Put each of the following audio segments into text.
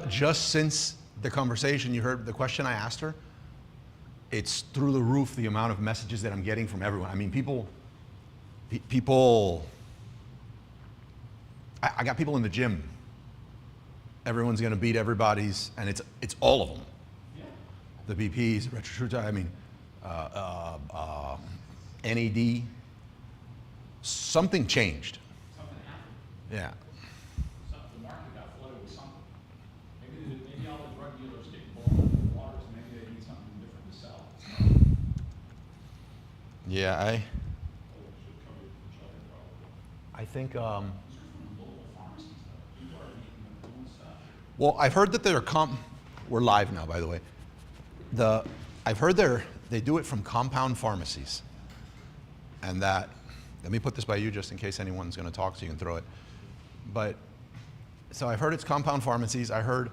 just since the conversation, you heard the question I asked her, it's through the roof the amount of messages that I'm getting from everyone. I mean, I got people in the gym. Everyone's going to beat everybody's, and it's all of them. Yeah. The BPs, retro, I mean, NAD. Something changed. Something happened. Yeah. The market got flooded with something. Maybe all the drug dealers get blown up in the water, so maybe they need something different to sell. Yeah, I think. Well, I've heard that we're live now, by the way. I've heard they do it from compound pharmacies, and that. Let me put this by you just in case anyone's going to talk, so you can throw it. But so I've heard it's compound pharmacies. I heard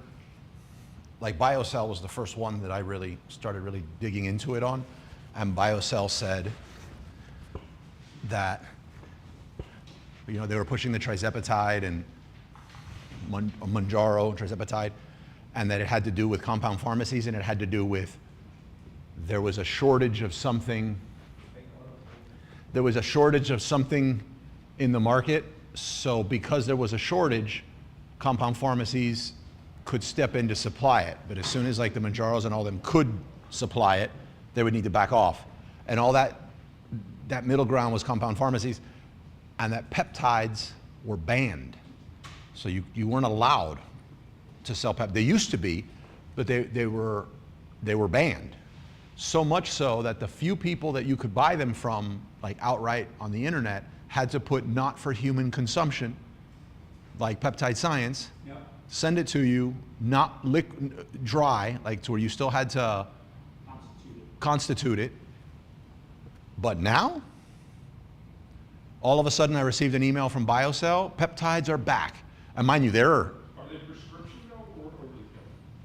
like BioCell was the first one that I really started digging into it on, and BioCell said that they were pushing the trizepatide and Mounjaro, trizepatide, and that it had to do with compound pharmacies, and it had to do with there was a shortage of something. There was a shortage of something in the market, so because there was a shortage, compound pharmacies could step in to supply it. But as soon as like the Mounjaros and all them could supply it, they would need to back off. And all that middle ground was compound pharmacies, and that peptides were banned. So you weren't allowed to sell peptides. They used to be, but they were banned. So much so that the few people that you could buy them from, like outright on the internet, had to put not for human consumption, like Peptide Science, yep. Send it to you, not dry, like to where you still had to constitute it. But now, all of a sudden I received an email from BioCell, peptides are back. And mind you, are they prescription or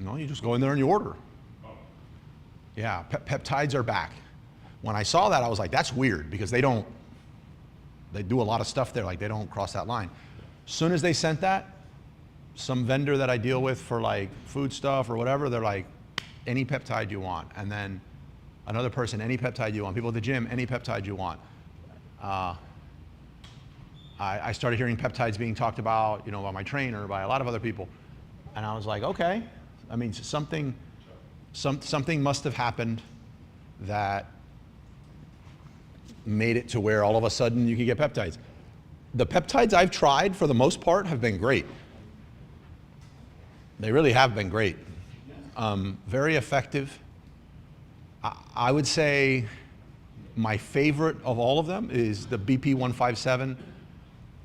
no, you just go in there and you order. Yeah, peptides are back. When I saw that, I was like, that's weird, because they do a lot of stuff there, like they don't cross that line. As soon as they sent that, some vendor that I deal with for like food stuff or whatever, they're like, any peptide you want. And then another person, any peptide you want. People at the gym, any peptide you want. I started hearing peptides being talked about, by my trainer, by a lot of other people. And I was like, okay. I mean, something must have happened that made it to where all of a sudden you could get peptides. The peptides I've tried, for the most part, have been great. They really have been great. Very effective. I would say my favorite of all of them is the BP157.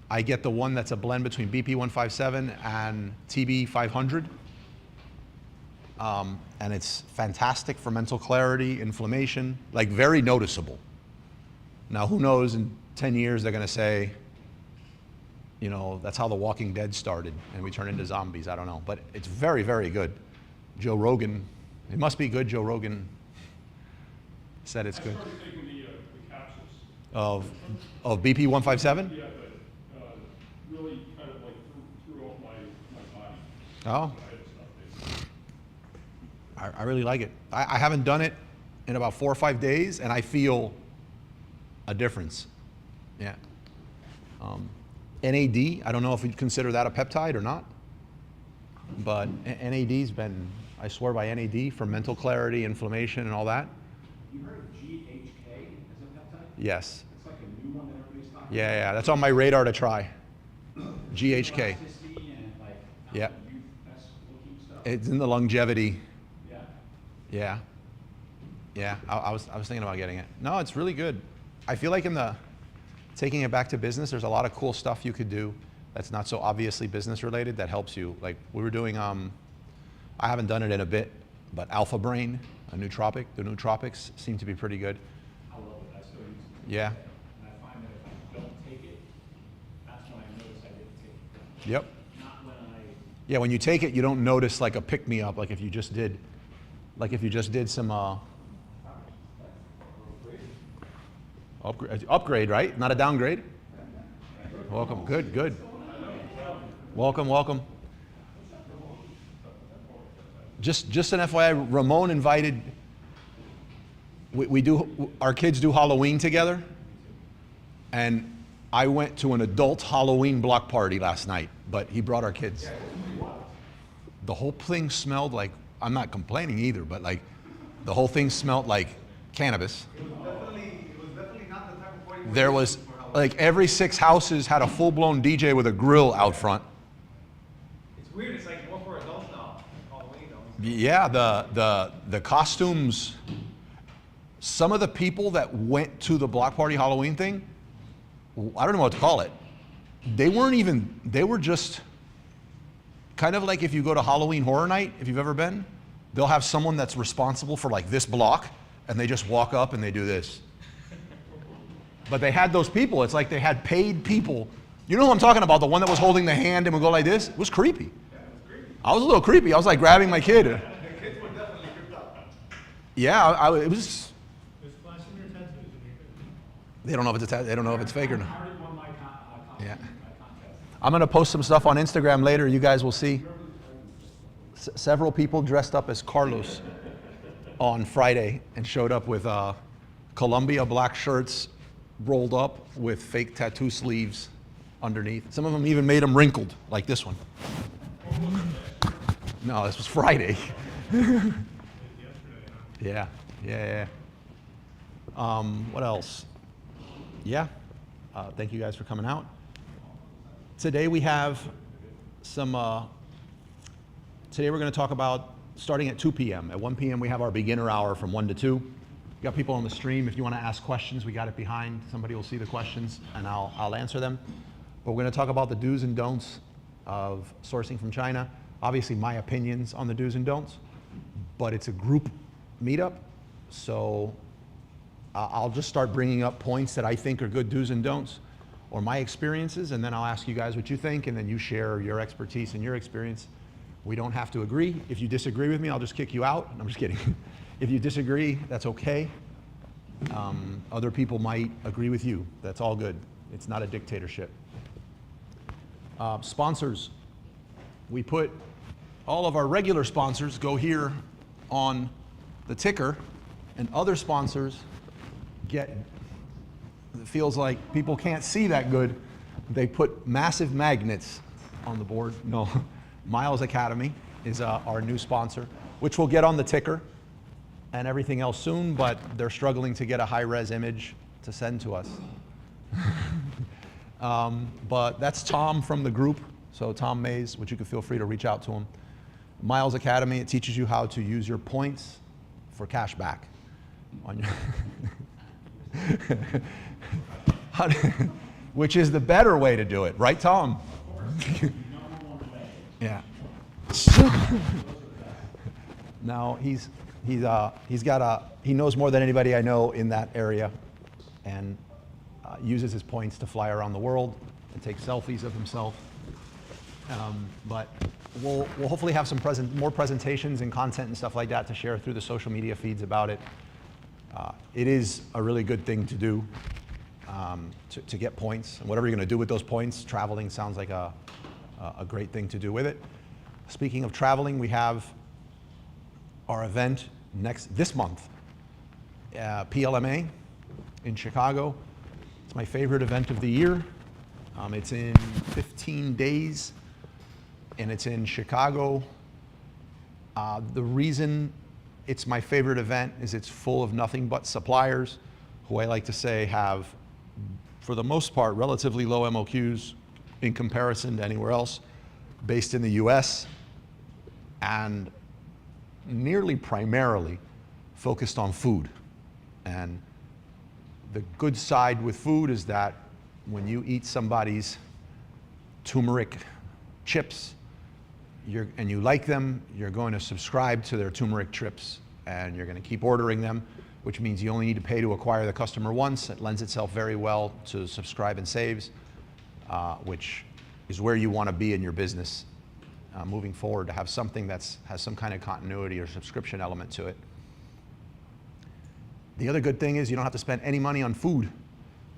I get the one that's a blend between BP157 and TB500. And it's fantastic for mental clarity, inflammation, like very noticeable. Now, who knows, in 10 years they're going to say, that's how The Walking Dead started and we turn into zombies. I don't know. But it's very, very good. Joe Rogan, it must be good. Joe Rogan said it's good. I started taking the capsules. Of BP157? Yeah, but really kind of like threw off my body. Oh. I really like it. I haven't done it in about 4 or 5 days, and I feel a difference. Yeah. NAD, I don't know if you'd consider that a peptide or not, but NAD's been, I swear by NAD for mental clarity, inflammation, and all that. You heard of GHK as a peptide? Yes. It's like a new one that everybody's talking about. Yeah, that's on my radar to try. GHK. And like yeah. Stuff. It's in the longevity. Yeah. Yeah. I was thinking about getting it. No, it's really good. I feel like taking it back to business, there's a lot of cool stuff you could do that's not so obviously business related that helps you. Like we were doing, I haven't done it in a bit, but Alpha Brain, a nootropic, the nootropics seem to be pretty good. I love it. I still use it. Yeah. And I find that if I don't take it, that's when I notice I didn't take it. Yep. Not when Yeah, when you take it, you don't notice like a pick-me-up, like if you just did some upgrade, right? Not a downgrade. Welcome. Good. Welcome. Just an FYI, Ramon invited, our kids do Halloween together, and I went to an adult Halloween block party last night, but he brought our kids. The whole thing smelled like, I'm not complaining either, but like, the whole thing smelled like cannabis. It was definitely not the type of party. There was, like, every 6 houses had a full-blown DJ with a grill out front. It's weird. It's like more for adults now. Halloween though. Yeah, the costumes, some of the people that went to the block party Halloween thing, I don't know what to call it. They were just kind of like if you go to Halloween Horror Night, if you've ever been, they'll have someone that's responsible for like this block, and they just walk up and they do this. But they had those people. It's like they had paid people. You know who I'm talking about? The one that was holding the hand and would go like this? It was creepy. Yeah, it was creepy. I was a little creepy. I was like grabbing my kid. The kids were definitely creeped out. Yeah, it was. There's flashing your tattoos in here. They don't know if it's they don't know if it's fake or I not. already won my Yeah. my contest. I'm gonna post some stuff on Instagram later. You guys will see. Several people dressed up as Carlos on Friday and showed up with Columbia black shirts rolled up with fake tattoo sleeves underneath. Some of them even made them wrinkled, like this one. No, this was Friday. Yeah. What else? Yeah. Thank you guys for coming out. Today we have some. Today we're going to talk about starting at 2 p.m. At 1 p.m. we have our beginner hour from 1 to 2. We got people on the stream. If you want to ask questions, we got it behind. Somebody will see the questions and I'll answer them. But we're going to talk about the do's and don'ts of sourcing from China. Obviously my opinions on the do's and don'ts, but it's a group meetup. So I'll just start bringing up points that I think are good do's and don'ts or my experiences, and then I'll ask you guys what you think, and then you share your expertise and your experience. We don't have to agree. If you disagree with me, I'll just kick you out. I'm just kidding. If you disagree, that's okay. Other people might agree with you. That's all good. It's not a dictatorship. Sponsors. We put all of our regular sponsors go here on the ticker, and other sponsors get, it feels like people can't see that good. They put massive magnets on the board. No, Miles Academy is our new sponsor, which will get on the ticker and everything else soon, but they're struggling to get a high-res image to send to us. But that's Tom from the group, so Tom Mays, which you can feel free to reach out to him. Miles Academy, it teaches you how to use your points for cash back on your which is the better way to do it, right, Tom? Yeah. Now he knows more than anybody I know in that area, and uses his points to fly around the world and take selfies of himself. But we'll hopefully have some more presentations and content and stuff like that to share through the social media feeds about it. It is a really good thing to do, to get points, and whatever you're going to do with those points, traveling sounds like a great thing to do with it. Speaking of traveling, we have our event this month, PLMA in Chicago. It's my favorite event of the year. It's in 15 days, and it's in Chicago. The reason it's my favorite event is it's full of nothing but suppliers who I like to say have, for the most part, relatively low MOQs in comparison to anywhere else, based in the US, and nearly primarily focused on food. And the good side with food is that when you eat somebody's turmeric chips and you like them, you're going to subscribe to their turmeric chips and you're going to keep ordering them, which means you only need to pay to acquire the customer once. It lends itself very well to subscribe and saves, which is where you want to be in your business moving forward, to have something that has some kind of continuity or subscription element to it. The other good thing is you don't have to spend any money on food,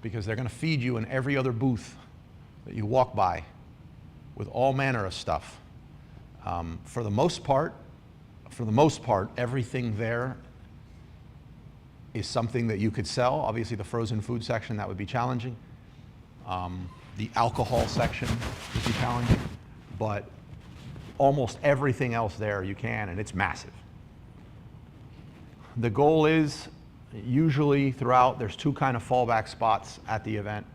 because they're going to feed you in every other booth that you walk by with all manner of stuff. For the most part, for the most part, everything there is something that you could sell. Obviously, the frozen food section, that would be challenging. The alcohol section would be challenging, but almost everything else there you can, and it's massive. The goal is, usually throughout, there's two kind of fallback spots at the event.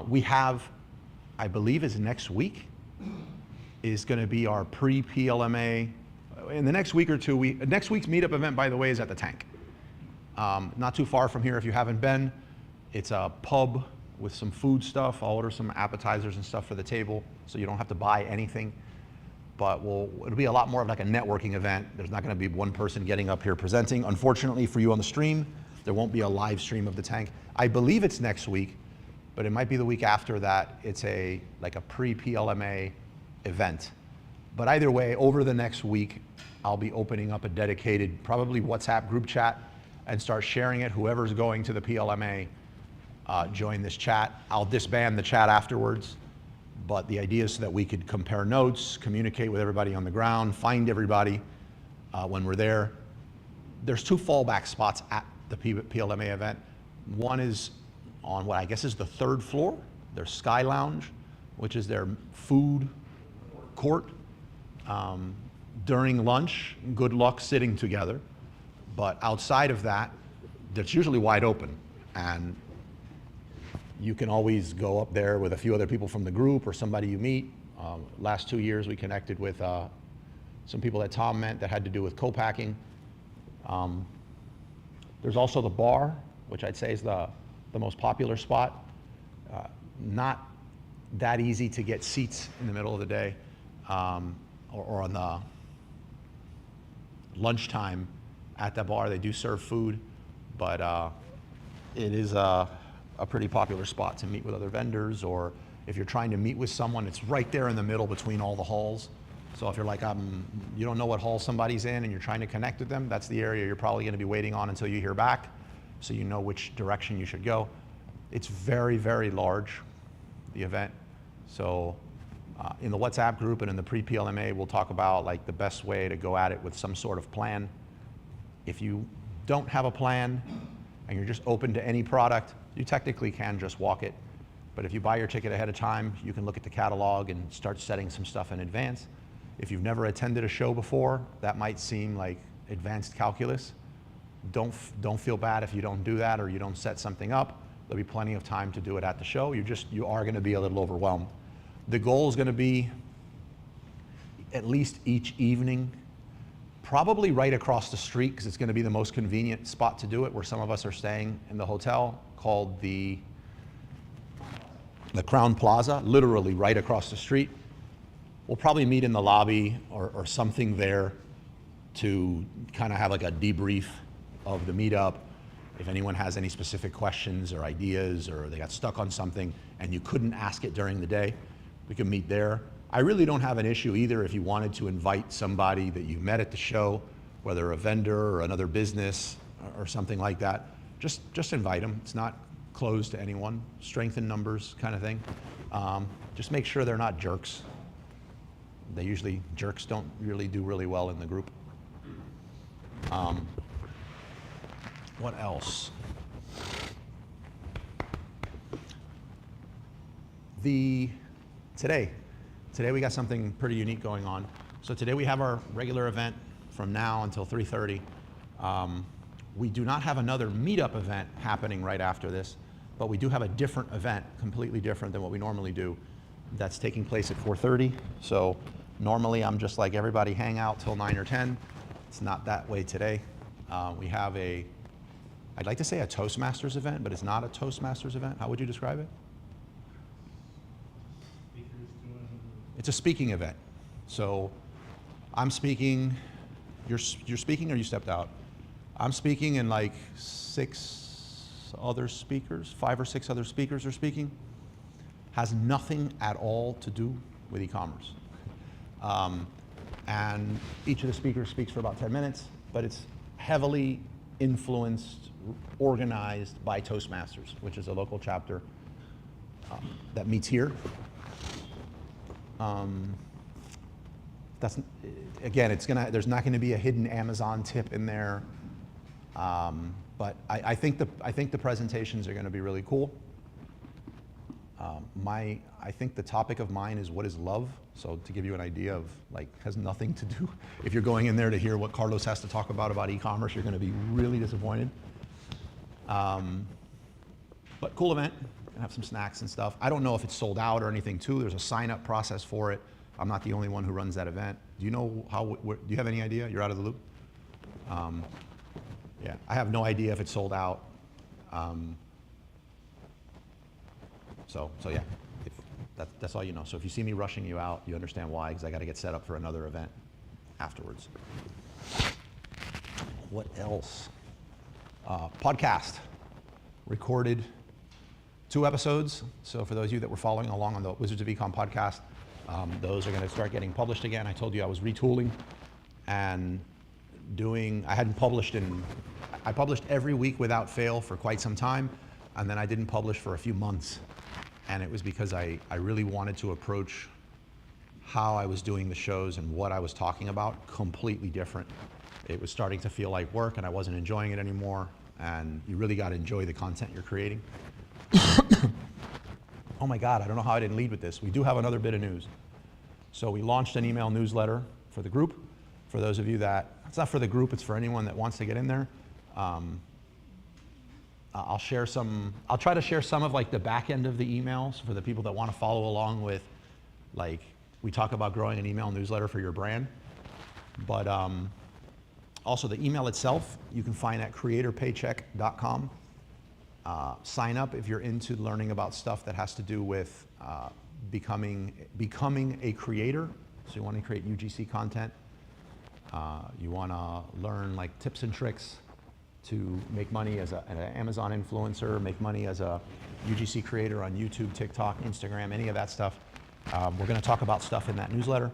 We have, I believe is next week, is gonna be our pre-PLMA. In the next week or two, next week's meetup event, by the way, is at the Tank. Not too far from here if you haven't been. It's a pub with some food stuff. I'll order some appetizers and stuff for the table, so you don't have to buy anything. But it'll be a lot more of like a networking event. There's not gonna be one person getting up here presenting. Unfortunately for you on the stream, there won't be a live stream of the Tank. I believe it's next week, but it might be the week after that. It's like a pre-PLMA event. But either way, over the next week, I'll be opening up a dedicated, probably WhatsApp group chat, and start sharing it. Whoever's going to the PLMA, join this chat. I'll disband the chat afterwards, but the idea is so that we could compare notes, communicate with everybody on the ground, find everybody when we're there. There's two fallback spots at the PLMA event. One is on what I guess is the third floor, their Sky Lounge, which is their food court. During lunch, good luck sitting together. But outside of that, that's usually wide open. And you can always go up there with a few other people from the group or somebody you meet. Last 2 years, we connected with some people that Tom met that had to do with co-packing. There's also the bar, which I'd say is the most popular spot. Not that easy to get seats in the middle of the day or on the lunchtime at that bar. They do serve food, but it is a pretty popular spot to meet with other vendors, or if you're trying to meet with someone, it's right there in the middle between all the halls. So if you're like, you don't know what hall somebody's in and you're trying to connect with them, that's the area you're probably gonna be waiting on until you hear back, so you know which direction you should go. It's very, very large, the event. So in the WhatsApp group and in the pre-PLMA, we'll talk about like the best way to go at it with some sort of plan. If you don't have a plan and you're just open to any product, you technically can just walk it. But if you buy your ticket ahead of time, you can look at the catalog and start setting some stuff in advance. If you've never attended a show before, that might seem like advanced calculus. Don't feel bad if you don't do that or you don't set something up. There'll be plenty of time to do it at the show. You are gonna be a little overwhelmed. The goal is gonna be at least each evening, probably right across the street, because it's gonna be the most convenient spot to do it, where some of us are staying in the hotel called the Crown Plaza, literally right across the street. We'll probably meet in the lobby or something there to kind of have like a debrief of the meetup. If anyone has any specific questions or ideas, or they got stuck on something and you couldn't ask it during the day, we can meet there. I really don't have an issue either if you wanted to invite somebody that you met at the show, whether a vendor or another business or something like that. Just invite them. It's not closed to anyone. Strength in numbers kind of thing. Just make sure they're not jerks. Jerks don't really do really well in the group. What else? Today we got something pretty unique going on. So today we have our regular event from now until 3:30. We do not have another meetup event happening right after this, but we do have a different event, completely different than what we normally do, that's taking place at 4:30. So normally I'm just like everybody hang out till 9 or 10. It's not that way today. We have I'd like to say a Toastmasters event, but it's not a Toastmasters event. How would you describe it? It's a speaking event. So I'm speaking, you're speaking, or you stepped out? I'm speaking, and like 5 or 6 other speakers are speaking. Has nothing at all to do with e-commerce. And each of the speakers speaks for about 10 minutes, but it's heavily influenced, organized by Toastmasters, which is a local chapter that meets here. that's, again, there's not gonna be a hidden Amazon tip in there. But I think the presentations are gonna be really cool. I think the topic of mine is what is love? So to give you an idea of, like, has nothing to do, if you're going in there to hear what Carlos has to talk about e-commerce, you're gonna be really disappointed. But cool event, gonna have some snacks and stuff. I don't know if it's sold out or anything too. There's a sign-up process for it. I'm not the only one who runs that event. Do you know do you have any idea? You're out of the loop? Yeah, I have no idea if it's sold out. So yeah, that's all you know. So if you see me rushing you out, you understand why, because I got to get set up for another event afterwards. What else? Podcast. Recorded 2 episodes. So for those of you that were following along on the Wizards of Ecom podcast, those are going to start getting published again. I told you I was retooling and I published every week without fail for quite some time, and then I didn't publish for a few months. And it was because I really wanted to approach how I was doing the shows and what I was talking about completely different. It was starting to feel like work and I wasn't enjoying it anymore, and you really got to enjoy the content you're creating. Oh my God, I don't know how I didn't lead with this. We do have another bit of news. So we launched an email newsletter for the group. For those of you that, it's not for the group, it's for anyone that wants to get in there. I'll try to share some of like the back end of the emails for the people that want to follow along with, like, we talk about growing an email newsletter for your brand. But also the email itself, you can find at creatorpaycheck.com. Sign up if you're into learning about stuff that has to do with becoming a creator. So you want to create UGC content. You want to learn like tips and tricks to make money as an Amazon influencer, make money as a UGC creator on YouTube, TikTok, Instagram, any of that stuff. We're going to talk about stuff in that newsletter.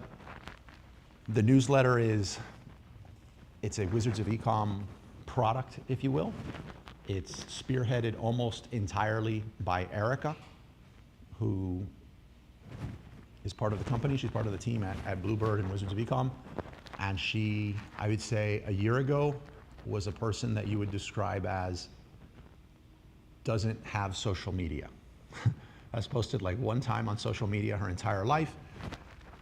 The newsletter it's a Wizards of Ecom product, if you will. It's spearheaded almost entirely by Erica, who is part of the company. She's part of the team at Bluebird and Wizards of Ecom. And she, I would say a year ago, was a person that you would describe as doesn't have social media. Has posted like one time on social media her entire life.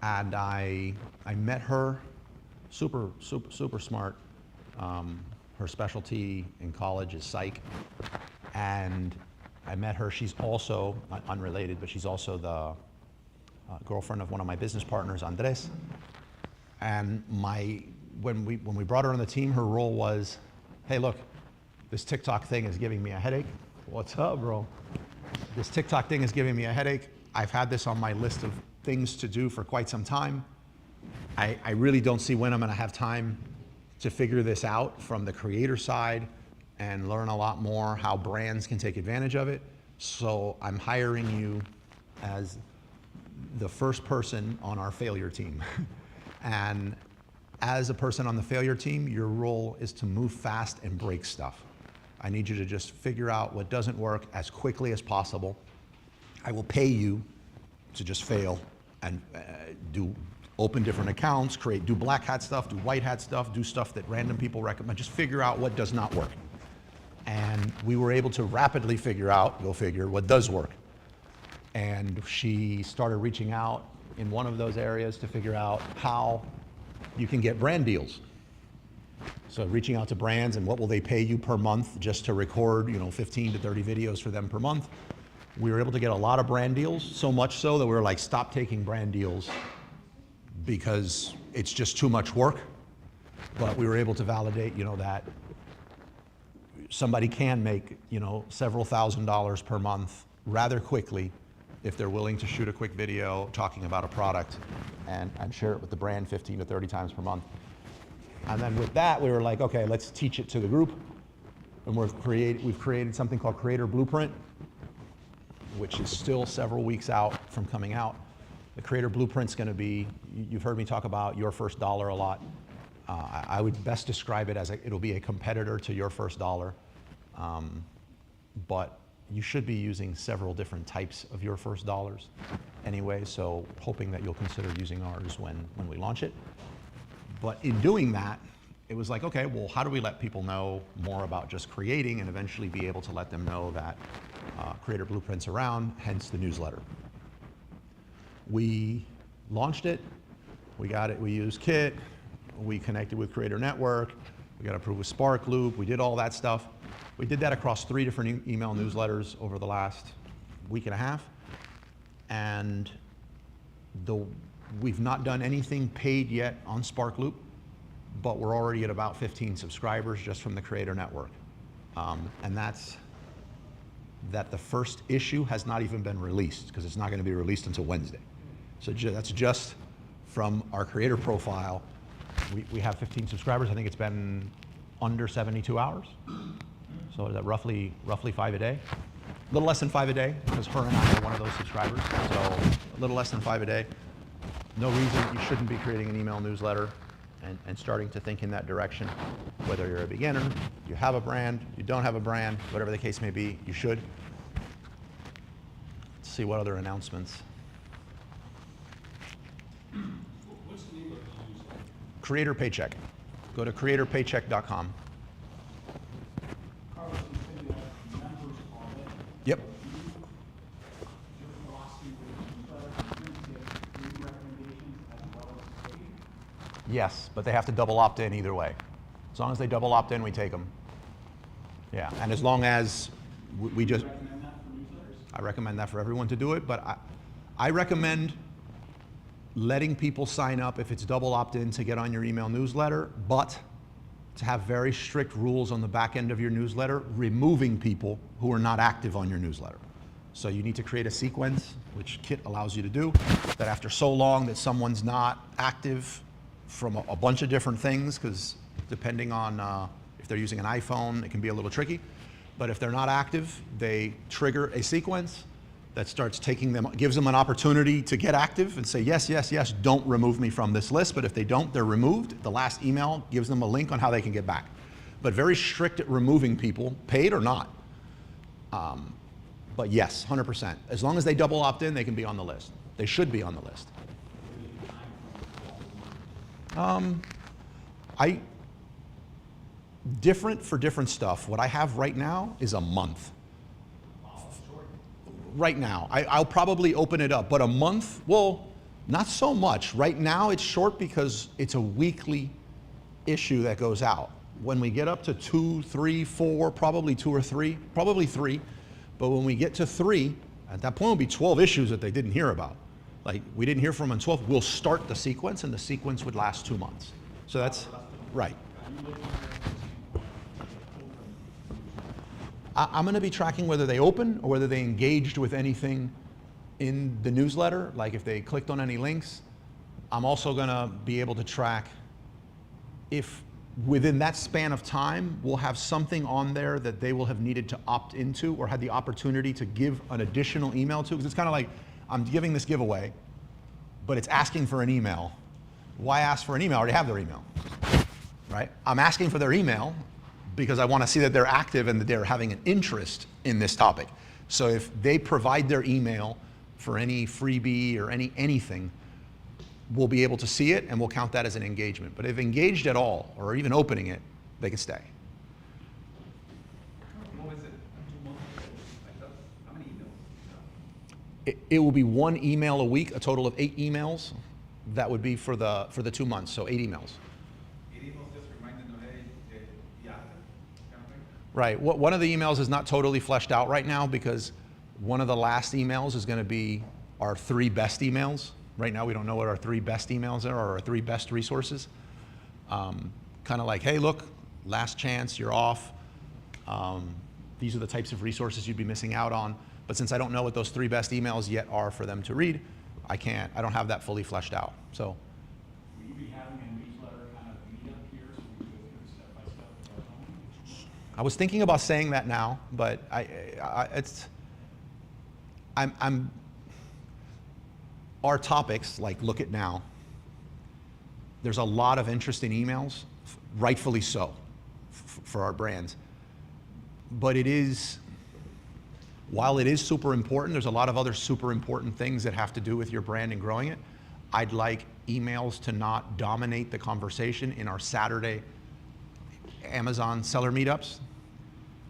And I met her, super smart. Her specialty in college is psych. And I met her, she's also, unrelated, but she's also the girlfriend of one of my business partners, Andres. And when we brought her on the team, her role was, hey, look, this TikTok thing is giving me a headache. What's up, bro? This TikTok thing is giving me a headache. I've had this on my list of things to do for quite some time. I really don't see when I'm gonna have time to figure this out from the creator side and learn a lot more how brands can take advantage of it. So I'm hiring you as the first person on our failure team. And as a person on the failure team, your role is to move fast and break stuff. I need you to just figure out what doesn't work as quickly as possible. I will pay you to just fail and open different accounts, do black hat stuff, do white hat stuff, do stuff that random people recommend, just figure out what does not work. And we were able to rapidly figure out, go figure, what does work. And she started reaching out in one of those areas to figure out how you can get brand deals. So reaching out to brands and what will they pay you per month just to record, 15 to 30 videos for them per month. We were able to get a lot of brand deals, so much so that we were like, stop taking brand deals because it's just too much work. But we were able to validate, that somebody can make, several $1,000s per month rather quickly if they're willing to shoot a quick video talking about a product and share it with the brand 15 to 30 times per month. And then with that, we were like, okay, let's teach it to the group. And we've created something called Creator Blueprint, which is still several weeks out from coming out. The Creator Blueprint's gonna be, you've heard me talk about Your First Dollar a lot. I would best describe it as it'll be a competitor to Your First Dollar. But you should be using several different types of Your First Dollars. anyway, so hoping that you'll consider using ours when we launch it. But in doing that, it was like, okay, well, how do we let people know more about just creating and eventually be able to let them know that Creator Blueprint's around, hence the newsletter. We launched it, we got it, we used Kit, we connected with Creator Network, we got approved with Spark Loop, we did all that stuff. We did that across 3 different email newsletters over the last week and a half. And we've not done anything paid yet on Spark Loop, but we're already at about 15 subscribers just from the Creator Network. And that's that the first issue has not even been released because it's not going to be released until Wednesday. So that's just from our creator profile. We have 15 subscribers. I think it's been under 72 hours. So is that roughly 5 a day? A little less than 5 a day because her and I are one of those subscribers. So a little less than 5 a day. No reason you shouldn't be creating an email newsletter and starting to think in that direction. Whether you're a beginner, you have a brand, you don't have a brand, whatever the case may be, you should. Let's see what other announcements. What's the name of the newsletter? Creator Paycheck. Go to creatorpaycheck.com. Carlos, you said you have members on it. Yep. Your philosophy with the newsletter, you give free recommendations as well as paid? Yes, but they have to double opt in either way. As long as they double opt in, we take them. Yeah, and as long as we just, Do you recommend that for newsletters? I recommend that for everyone to do it, but I recommend letting people sign up if it's double opt-in to get on your email newsletter, but to have very strict rules on the back end of your newsletter, removing people who are not active on your newsletter. So you need to create a sequence, which Kit allows you to do, that after so long that someone's not active from a bunch of different things, because depending on if they're using an iPhone, it can be a little tricky. But if they're not active, they trigger a sequence that starts taking them, gives them an opportunity to get active and say, yes, yes, yes, don't remove me from this list. But if they don't, they're removed. The last email gives them a link on how they can get back. But very strict at removing people, paid or not. But yes, 100%. As long as they double opt in, they can be on the list. They should be on the list. Different for different stuff. What I have right now is a month. Right now. I'll probably open it up, but a month, well, not so much. Right now it's short because it's a weekly issue that goes out. When we get up to 2, 3, 4, probably 2 or 3, probably 3, but when we get to 3, at that point will be 12 issues that they didn't hear about. Like we didn't hear from them on 12, we'll start the sequence and the sequence would last 2 months. So that's, right. I'm going to be tracking whether they open or whether they engaged with anything in the newsletter, like if they clicked on any links. I'm also going to be able to track if within that span of time, we'll have something on there that they will have needed to opt into or had the opportunity to give an additional email to. Because it's kind of like, I'm giving this giveaway, but it's asking for an email. Why ask for an email? I already have their email, right? I'm asking for their email because I want to see that they're active and that they're having an interest in this topic. So if they provide their email for any freebie or anything, we'll be able to see it and we'll count that as an engagement. But if engaged at all or even opening it, they can stay. What was it? 2 months ago? Like that? How many emails? It will be 1 email a week, a total of 8 emails. That would be for the 2 months, so 8 emails. 8 emails just reminding them, hey, be active, kind of thing? Right. One of the emails is not totally fleshed out right now because one of the last emails is going to be our 3 best emails. Right now, we don't know what our 3 best emails are or our 3 best resources. Kind of like, hey, look, last chance, you're off. These are the types of resources you'd be missing out on. But since I don't know what those 3 best emails yet are for them to read, I don't have that fully fleshed out. So, Will you be having a newsletter kind of lead up here so we can go through step by step with our own? I was thinking about saying that now, but our topics, like Look At Now, there's a lot of interest in emails, rightfully so, for our brands. But it is, while it is super important, there's a lot of other super important things that have to do with your brand and growing it. I'd like emails to not dominate the conversation in our Saturday Amazon seller meetups.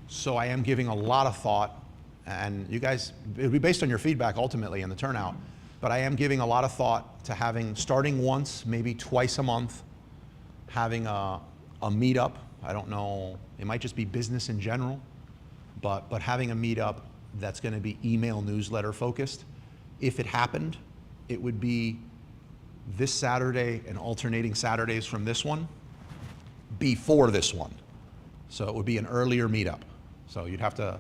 So I am giving a lot of thought, and you guys, it'll be based on your feedback ultimately and the turnout, but I am giving a lot of thought to having, starting once, maybe twice a month, having a meetup. I don't know, it might just be business in general, but having a meetup that's gonna be email newsletter focused. If it happened, it would be this Saturday and alternating Saturdays from this one before this one. So it would be an earlier meetup. So you'd have to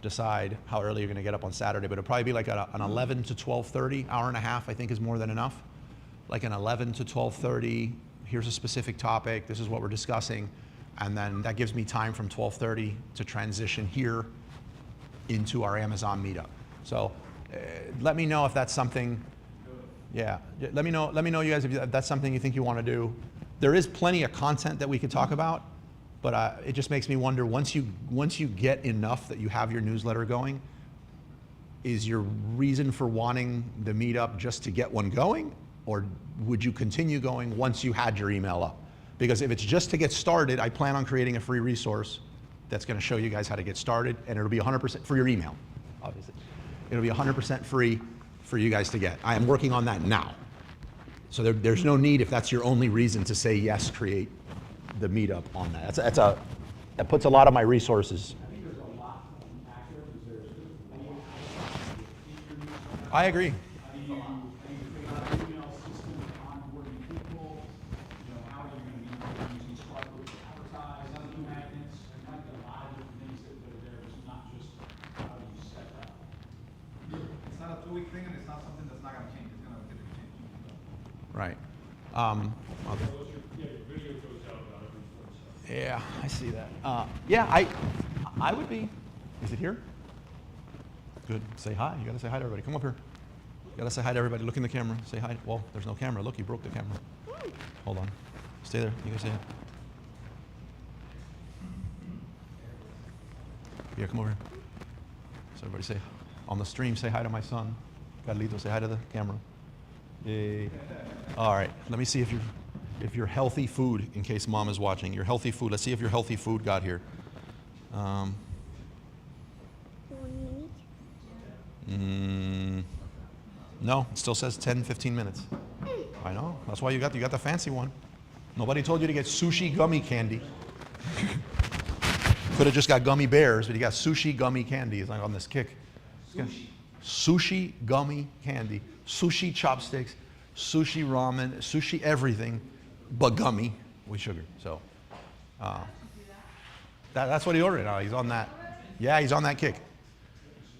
decide how early you're gonna get up on Saturday, but it'll probably be like an 11 to 12:30, hour and a half I think is more than enough. Like an 11 to 12:30, here's a specific topic, this is what we're discussing, and then that gives me time from 12:30 to transition here into our Amazon meetup. So let me know if that's something, yeah, let me know you guys if that's something you think you wanna do. There is plenty of content that we could talk about, but it just makes me wonder, once you get enough that you have your newsletter going, is your reason for wanting the meetup just to get one going? Or would you continue going once you had your email up? Because if it's just to get started, I plan on creating a free resource that's gonna show you guys how to get started, and it'll be 100% for your email, obviously. It'll be 100% free for you guys to get. I am working on that now. So there's no need, if that's your only reason, to say yes, create the meetup on that. That puts a lot of my resources. I think there's a lot accurate, because there's I agree. how do you figure out an email system, onboarding people, how are you gonna be using Sparkle to advertise, other magnets, and like a lot of different things that are there, it's not just how do you set that up. It's not a 2-week thing, and it's not something that's not gonna change, it's gonna get change. Right. Okay. Your video goes out about every 4 seconds. Yeah, I see that. Yeah, I would be. Is it here? Good. Say hi. You gotta say hi to everybody. Come up here. You gotta say hi to everybody. Look in the camera. Say hi. Well, there's no camera. Look, you broke the camera. Hold on. Stay there. You guys say hi. Here, come over here. So everybody say, on the stream, say hi to my son. Carlito, say hi to the camera. Yay. All right. Let me see if your healthy food, in case mom is watching, your healthy food. Let's see if your healthy food got here. No, it still says 10, 15 minutes. I know. That's why you got the fancy one. Nobody told you to get sushi gummy candy. Could have just got gummy bears, but you got sushi gummy candy. It's like on this kick. Sushi gummy candy. Sushi chopsticks, sushi ramen, sushi everything, but gummy with sugar. So that's what he ordered now. He's on that. Yeah, he's on that kick.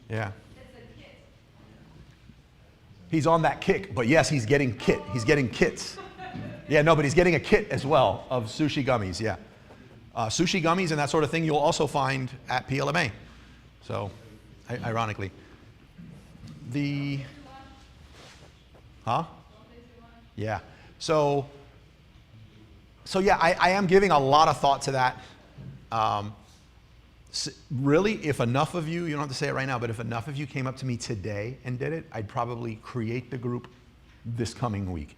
Yeah. He's on that kick, but yes, he's getting kit. He's getting kits. Yeah, no, but he's getting a kit as well of sushi gummies, yeah. Sushi gummies and that sort of thing you'll also find at PLMA. So, ironically. Huh? Yeah. So yeah, I am giving a lot of thought to that. Really, if enough of you, you don't have to say it right now, but if enough of you came up to me today and did it, I'd probably create the group this coming week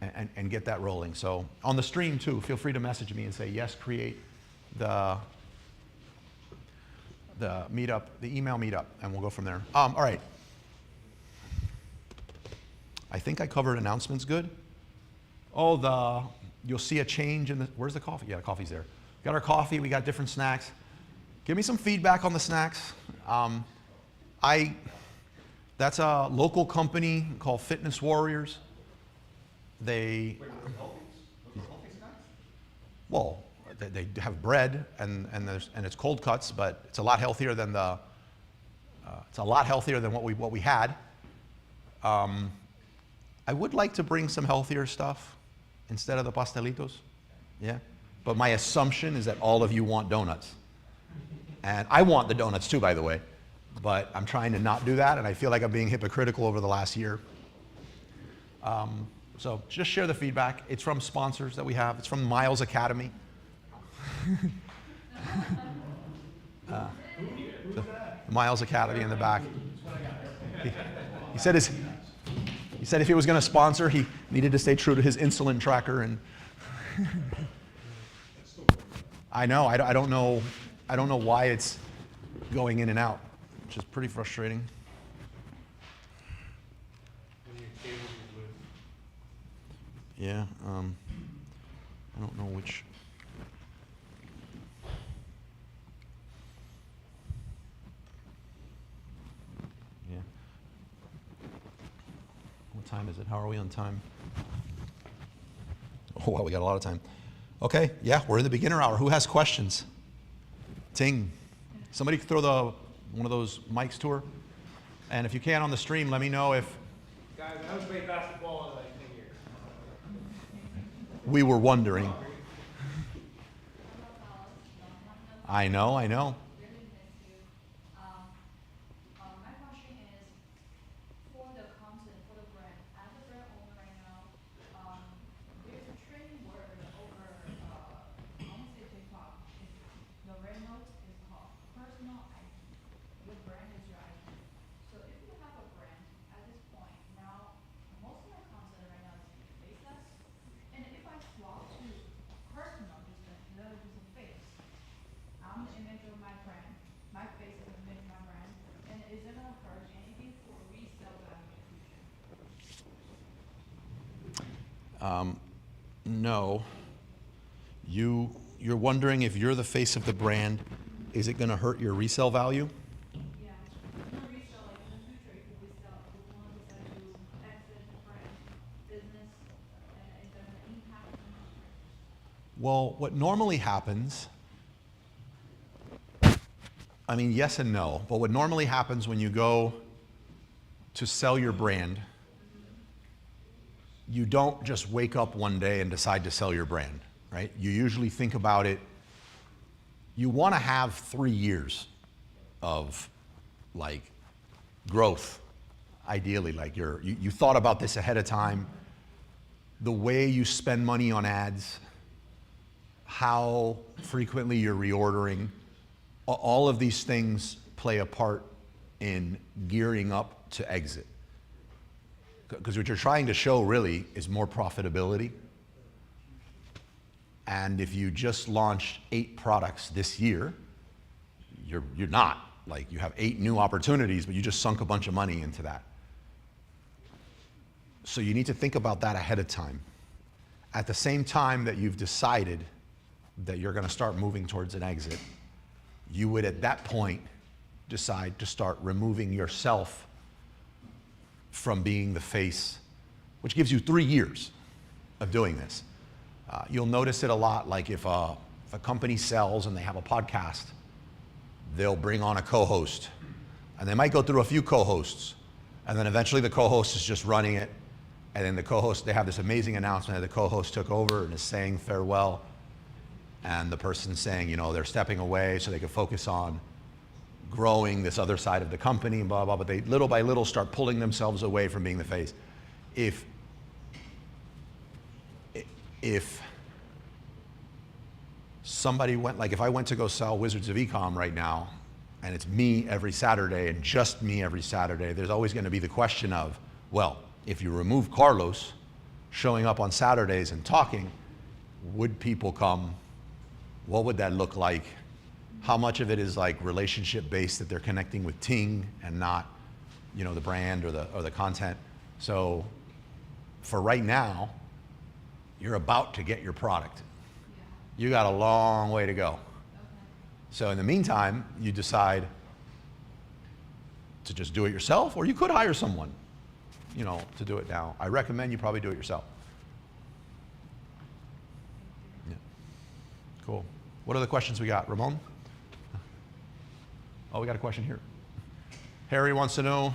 and get that rolling. So on the stream too, feel free to message me and say, yes, create the meetup, the email meetup, and we'll go from there. All right. I think I covered announcements good. Oh, you'll see a change in the, where's the coffee? Yeah, the coffee's there. We got our coffee, we got different snacks. Give me some feedback on the snacks. That's a local company called Fitness Warriors. They, well, they have bread and it's cold cuts, but it's a lot healthier than what we had. I would like to bring some healthier stuff instead of the pastelitos, yeah. But my assumption is that all of you want donuts. And I want the donuts too, by the way. But I'm trying to not do that, and I feel like I'm being hypocritical over the last year. So just share the feedback. It's from sponsors that we have. It's from Miles Academy. Miles Academy in the back. He said if he was going to sponsor, he needed to stay true to his insulin tracker. And I know. I don't know. I don't know why it's going in and out, which is pretty frustrating. Yeah. I don't know which. Yeah. What time is it? How are we on time? Oh, wow, we got a lot of time. Okay, yeah, we're in the beginner hour. Who has questions? Ting. Somebody throw one of those mics to her. And if you can on the stream, let me know if... Guys, I haven't played basketball in like 10 years. We were wondering. I know. My question is, for the content, for the brand, as a brand owner right now, there's a trending word over, I want to say TikTok, the red note is called personal identity. Your brand is your identity. So if you have a brand at this point, now, most of my content right now is faceless, and if I swap to personal, just a face, I'm the image of my brand. My face is the image of my brand. And is it going to hurt anything for resale value in the future? No. You're wondering if you're the face of the brand, is it going to hurt your resale value? Yeah. No resale, like in the future, if you resell, if you want to decide to exit the brand business, and is there an impact on the Well, what normally happens, I mean, yes and no, but what normally happens when you go to sell your brand, you don't just wake up one day and decide to sell your brand, right? You usually think about it. You want to have 3 years of like growth, ideally. Like you thought about this ahead of time, the way you spend money on ads, how frequently you're reordering. All of these things play a part in gearing up to exit. Because what you're trying to show really is more profitability. And if you just launched 8 products this year, you're not. Like you have 8 new opportunities, but you just sunk a bunch of money into that. So you need to think about that ahead of time. At the same time that you've decided that you're going to start moving towards an exit, you would at that point decide to start removing yourself from being the face, which gives you 3 years of doing this. You'll notice it a lot, like if a company sells and they have a podcast, they'll bring on a co-host. And they might go through a few co-hosts, and then eventually the co-host is just running it, and then the co-host, they have this amazing announcement that the co-host took over and is saying farewell, and the person's saying, they're stepping away so they can focus on growing this other side of the company, blah, blah, but they little by little start pulling themselves away from being the face. If somebody went, like if I went to go sell Wizards of Ecom right now, and it's me every Saturday and just me every Saturday, there's always going to be the question of, well, if you remove Carlos showing up on Saturdays and talking, would people come? What would that look like? How much of it is like relationship based that they're connecting with Ting and not, the brand or the content? So for right now, you're about to get your product. You got a long way to go. So in the meantime, you decide to just do it yourself, or you could hire someone, to do it now. I recommend you probably do it yourself. Yeah. Cool. What other questions we got? Ramon? Oh, we got a question here. Harry wants to know,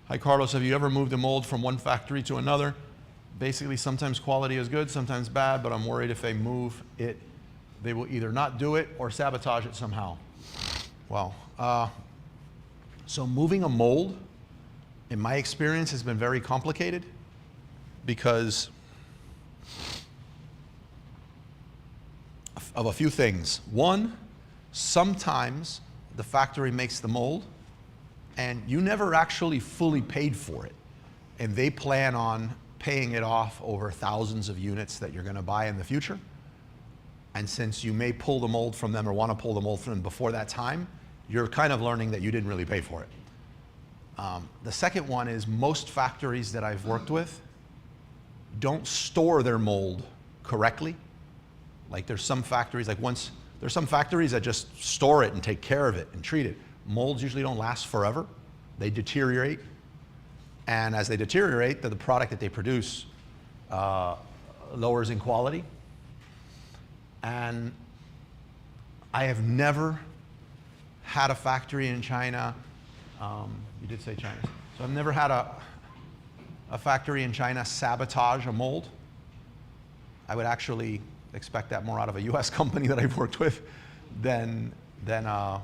hi Carlos, have you ever moved a mold from one factory to another? Basically, sometimes quality is good, sometimes bad, but I'm worried if they move it, they will either not do it or sabotage it somehow. Wow. So moving a mold, in my experience, has been very complicated because of a few things. One, sometimes the factory makes the mold, and you never actually fully paid for it. And they plan on paying it off over thousands of units that you're going to buy in the future. And since you may pull the mold from them or want to pull the mold from them before that time, you're kind of learning that you didn't really pay for it. The second one is most factories that I've worked with don't store their mold correctly. Like there's some factories, there's some factories that just store it and take care of it and treat it. Molds usually don't last forever. They deteriorate. And as they deteriorate, the product that they produce lowers in quality. And I have never had a factory in China. You did say China. So I've never had a factory in China sabotage a mold. I would actually expect that more out of a US company that I've worked with than a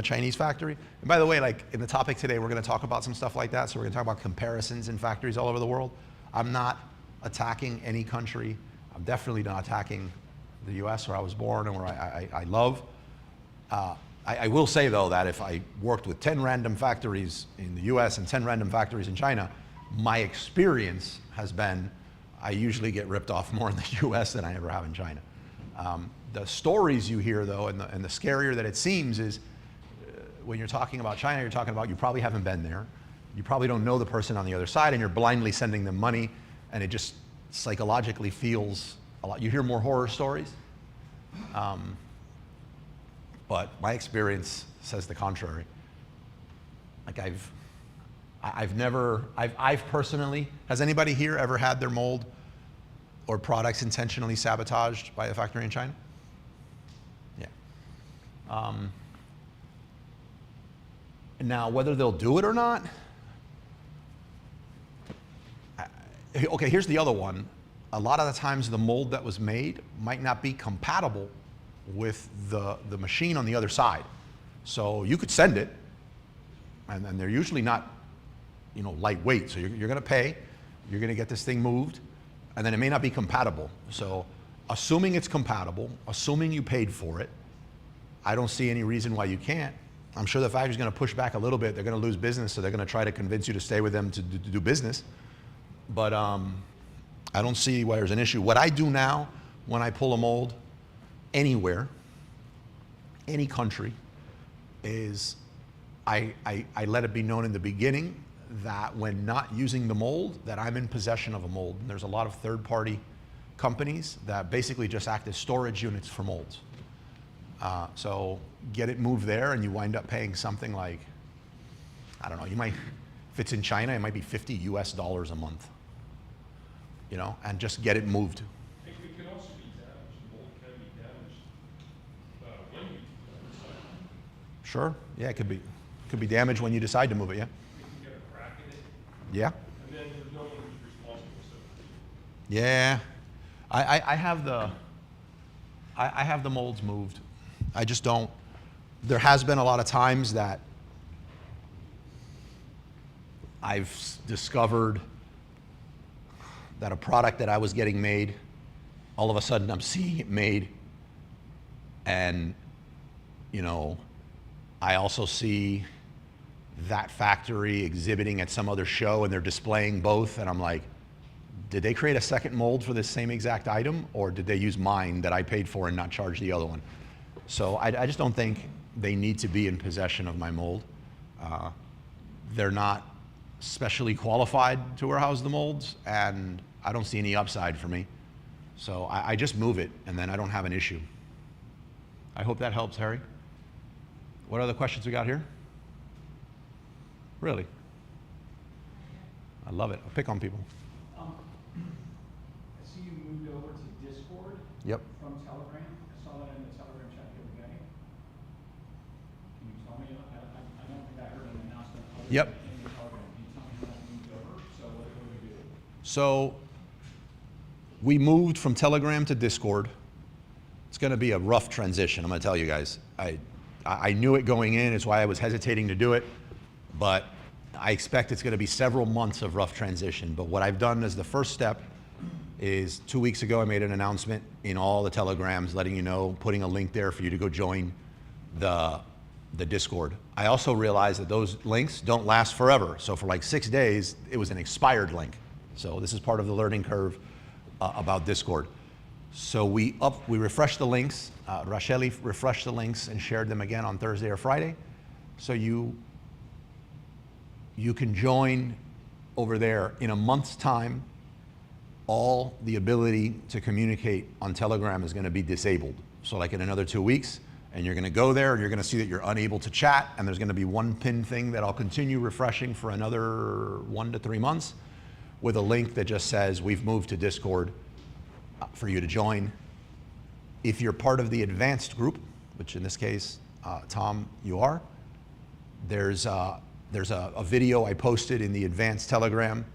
Chinese factory. And by the way, like in the topic today, we're going to talk about some stuff like that. So we're going to talk about comparisons in factories all over the world. I'm not attacking any country. I'm definitely not attacking the US where I was born and where I love. I will say though that if I worked with 10 random factories in the US and 10 random factories in China, my experience has been I usually get ripped off more in the US than I ever have in China. The stories you hear though, and the scarier that it seems is when you're talking about China, you're talking about you probably haven't been there. You probably don't know the person on the other side and you're blindly sending them money and it just psychologically feels a lot. You hear more horror stories. But my experience says the contrary. Like I've personally, has anybody here ever had their mold or products intentionally sabotaged by a factory in China? Yeah. Now, whether they'll do it or not, okay, here's the other one. A lot of the times the mold that was made might not be compatible with the machine on the other side. So you could send it, and they're usually not, lightweight. So you're going to pay, you're going to get this thing moved, and then it may not be compatible. So assuming it's compatible, assuming you paid for it, I don't see any reason why you can't. I'm sure the factory's going to push back a little bit. They're going to lose business, so they're going to try to convince you to stay with them to do business. But I don't see why there's an issue. What I do now when I pull a mold anywhere, any country, is I let it be known in the beginning that when not using the mold, that I'm in possession of a mold. And there's a lot of third-party companies that basically just act as storage units for molds. So get it moved there and you wind up paying something like, I don't know, you might, if it's in China, it might be $50 US a month, and just get it moved. It can also be damaged. The mold can be damaged when you decide. Sure, yeah, it could be damaged when you decide to move it, yeah. You can get a crack in it, Yeah. and then there's no one who's responsible. So Yeah, I have the molds moved. I just don't. There has been a lot of times that I've discovered that a product that I was getting made, all of a sudden I'm seeing it made, and I also see that factory exhibiting at some other show and they're displaying both, and I'm like, did they create a second mold for this same exact item, or did they use mine that I paid for and not charge the other one? So I just don't think they need to be in possession of my mold. They're not specially qualified to warehouse the molds, and I don't see any upside for me. So I just move it, and then I don't have an issue. I hope that helps, Harry. What other questions we got here? Really? I love it. I'll pick on people. I see you moved over to Discord. Yep. From Telegram. I saw that in the Telegram chat the other day. Can you tell me, I don't think I heard an announcement. Yep. In the Telegram. Can you tell me how that moved over? So what do we do? So we moved from Telegram to Discord. It's going to be a rough transition, I'm going to tell you guys. I knew it going in, it's why I was hesitating to do it, but I expect it's going to be several months of rough transition. But what I've done as the first step is 2 weeks ago I made an announcement in all the Telegrams letting you know, putting a link there for you to go join the the Discord. I also realized that those links don't last forever. So for like 6 days, it was an expired link. So this is part of the learning curve about Discord. So we refreshed the links. Racheli refreshed the links and shared them again on Thursday or Friday. So you can join over there. In a month's time, all the ability to communicate on Telegram is going to be disabled. So like in another 2 weeks, and you're going to go there and you're going to see that you're unable to chat, and there's going to be one pin thing that I'll continue refreshing for another 1 to 3 months with a link that just says we've moved to Discord for you to join. If you're part of the advanced group, which in this case, Tom, you are, there's a video I posted in the advanced Telegram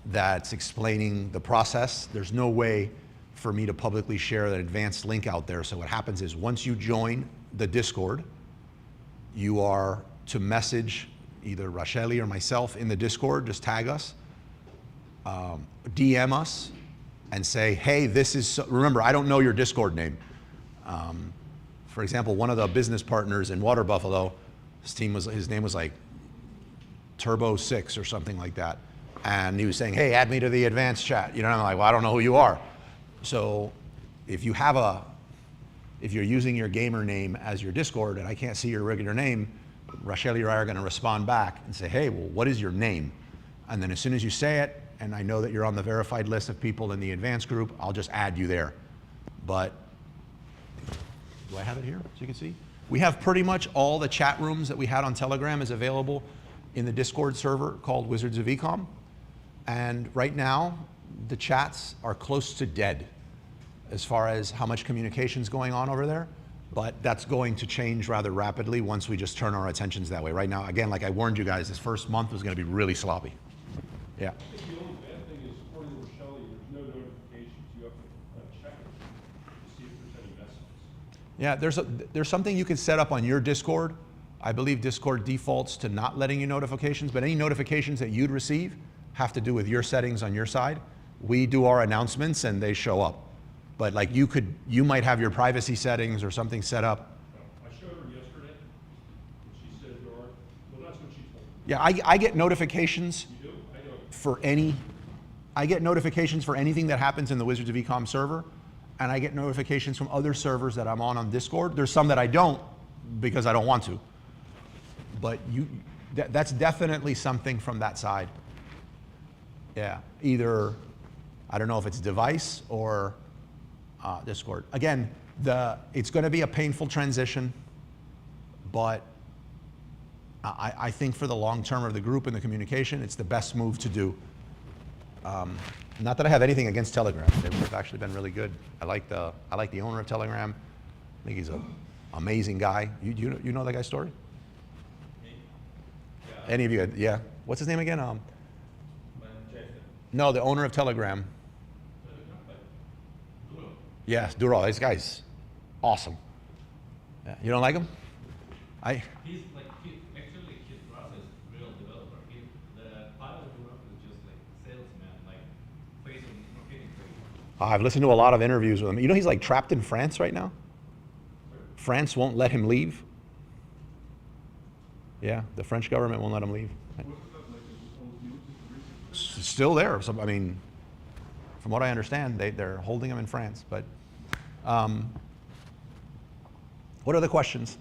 that's explaining the process. There's no way for me to publicly share an advanced link out there. So what happens is once you join the Discord, you are to message either Racheli or myself in the Discord, just tag us, DM us, and say, hey, this is, remember, I don't know your Discord name. For example, one of the business partners in Water Buffalo, his name was like Turbo 6 or something like that. And he was saying, hey, add me to the advanced chat. You know, I'm like, well, I don't know who you are. So if you're using your gamer name as your Discord and I can't see your regular name, Racheli or I are going to respond back and say, hey, well, what is your name? And then as soon as you say it, and I know that you're on the verified list of people in the advanced group, I'll just add you there. But do I have it here so you can see? We have pretty much all the chat rooms that we had on Telegram is available in the Discord server called Wizards of Ecom. And right now, the chats are close to dead as far as how much communication is going on over there. But that's going to change rather rapidly once we just turn our attentions that way. Right now, again, like I warned you guys, this first month was going to be really sloppy. Yeah. I think the only bad thing is, according to Racheli, there's no notifications. You have to check to see if there's any messages. Yeah, there's something you can set up on your Discord. I believe Discord defaults to not letting you notifications, but any notifications that you'd receive have to do with your settings on your side. We do our announcements and they show up. But like you might have your privacy settings or something set up. I showed her yesterday, and she said there are, well, that's what she told me. Yeah, I get notifications You do? I don't. I get notifications for anything that happens in the Wizards of Ecom server, and I get notifications from other servers that I'm on Discord. There's some that I don't because I don't want to. But that's definitely something from that side. Yeah, either, I don't know if it's device or Discord. Again, it's going to be a painful transition, but I think for the long term of the group and the communication, it's the best move to do. Not that I have anything against Telegram. They've actually been really good. I like the owner of Telegram. I think he's an amazing guy. You know that guy's story? Yeah. Any of you? Yeah. What's his name again? No, the owner of Telegram. Yes, Dural. This guy's awesome. Yeah. You don't like him? He's like, actually his brother is real developer. The father of Europe is just like salesman, like facing marketing page. I've listened to a lot of interviews with him. You know he's like trapped in France right now? France won't let him leave. Yeah, the French government won't let him leave. It's still there. So, I mean, from what I understand, they're holding him in France. But what are the questions?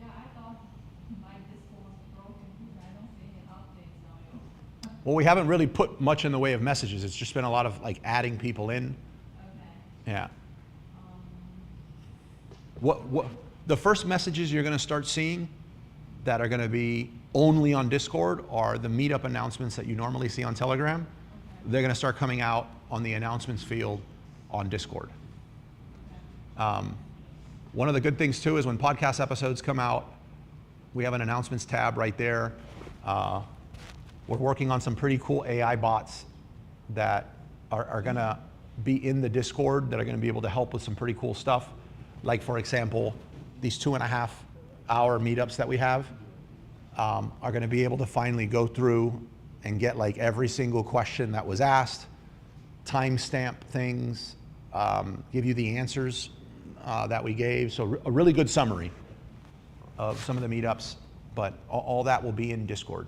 Yeah, I thought my Discord was broken because I don't see any updates on it. Well, we haven't really put much in the way of messages. It's just been a lot of like adding people in. Okay. Yeah. What the first messages you're going to start seeing that are going to be only on Discord are the meetup announcements that you normally see on Telegram. They're going to start coming out on the announcements field on Discord. One of the good things too is when podcast episodes come out, we have an announcements tab right there. We're working on some pretty cool AI bots that are going to be in the Discord that are going to be able to help with some pretty cool stuff. Like for example, these 2.5-hour meetups that we have are going to be able to finally go through and get like every single question that was asked, timestamp things, give you the answers that we gave. So a really good summary of some of the meetups, but all that will be in Discord.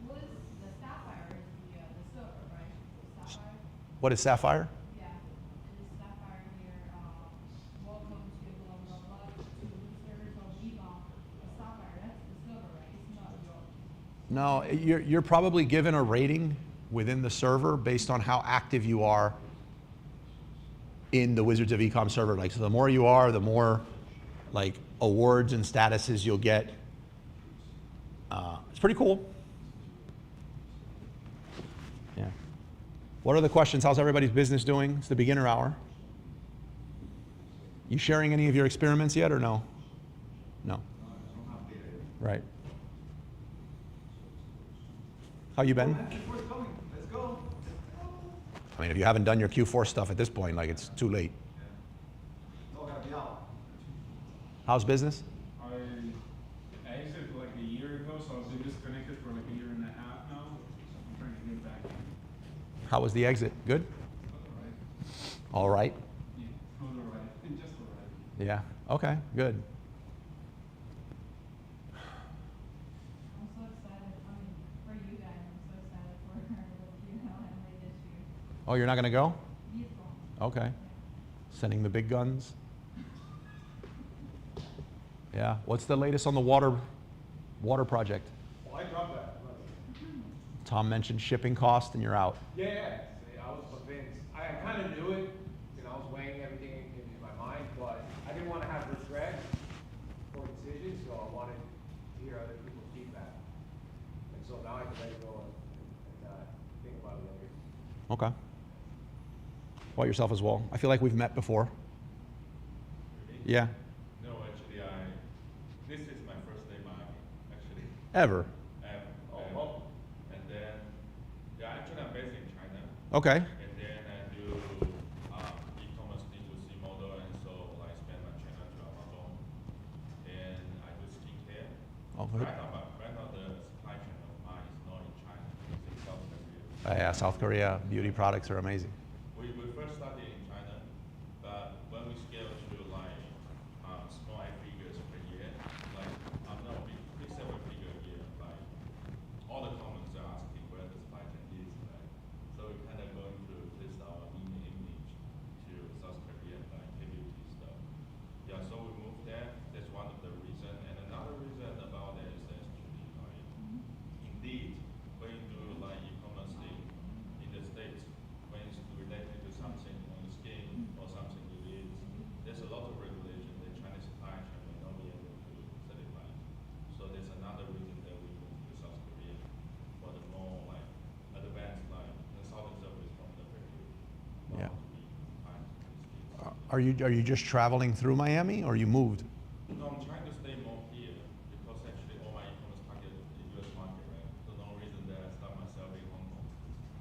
What is the Sapphire is the silver, right? Sapphire? What is Sapphire? Yeah. And the Sapphire here, welcome to blah, blah, blah, to users of Viva. The Sapphire, that's the silver, right? It's not your. No, you're probably given a rating within the server based on how active you are in the Wizards of Ecom server. Like, so the more you are, the more like awards and statuses you'll get. It's pretty cool. Yeah. What are the questions? How's everybody's business doing? It's the beginner hour. You sharing any of your experiments yet or no? No. Right. How you been? Let's go. I mean, if you haven't done your Q4 stuff at this point, like, it's too late. It's all gotta be out. How's business? I exited like a year ago, so I was disconnected for like a year and a half now. I'm trying to get back. How was the exit? Good? All right. All right? Yeah, all right. And just all right. Yeah. Okay, good. I'm so excited, I mean, for you guys, I'm so excited for Emily this year. Oh, you're not going to go? He's gone. Okay. Sending the big guns. Yeah. What's the latest on the water project? Well, I dropped that. Tom mentioned shipping cost and you're out. Yeah, see, I was convinced. I kind of knew it, you know, I was weighing everything in my mind, but I didn't want to have regret for decisions, so I wanted to hear other people's feedback. And so now I can let it go and think about it later. Okay. How about yourself as well? I feel like we've met before. Yeah. No, actually, this is my first day in Miami, actually. Ever. Oh. And then, yeah, actually I'm based in China. Okay. And then I do e-commerce D2C model, and so I spend my channel to Amazon. And I do skincare. Oh, good. Right now the supply chain of mine is not in China, it's in South Korea. Yeah, South Korea beauty products are amazing. We first started in China, but when we scale to like small eight figures per year, like no, big seven figure a year, like all the comments are asking where the supply chain is, right? So we kind of going to list our image to South Korea, like beauty stuff. Yeah, so we moved there. That's one of the reason, and another reason about it is actually like indeed when you do like e-commerce thing in the States, when it's related to something on the skin or something it is, there's a lot of regulation that Chinese supply chain may not be able to certify. So there's another reason that we moved to South Korea for the more like advanced like consulting service from the factory. Yeah. Skin. Are you just traveling through Miami or you moved? No, I'm trying to stay more here because actually all my e-commerce target is the US market, right? So no reason that I start myself in Hong Kong.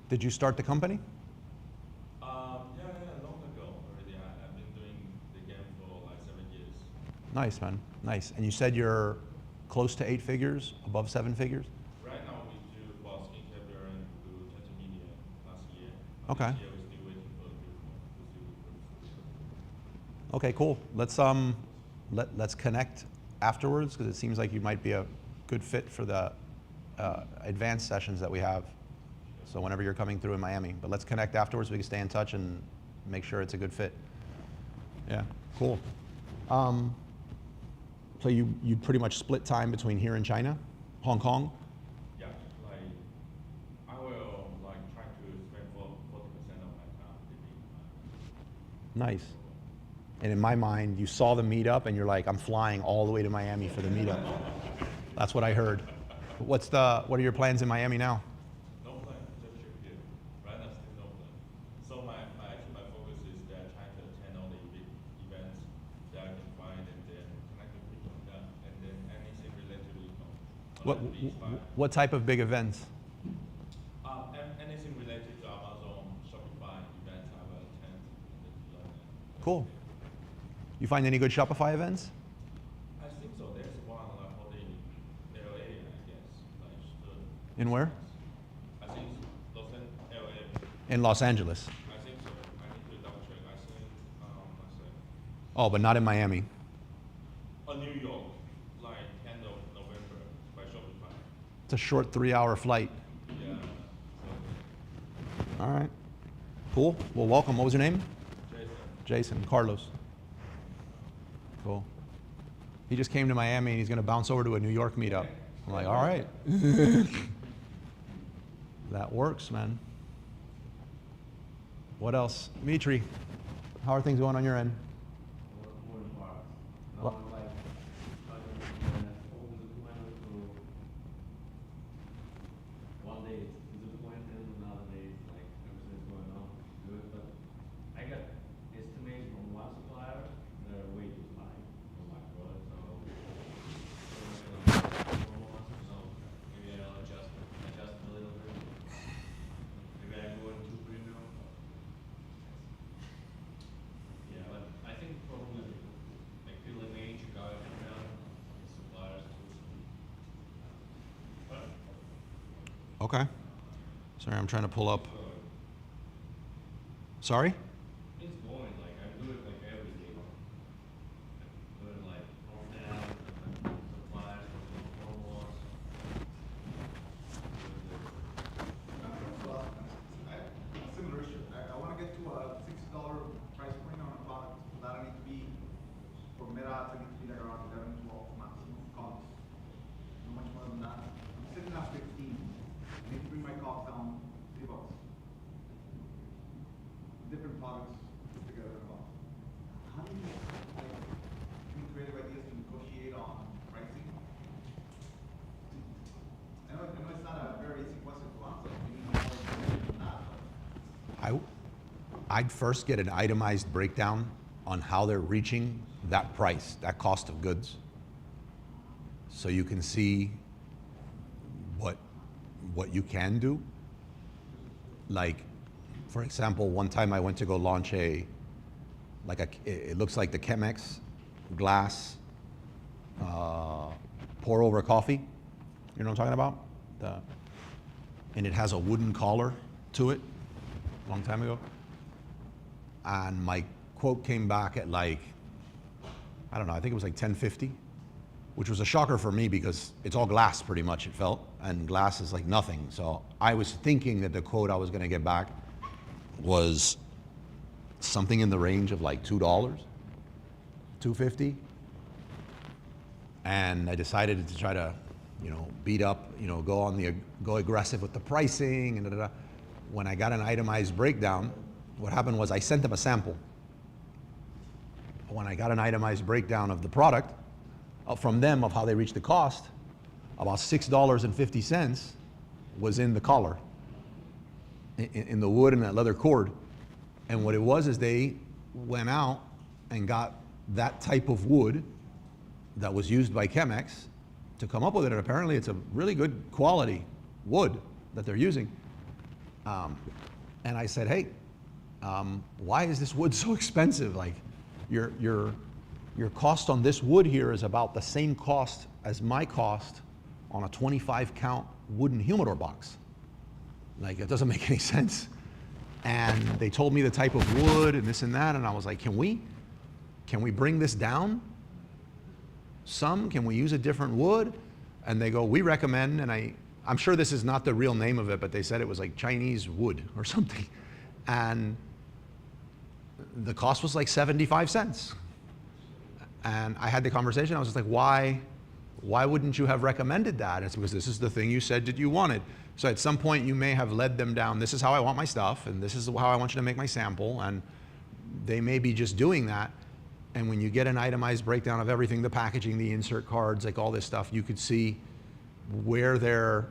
Did you start the company? Yeah, long ago already. I've been doing the game for like 7 years. Nice, man. Nice. And you said you're close to 8 figures, above 7 figures? Right now we do for skincare brand, we do 20 million last year. Okay. This year we're still waiting for the big one. Okay, cool. Let's connect afterwards because it seems like you might be a good fit for the advanced sessions that we have. So whenever you're coming through in Miami, but let's connect afterwards. We can stay in touch and make sure it's a good fit. Yeah, cool. So you pretty much split time between here and China, Hong Kong. Yeah, like I will like try to spend 40% of my time living. Nice. And in my mind, you saw the meetup and you're like, I'm flying all the way to Miami for the meetup. That's what I heard. What are your plans in Miami now? No plan, just trip here. Right now, still no plan. So my focus is that trying to attend all the big events that I can find and then connect with people. Yeah, and then anything related to e-commerce. What type of big events? Anything related to Amazon, Shopify events I will attend. Cool. You find any good Shopify events? I think so. There's one like holding in LA, I guess. Like In where? I think LA. In Los Angeles. I think so. I need to double check. I think Oh, but not in Miami. New York, like 10th of November by Shopify. It's a short 3-hour flight. Yeah. All right. Cool. Well, welcome. What was your name? Jason. Jason. Carlos. Cool. He just came to Miami and he's going to bounce over to a New York meetup. I'm like, all right. That works, man. What else? Mitri, how are things going on your end? What? One day it's disappointing, another day it's like everything's going on good, but I got estimates from one supplier, they're way too high for my product, so maybe I'll adjust a little bit. Maybe I go into premium. Yeah, but I think probably like Philly, Maine, Chicago, and suppliers too. Okay. Sorry, I'm trying to pull up. Sorry? It's going, like, I do it like every day. Do it like, home now, supplies, home wars. Similar issue. I want to get to a $6 price point on a product. So that I need to be, for meta, I need to be like around 11, 12 maximum costs. No much more than that. I'm sitting at 15. I need to bring my cost down $3. Different products put together about. How do you like any creative ideas to negotiate on pricing? I know it's not a very easy question to answer. You need more information than that. But I'd first get an itemized breakdown on how they're reaching that price, that cost of goods, so you can see what you can do. Like, for example, one time I went to go launch it looks like the Chemex glass pour over coffee. You know what I'm talking about? And it has a wooden collar to it, a long time ago. And my quote came back at like, I don't know, I think it was like $10.50, which was a shocker for me because it's all glass pretty much, it felt, and glass is like nothing. So I was thinking that the quote I was gonna get back was something in the range of like $2, $2.50. And I decided to try to, beat up, go aggressive with the pricing and da-da-da. When I got an itemized breakdown, what happened was I sent them a sample. When I got an itemized breakdown of the product, from them of how they reached the cost, about $6.50 was in the collar, in the wood and that leather cord. And what it was is they went out and got that type of wood that was used by Chemex to come up with it. And apparently it's a really good quality wood that they're using. And I said, hey, why is this wood so expensive? Like, your cost on this wood here is about the same cost as my cost on a 25 count wooden humidor box. Like, it doesn't make any sense. And they told me the type of wood and this and that, and I was like, can we bring this down some? Can we use a different wood? And they go, we recommend, and I'm sure this is not the real name of it, but they said it was like Chinese wood or something. And the cost was like 75 cents. And I had the conversation, I was just like, why wouldn't you have recommended that? And it's because this is the thing you said that you wanted. So at some point you may have led them down, this is how I want my stuff, and this is how I want you to make my sample, and they may be just doing that. And when you get an itemized breakdown of everything, the packaging, the insert cards, like all this stuff, you could see where their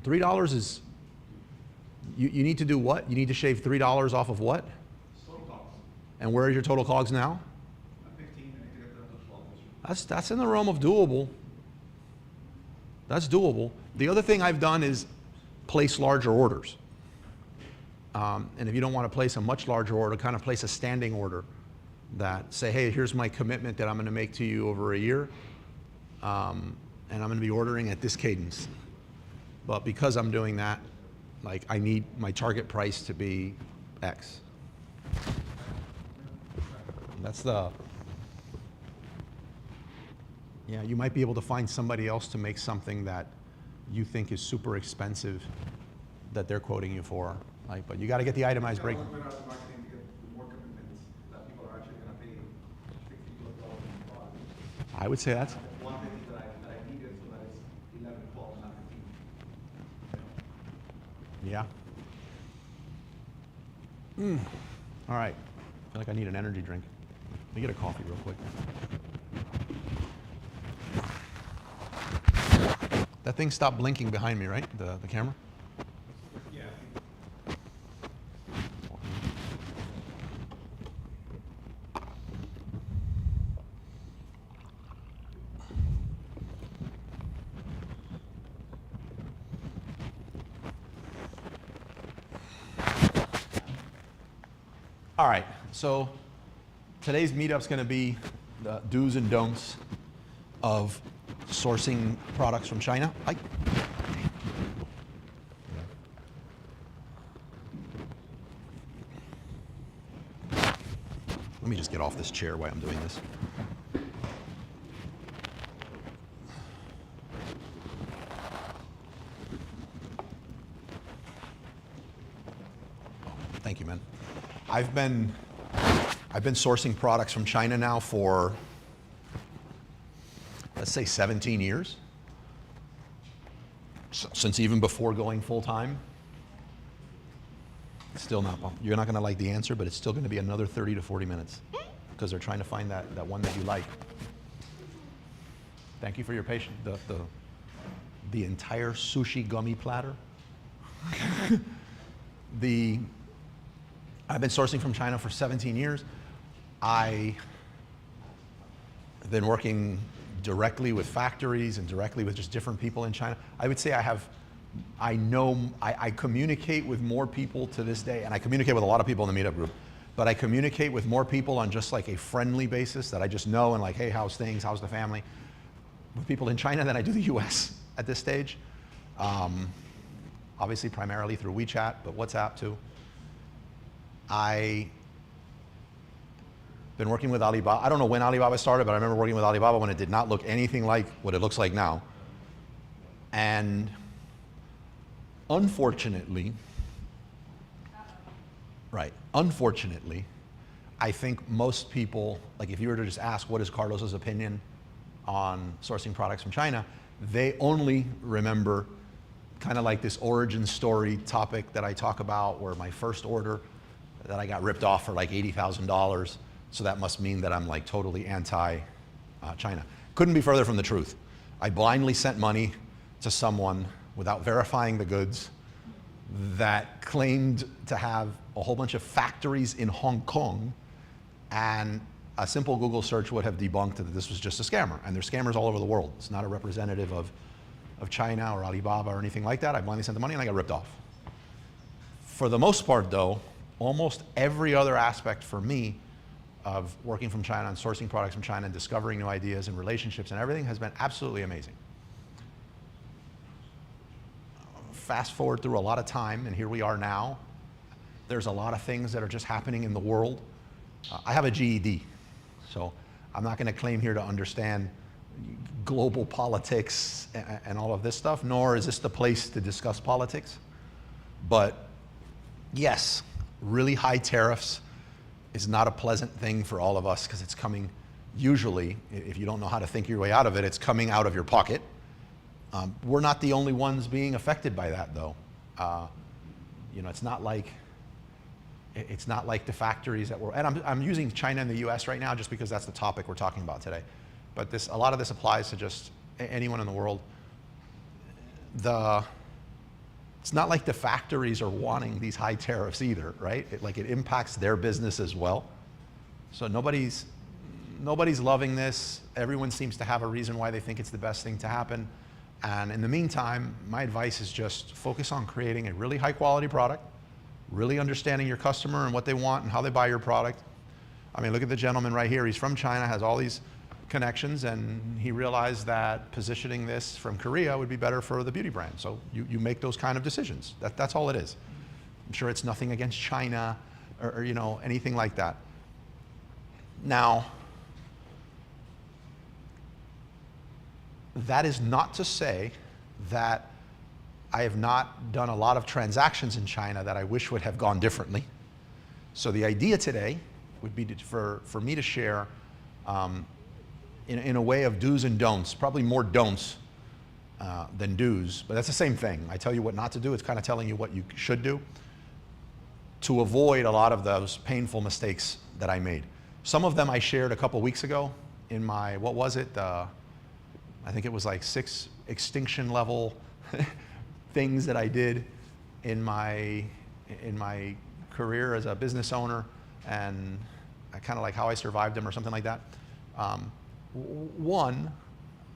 $3 is, you need to do what? You need to shave $3 off of what? total costs. And where is your total COGS now? 15, I need to get them to 12. That's in the realm of doable. That's doable. The other thing I've done is place larger orders. And if you don't want to place a much larger order, kind of place a standing order that say, hey, here's my commitment that I'm going to make to you over a year. And I'm going to be ordering at this cadence. But because I'm doing that, like, I need my target price to be X. That's the, yeah, you might be able to find somebody else to make something that you think is super expensive that they're quoting you for. Like, but you got to get the itemized break. Marketing to get more commitments that people are actually going to pay $60 in product. I would say that's, One thing that I needed so that it's 11, 12, not 15. yeah. All right. I feel like I need an energy drink. Let me get a coffee real quick. That thing stopped blinking behind me, right? The camera? Yeah. All right, so today's meetup's going to be the do's and don'ts of sourcing products from China. Let me just get off this chair while I'm doing this. Thank you, man. I've been sourcing products from China now for, let's say, 17 years. Since even before going full time. Still not, you're not going to like the answer, but it's still going to be another 30 to 40 minutes because they're trying to find that one that you like. Thank you for your patience. The entire sushi gummy platter. I've been sourcing from China for 17 years. I've been working directly with factories and directly with just different people in China. I would say I communicate with more people to this day, and I communicate with a lot of people in the meetup group, but I communicate with more people on just like a friendly basis that I just know and like, hey, how's things, how's the family, with people in China than I do the US at this stage. Obviously primarily through WeChat, but WhatsApp too. I've been working with Alibaba. I don't know when Alibaba started, but I remember working with Alibaba when it did not look anything like what it looks like now. And unfortunately, I think most people, like if you were to just ask what is Carlos's opinion on sourcing products from China, they only remember kind of like this origin story topic that I talk about where my first order that I got ripped off for like $80,000. So that must mean that I'm like totally anti-China. Couldn't be further from the truth. I blindly sent money to someone without verifying the goods that claimed to have a whole bunch of factories in Hong Kong, and a simple Google search would have debunked that this was just a scammer. And there's scammers all over the world. It's not a representative of China or Alibaba or anything like that. I blindly sent the money and I got ripped off. For the most part though, almost every other aspect for me of working from China and sourcing products from China and discovering new ideas and relationships and everything has been absolutely amazing. Fast forward through a lot of time, and here we are now. There's a lot of things that are just happening in the world. I have a GED, so I'm not going to claim here to understand global politics and all of this stuff, nor is this the place to discuss politics. But yes, really high tariffs is not a pleasant thing for all of us because it's coming, usually, if you don't know how to think your way out of it, it's coming out of your pocket. We're not the only ones being affected by that, though. You know, it's not like the factories that were, and I'm using China and the US right now just because that's the topic we're talking about today. But a lot of this applies to just anyone in the world. It's not like the factories are wanting these high tariffs either, right? It impacts their business as well. So nobody's loving this. Everyone seems to have a reason why they think it's the best thing to happen. And in the meantime, my advice is just focus on creating a really high quality product, really understanding your customer and what they want and how they buy your product. I mean, look at the gentleman right here. He's from China, has all these connections, and he realized that positioning this from Korea would be better for the beauty brand. So you make those kind of decisions. That's all it is. I'm sure it's nothing against China or you know, anything like that. Now, that is not to say that I have not done a lot of transactions in China that I wish would have gone differently. So the idea today would be for me to share in a way of do's and don'ts, probably more don'ts than do's, but that's the same thing. I tell you what not to do, it's kind of telling you what you should do to avoid a lot of those painful mistakes that I made. Some of them I shared a couple weeks ago in my, what was it? I think it was like 6 extinction level things that I did in my career as a business owner, and kind of like how I survived them or something like that. One,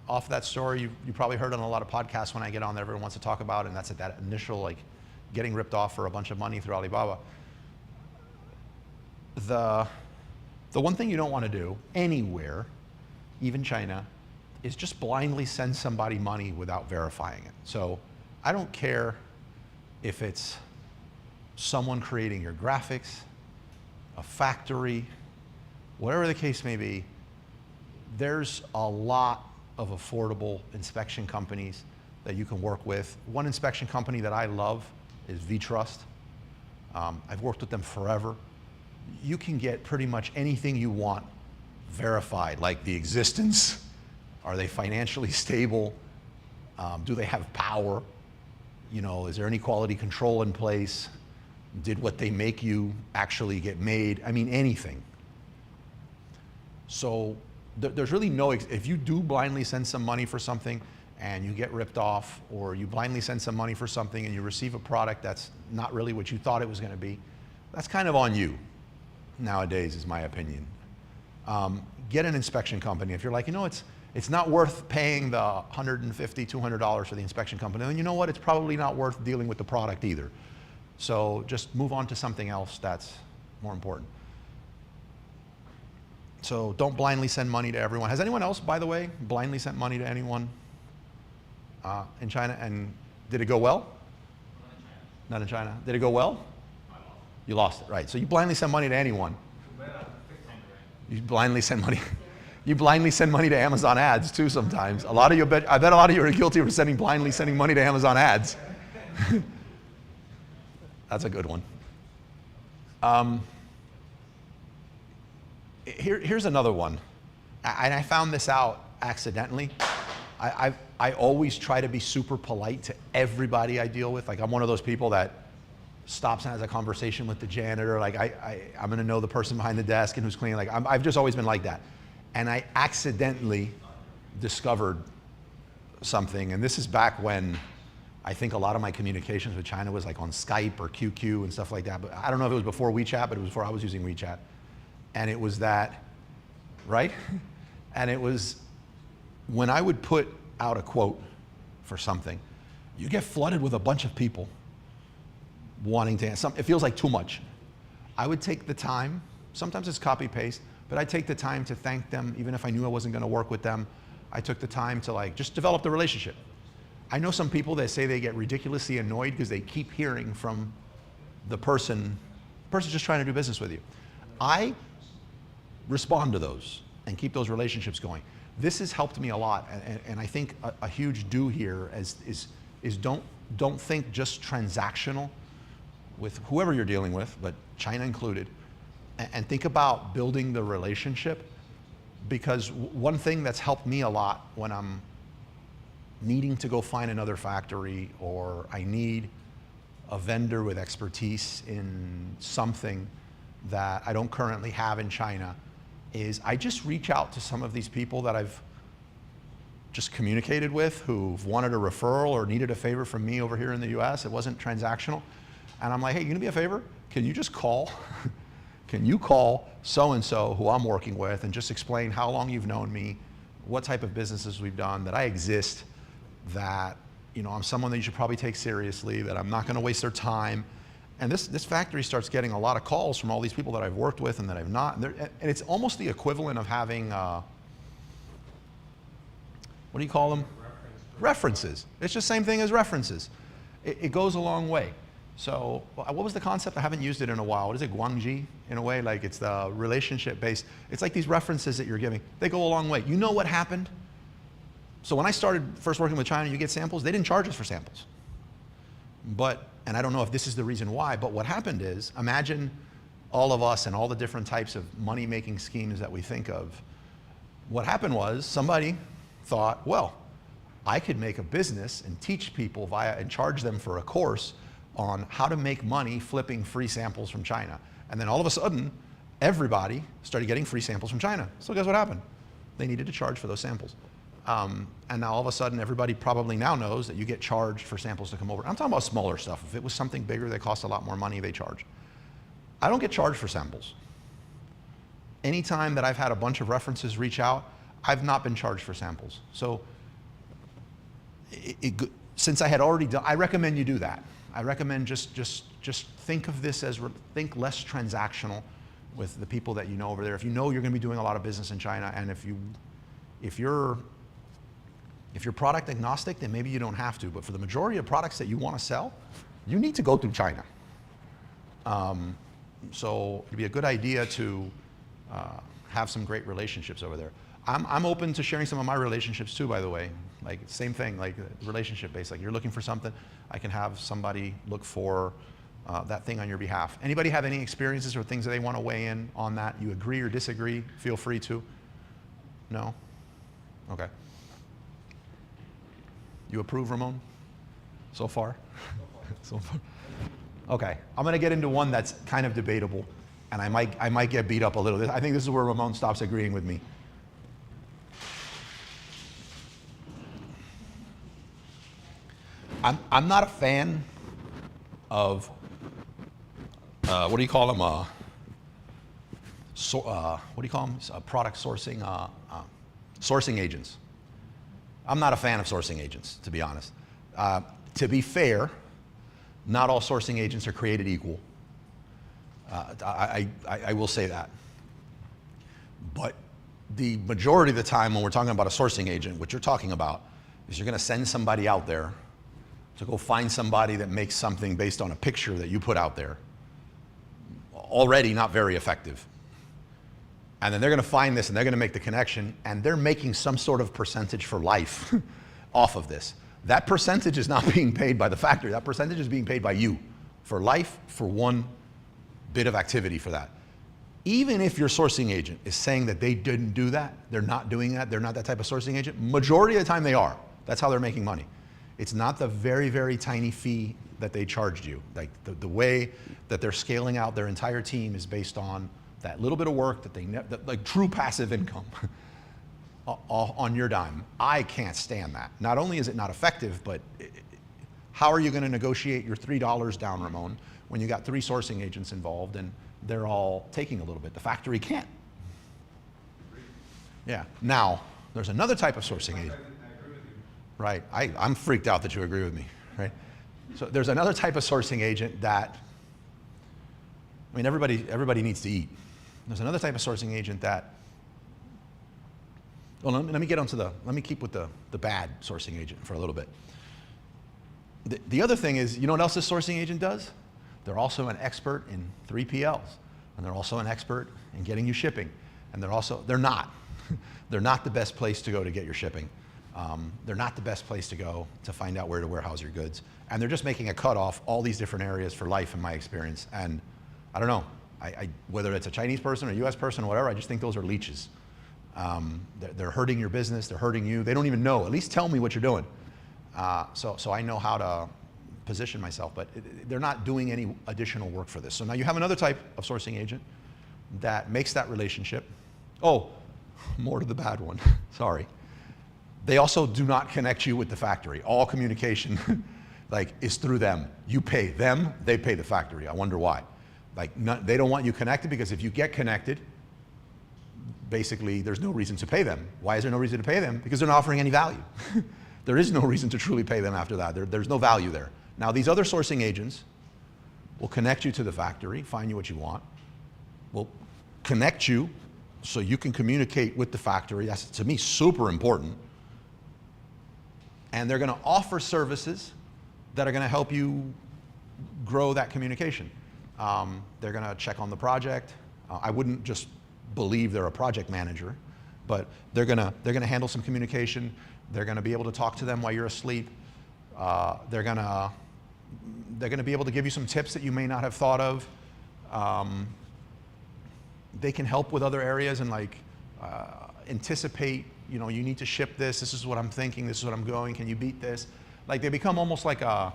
off that story, you probably heard on a lot of podcasts when I get on there, everyone wants to talk about, and that's at that initial like getting ripped off for a bunch of money through Alibaba. The one thing you don't want to do anywhere, even China, is just blindly send somebody money without verifying it. So I don't care if it's someone creating your graphics, a factory, whatever the case may be, there's a lot of affordable inspection companies that you can work with. One inspection company that I love is VTrust. I've worked with them forever. You can get pretty much anything you want verified, like the existence. Are they financially stable? Do they have power? You know, is there any quality control in place? Did what they make you actually get made? I mean, anything. So there's really no, if you do blindly send some money for something and you get ripped off, or you blindly send some money for something and you receive a product that's not really what you thought it was going to be, that's kind of on you nowadays, is my opinion. Get an inspection company. If you're like, you know, it's not worth paying the $150, $200 for the inspection company, then you know what, it's probably not worth dealing with the product either. So just move on to something else that's more important. So don't blindly send money to everyone. Has anyone else, by the way, blindly sent money to anyone in China, and did it go well? Not in China. Did it go well? You lost it, right. So you blindly send money to anyone. You blindly send money. You blindly send money to Amazon ads too sometimes. A lot of you, I bet a lot of you are guilty of blindly sending money to Amazon ads. That's a good one. Here's another one. And I found this out accidentally. I always try to be super polite to everybody I deal with. Like, I'm one of those people that stops and has a conversation with the janitor. Like, I'm going to know the person behind the desk and who's cleaning. Like, I've just always been like that. And I accidentally discovered something. And this is back when I think a lot of my communications with China was like on Skype or QQ and stuff like that. But I don't know if it was before WeChat, but it was before I was using WeChat. And it was that, right? And it was when I would put out a quote for something, you get flooded with a bunch of people wanting to answer. It feels like too much. I would take the time, sometimes it's copy paste, but I take the time to thank them, even if I knew I wasn't going to work with them. I took the time to like just develop the relationship. I know some people that say they get ridiculously annoyed because they keep hearing from the person's just trying to do business with you. I respond to those and keep those relationships going. This has helped me a lot, and I think a huge do here is don't think just transactional with whoever you're dealing with, but China included, and think about building the relationship, because one thing that's helped me a lot when I'm needing to go find another factory, or I need a vendor with expertise in something that I don't currently have in China, is I just reach out to some of these people that I've just communicated with, who've wanted a referral or needed a favor from me over here in the US. It wasn't transactional. And I'm like, hey, you gonna be a favor? Can you just call? Can you call so-and-so who I'm working with and just explain how long you've known me, what type of businesses we've done, that I exist, that, you know, I'm someone that you should probably take seriously, that I'm not gonna waste their time. And this factory starts getting a lot of calls from all these people that I've worked with and that I've not. And it's almost the equivalent of having, what do you call them? References. It's just the same thing as references. It goes a long way. So what was the concept? I haven't used it in a while. What is it, Guangxi, in a way? Like it's the relationship-based. It's like these references that you're giving. They go a long way. You know what happened? So when I started first working with China, you get samples. They didn't charge us for samples. But, and I don't know if this is the reason why, but what happened is, imagine all of us and all the different types of money-making schemes that we think of. What happened was somebody thought, well, I could make a business and teach people and charge them for a course on how to make money flipping free samples from China. And then all of a sudden, everybody started getting free samples from China. So guess what happened? They needed to charge for those samples. And now all of a sudden, everybody probably now knows that you get charged for samples to come over. I'm talking about smaller stuff. If it was something bigger that cost a lot more money, they charge. I don't get charged for samples. Anytime that I've had a bunch of references reach out, I've not been charged for samples. So since I had already done, I recommend you do that. I recommend just think of this as, think less transactional with the people that you know over there. If you know you're going to be doing a lot of business in China, and if you're product agnostic, then maybe you don't have to. But for the majority of products that you want to sell, you need to go through China. So it'd be a good idea to have some great relationships over there. I'm open to sharing some of my relationships too, by the way. Like same thing, like relationship based. Like you're looking for something, I can have somebody look for that thing on your behalf. Anybody have any experiences or things that they want to weigh in on that? You agree or disagree? Feel free to. No? Okay. You approve, Ramon? So far? So far. Okay. I'm going to get into one that's kind of debatable, and I might get beat up a little. I think this is where Ramon stops agreeing with me. I'm not a fan of what do you call them? What do you call them? Product sourcing, sourcing agents. I'm not a fan of sourcing agents, to be honest. To be fair, not all sourcing agents are created equal. I will say that. But the majority of the time when we're talking about a sourcing agent, what you're talking about is you're going to send somebody out there to go find somebody that makes something based on a picture that you put out there. Already not very effective. And then they're going to find this and they're going to make the connection, and they're making some sort of percentage for life off of this. That percentage is not being paid by the factory. That percentage is being paid by you for life, for one bit of activity for that. Even if your sourcing agent is saying that they didn't do that, they're not doing that, they're not that type of sourcing agent, majority of the time they are. That's how they're making money. It's not the very, very tiny fee that they charged you. Like the way that they're scaling out their entire team is based on that little bit of work that like true passive income on your dime. I can't stand that. Not only is it not effective, but how are you going to negotiate your $3 down, Ramon, when you got 3 sourcing agents involved and they're all taking a little bit? The factory can't. Yeah. Now, there's another type of sourcing agent. Right. I'm freaked out that you agree with me. Right. So there's another type of sourcing agent that, I mean, everybody needs to eat. There's another type of sourcing agent that, well, let me keep with the bad sourcing agent for a little bit. The other thing is, you know what else this sourcing agent does? They're also an expert in 3PLs, and they're also an expert in getting you shipping. And they're not the best place to go to get your shipping. They're not the best place to go to find out where to warehouse your goods. And they're just making a cut off all these different areas for life in my experience. And I don't know, whether it's a Chinese person or a US person or whatever, I just think those are leeches. They're hurting your business, they're hurting you. They don't even know. At least tell me what you're doing. So I know how to position myself, but they're not doing any additional work for this. So now you have another type of sourcing agent that makes that relationship. Oh, more to the bad one, sorry. They also do not connect you with the factory. All communication is through them. You pay them, they pay the factory. I wonder why. They don't want you connected, because if you get connected, basically there's no reason to pay them. Why is there no reason to pay them? Because they're not offering any value. There is no reason to truly pay them after that. There's no value there. Now these other sourcing agents will connect you to the factory, find you what you want, will connect you so you can communicate with the factory. That's, to me, super important. And they're going to offer services that are going to help you grow that communication. They're going to check on the project. I wouldn't just believe they're a project manager, but they're going to handle some communication. They're going to be able to talk to them while you're asleep. They're going to be able to give you some tips that you may not have thought of. They can help with other areas and like anticipate, you know, you need to ship this. This is what I'm thinking. This is what I'm going. Can you beat this? Like they become almost like a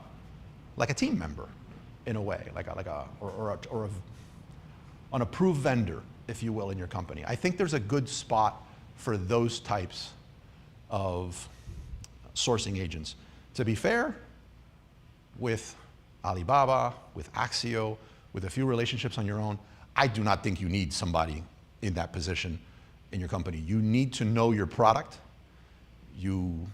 team member in a way, an approved vendor, if you will, in your company. I think there's a good spot for those types of sourcing agents. To be fair, with Alibaba, with Axio, with a few relationships on your own, I do not think you need somebody in that position in your company. You need to know your product. You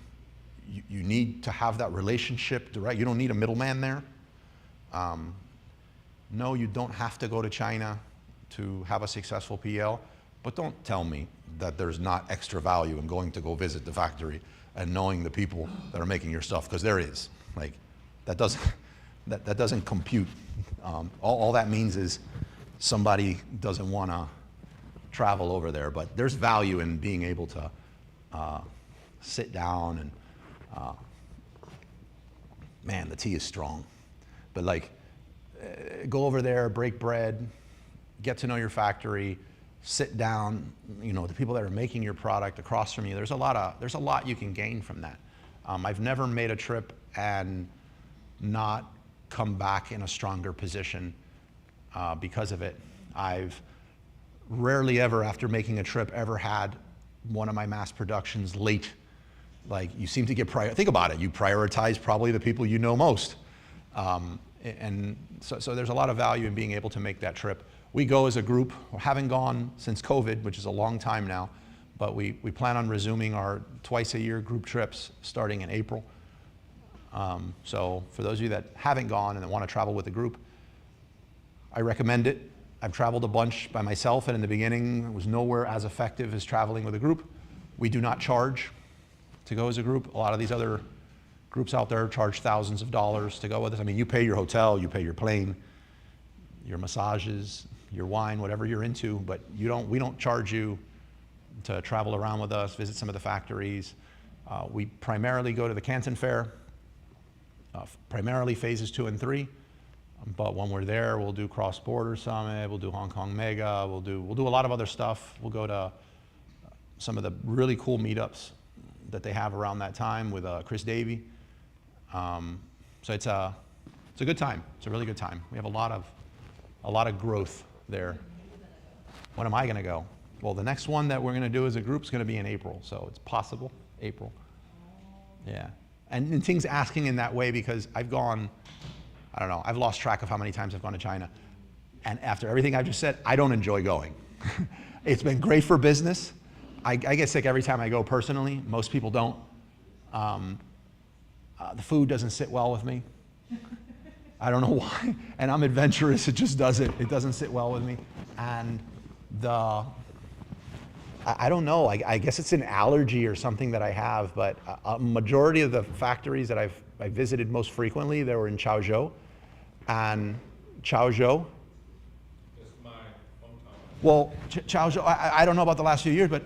need to have that relationship direct. You don't need a middleman there. No, you don't have to go to China to have a successful PL, but don't tell me that there's not extra value in going to go visit the factory and knowing the people that are making your stuff, because there is. Like, that doesn't compute. All that means is somebody doesn't want to travel over there, but there's value in being able to sit down and, man, the tea is strong. But like, go over there, break bread, get to know your factory, sit down, you know, the people that are making your product across from you. There's a lot you can gain from that. I've never made a trip and not come back in a stronger position because of it. I've rarely ever, after making a trip, ever had one of my mass productions late. Like, you seem to get think about it, you prioritize probably the people you know most. And so there's a lot of value in being able to make that trip. We go as a group. We haven't gone since COVID, which is a long time now, but we plan on resuming our twice-a-year group trips starting in April. So for those of you that haven't gone and that want to travel with a group, I recommend it. I've traveled a bunch by myself, and in the beginning, it was nowhere as effective as traveling with a group. We do not charge to go as a group. A lot of these other groups out there charge thousands of dollars to go with us. I mean, you pay your hotel, you pay your plane, your massages, your wine, whatever you're into, but we don't charge you to travel around with us, visit some of the factories. We primarily go to the Canton Fair, primarily phases 2 and 3. But when we're there, we'll do Cross-Border Summit, we'll do Hong Kong Mega, we'll do a lot of other stuff. We'll go to some of the really cool meetups that they have around that time with Chris Davey. So it's a good time. It's a really good time. We have a lot of growth there. When am I going to go? Well, the next one that we're going to do as a group is going to be in April, so it's possible April. Yeah, and Ting's asking in that way because I've gone, I don't know, I've lost track of how many times I've gone to China, and after everything I've just said, I don't enjoy going. It's been great for business. I get sick every time I go personally. Most people don't. The food doesn't sit well with me. I don't know why. And I'm adventurous. It just doesn't. It doesn't sit well with me. And I don't know. I guess it's an allergy or something that I have. But a majority of the factories that I visited most frequently, they were in Chaozhou. And Chaozhou. It's my hometown. Well, Chaozhou. I don't know about the last few years, but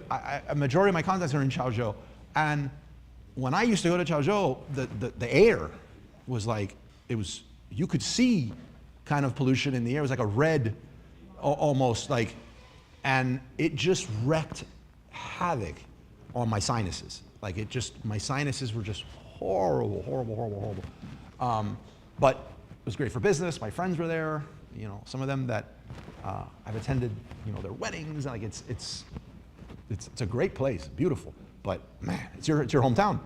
a majority of my contacts are in Chaozhou. And when I used to go to Chaozhou, the air was like, you could see kind of pollution in the air. It was like a red, almost like, and it just wreaked havoc on my sinuses. Like my sinuses were just horrible. But it was great for business. My friends were there. You know, some of them that I've attended, you know, their weddings. Like it's a great place, beautiful. But man, it's your hometown.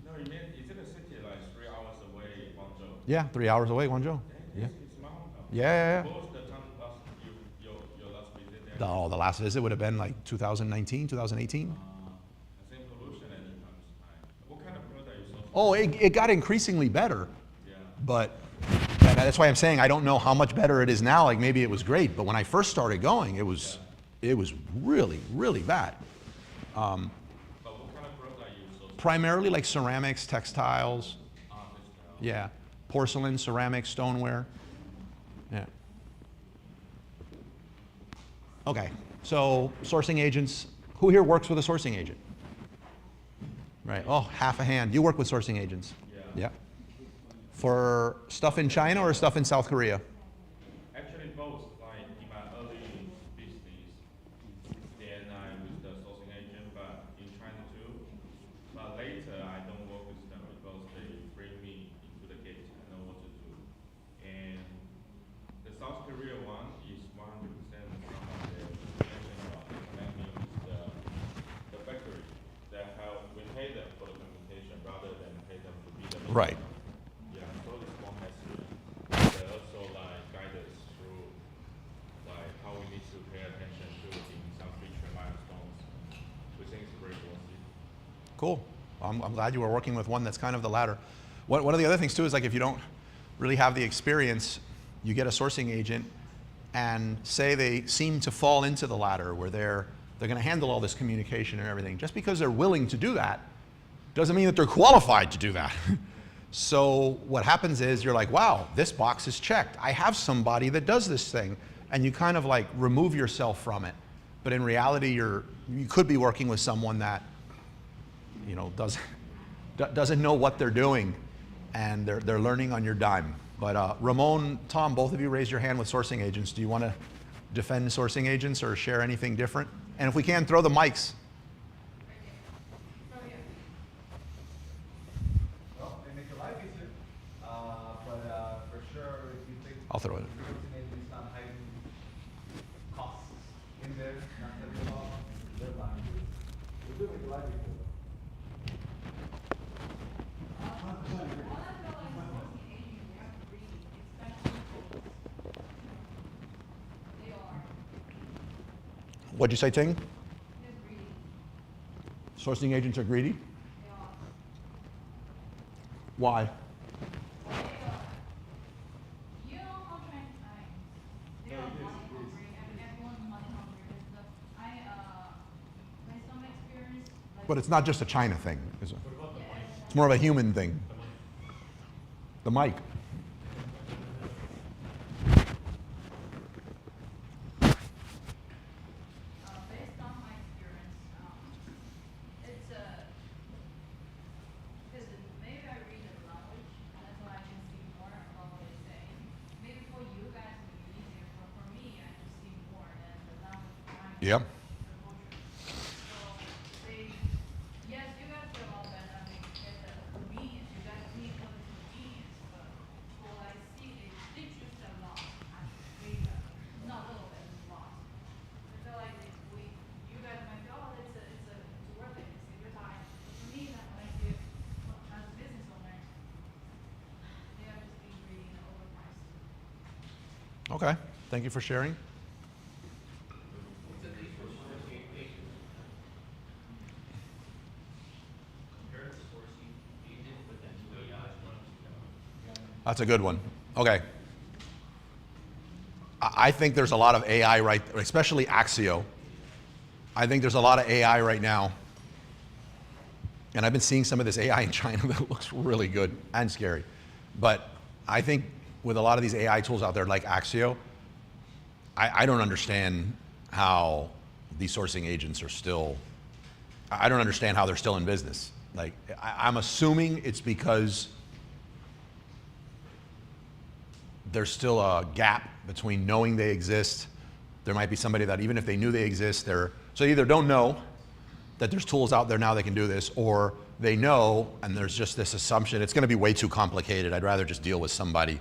No, you mean, is it a city like 3 hours away, Guangzhou? Yeah, 3 hours away, Guangzhou. Yeah. It's my hometown. Yeah. What was the time your last visit there? The last visit would have been like 2019, 2018. The same pollution at that time. What kind of product you sourcing? Oh, it got increasingly better. Yeah. But and that's why I'm saying I don't know how much better it is now. Like maybe it was great, but when I first started going, it was really, really bad. Primarily like ceramics, textiles, yeah, porcelain, ceramics, stoneware. Okay, so sourcing agents, who here works with a sourcing agent? Right, oh, half a hand. You work with sourcing agents? Yeah. Yeah. For stuff in China or stuff in South Korea? Actually, both. Like in my early business, then I was the sourcing agent, but in China too. But later, I don't work with them because they bring me into the gate. I know what to do. And the South Korea one is 100% some of the international connecting with the factory that how we pay them for the communication rather than pay them to be the Right. Yeah, so this one has to, they also like guide us through like how we need to pay attention to in some feature milestones. We think it's very worth it. Cool. I'm glad you were working with one that's kind of the latter. One of the other things too is like if you don't really have the experience, you get a sourcing agent and say they seem to fall into the latter where they're going to handle all this communication and everything. Just because they're willing to do that doesn't mean that they're qualified to do that. So what happens is you're like, wow, this box is checked. I have somebody that does this thing. And you kind of like remove yourself from it. But in reality, you could be working with someone that, you know, doesn't know what they're doing and they're learning on your dime. But Ramon, Tom, both of you raised your hand with sourcing agents. Do you want to defend sourcing agents or share anything different? And if we can, throw the mics. Well, they make your life easier, but for sure, if you think. I'll throw it. Sourcing agents not hiding costs in there, not telling you about, they're lying. They do make your life easier. What'd you say, Ting? Sourcing agents are greedy? Why? You know how Chinese they are money hungry, and everyone's money hungry. Based on my experience, like, But it's not just a China thing, is it? It's more of a human thing. The mic. based on my experience, it's because maybe I read the language, and that's why I can see more about what it's saying. Maybe for you guys it would be easier, but for me, I can see more than the language behind it. Yep. The culture. So they, yes, you guys get a lot better. I mean, get the convenience. You guys need for the convenience, but for what I see, it teaches a lot. Actually, not a little bit, a lot. I feel like if you guys might go, oh, it's worth it, it's a good time. For me, that when I see it, as a business owner, they are just being greedy and overpriced. Okay. Thank you for sharing. That's a good one. Okay. I think there's a lot of AI right, especially Axio. I think there's a lot of AI right now. And I've been seeing some of this AI in China that looks really good and scary. But I think with a lot of these AI tools out there like Axio, I don't understand how these sourcing agents are still, I don't understand how they're still in business. Like, I'm assuming it's because there's still a gap between knowing they exist. There might be somebody that even if they knew they exist, so they either don't know that there's tools out there now that can do this, or they know and there's just this assumption. It's going to be way too complicated. I'd rather just deal with somebody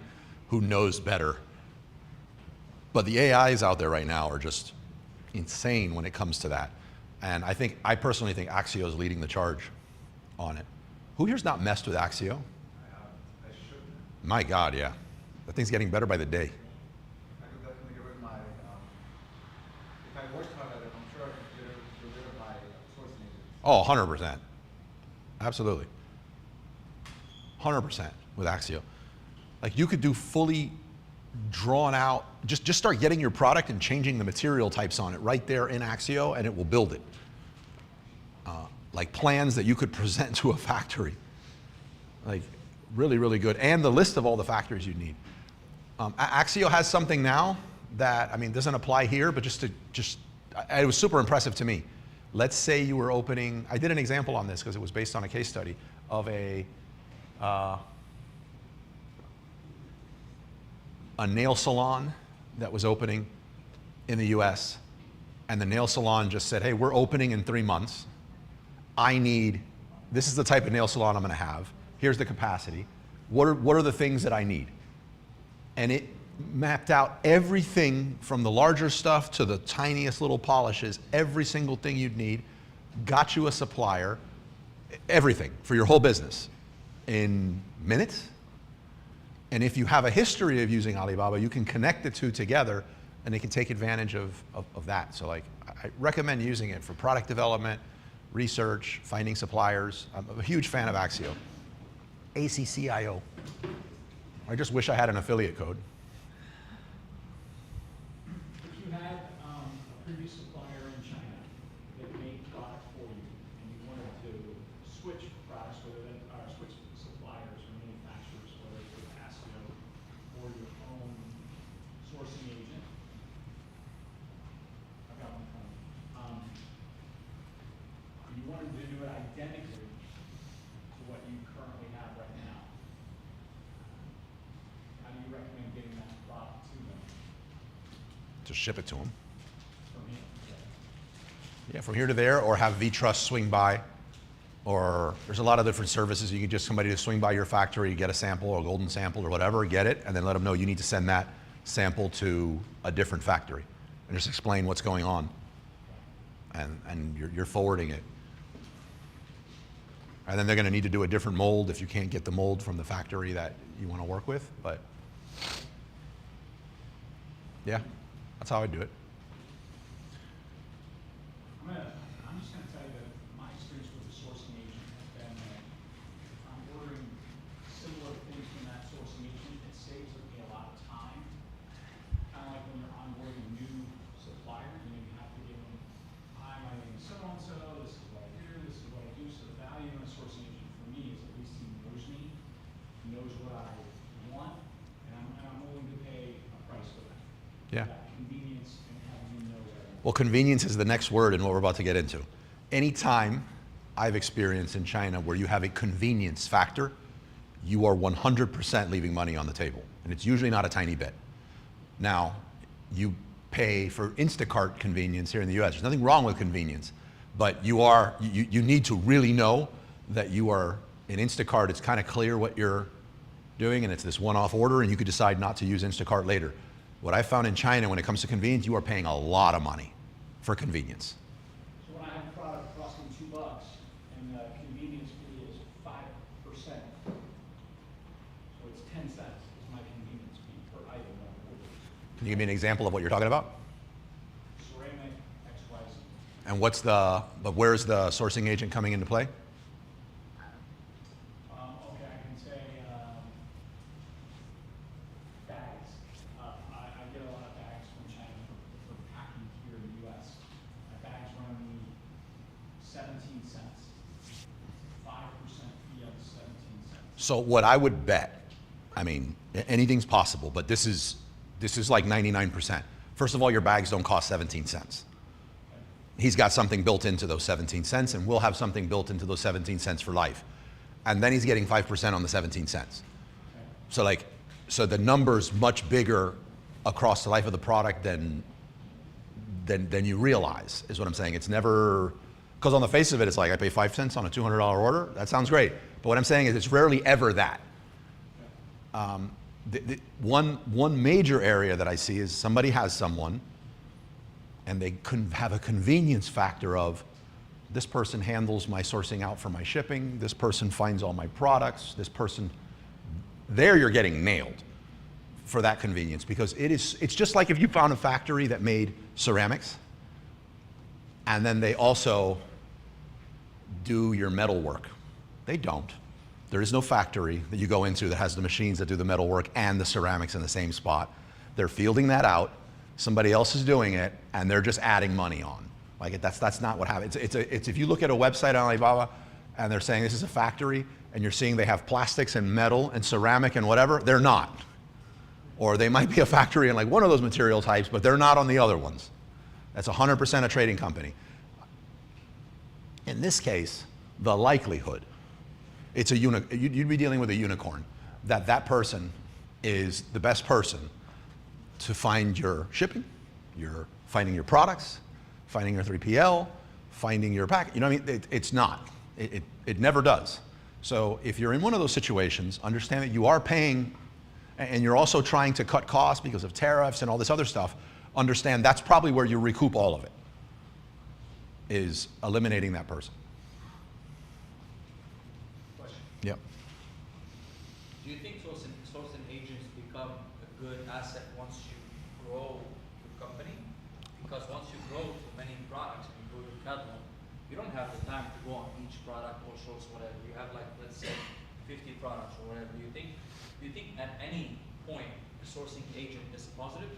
who knows better. But the AIs out there right now are just insane when it comes to that. And I personally think Axio is leading the charge on it. Who here's not messed with Axio? I should. My God, yeah. That thing's getting better by the day. I could definitely get rid of my, if I worked hard at it, I'm sure I could get rid of my sourcing agents. Oh, 100%. Absolutely. 100% with Axio. Like you could do fully drawn out, just start getting your product and changing the material types on it right there in Axio and it will build it. Like plans that you could present to a factory. Like really, really good. And the list of all the factories you need. Axio has something now that, I mean, doesn't apply here, but it was super impressive to me. Let's say you were opening, I did an example on this because it was based on a case study of a nail salon that was opening in the US, and the nail salon just said, hey, we're opening in 3 months. This is the type of nail salon I'm gonna have. Here's the capacity. What are the things that I need? And it mapped out everything from the larger stuff to the tiniest little polishes, every single thing you'd need, got you a supplier, everything for your whole business in minutes. And if you have a history of using Alibaba, you can connect the two together and they can take advantage of that. So like, I recommend using it for product development, research, finding suppliers. I'm a huge fan of Axio. ACCIO. I just wish I had an affiliate code. If you had a previous supplier in China that made product for you, and you wanted to switch products, switch suppliers or manufacturers, whether it's with Casio or your own sourcing agent, I've got one coming. You wanted to do it identically to what you currently have right now. How do you recommend getting that product to them? Just ship it to them. From here? Yeah, from here to there, or have V-Trust swing by, or there's a lot of different services. You can just somebody to swing by your factory, get a sample or a golden sample or whatever, get it, and then let them know you need to send that sample to a different factory, and just explain what's going on, and you're forwarding it. And then they're going to need to do a different mold if you can't get the mold from the factory that you want to work with, but yeah, that's how I do it. I'm just going to tell you that my experience with the sourcing agent has been that if I'm ordering similar things from that sourcing agent, it saves me a lot of time. Kind of like when you're onboarding a new supplier, you have to give them, hi, my name is so-and-so, this is what I do, this is what I do. So the value in a sourcing agent for me is at least he knows me, he knows what I want, and I'm willing to pay a price for that. Yeah. That convenience and having you know where I'm Well, convenience is the next word in what we're about to get into. Anytime I've experienced in China where you have a convenience factor, you are 100% leaving money on the table. And it's usually not a tiny bit. Now, you pay for Instacart convenience here in the US. There's nothing wrong with convenience, but you need to really know that you are, in Instacart, it's kind of clear what you're doing, and it's this one-off order, and you could decide not to use Instacart later. What I found in China, when it comes to convenience, you are paying a lot of money for convenience. So when I have a product costing $2 and the convenience fee is 5%, so it's 10 cents is my convenience fee per item that I order. Can you give me an example of what you're talking about? Ceramic, XYZ. And but where's the sourcing agent coming into play? Okay, I can say bags. I get a lot of bags from China for packing here in the US. My bags run me 17 cents. 5% fee on 17 cents. So what I would bet, I mean, anything's possible, but this is like 99%. First of all, your bags don't cost 17 cents. He's got something built into those 17 cents, and we'll have something built into those 17 cents for life. And then he's getting 5% on the 17 cents. So the number's much bigger across the life of the product than you realize, is what I'm saying. It's never, because on the face of it, it's like I pay 5 cents on a $200 order. That sounds great. But what I'm saying is it's rarely ever that. One major area that I see is somebody has someone and they have a convenience factor of, this person handles my sourcing out for my shipping, this person finds all my products, this person, there you're getting nailed for that convenience, because it's just like if you found a factory that made ceramics and then they also do your metal work. They don't. There is no factory that you go into that has the machines that do the metal work and the ceramics in the same spot. They're fielding that out, somebody else is doing it, and they're just adding money on. Like that's not what happens. It's if you look at a website on Alibaba and they're saying this is a factory and you're seeing they have plastics and metal and ceramic and whatever, they're not. Or they might be a factory in like one of those material types, but they're not on the other ones. That's 100% a trading company. In this case, the likelihood, you'd be dealing with a unicorn, that person is the best person to find your shipping, finding your products, finding your 3PL, finding your pack. You know what I mean? It's not. It never does. So if you're in one of those situations, understand that you are paying, and you're also trying to cut costs because of tariffs and all this other stuff. Understand that's probably where you recoup all of it, is eliminating that person. Question. Yep. Do you think sourcing agents become a good asset once you grow your company? Because once you grow to many products and you grow your catalog, you don't have the time to go on each product or source whatever. You have like, let's say, 50 products or whatever. Do you think at any point the sourcing agent is positive?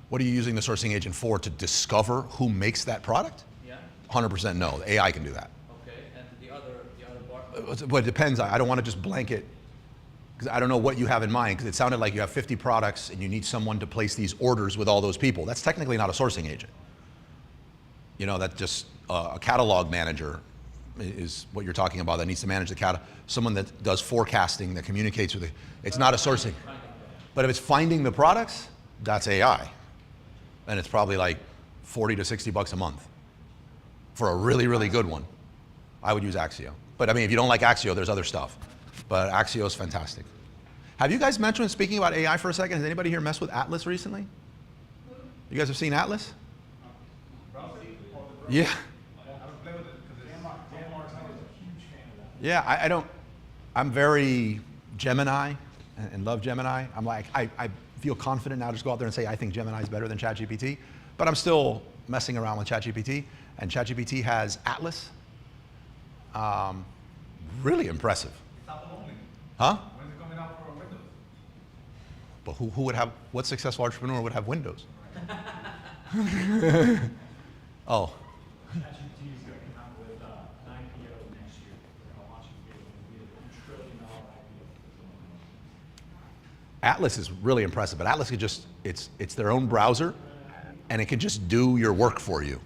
What are you using the sourcing agent for? To discover who makes that product? Yeah. 100% no. The AI can do that. Okay. And the other part? But it depends. I don't want to just blanket, because I don't know what you have in mind, because it sounded like you have 50 products and you need someone to place these orders with all those people. That's technically not a sourcing agent. You know, that's just a catalog manager is what you're talking about, that needs to manage the catalog. Someone that does forecasting, that communicates with it. It's not a sourcing. But if it's finding the products, that's AI. And it's probably like 40 to 60 bucks a month for a really, really good one. I would use Axio. But I mean, if you don't like Axio, there's other stuff. But Axio is fantastic. Have you guys mentioned, speaking about AI for a second, has anybody here messed with Atlas recently? You guys have seen Atlas? Yeah. Yeah, I don't, I'm very Gemini and love Gemini. I'm like, I feel confident now to just go out there and say, I think Gemini is better than ChatGPT, but I'm still messing around with ChatGPT, and ChatGPT has Atlas. Really impressive. It's Apple only. Huh? When's it coming out for Windows? But who would have, what successful entrepreneur would have Windows? Oh. ChatGPT is going to come out with 9PO next year. They're going to launch it. It'll be a $1 trillion IPO. Atlas is really impressive, but Atlas could just, it's their own browser, and it can just do your work for you.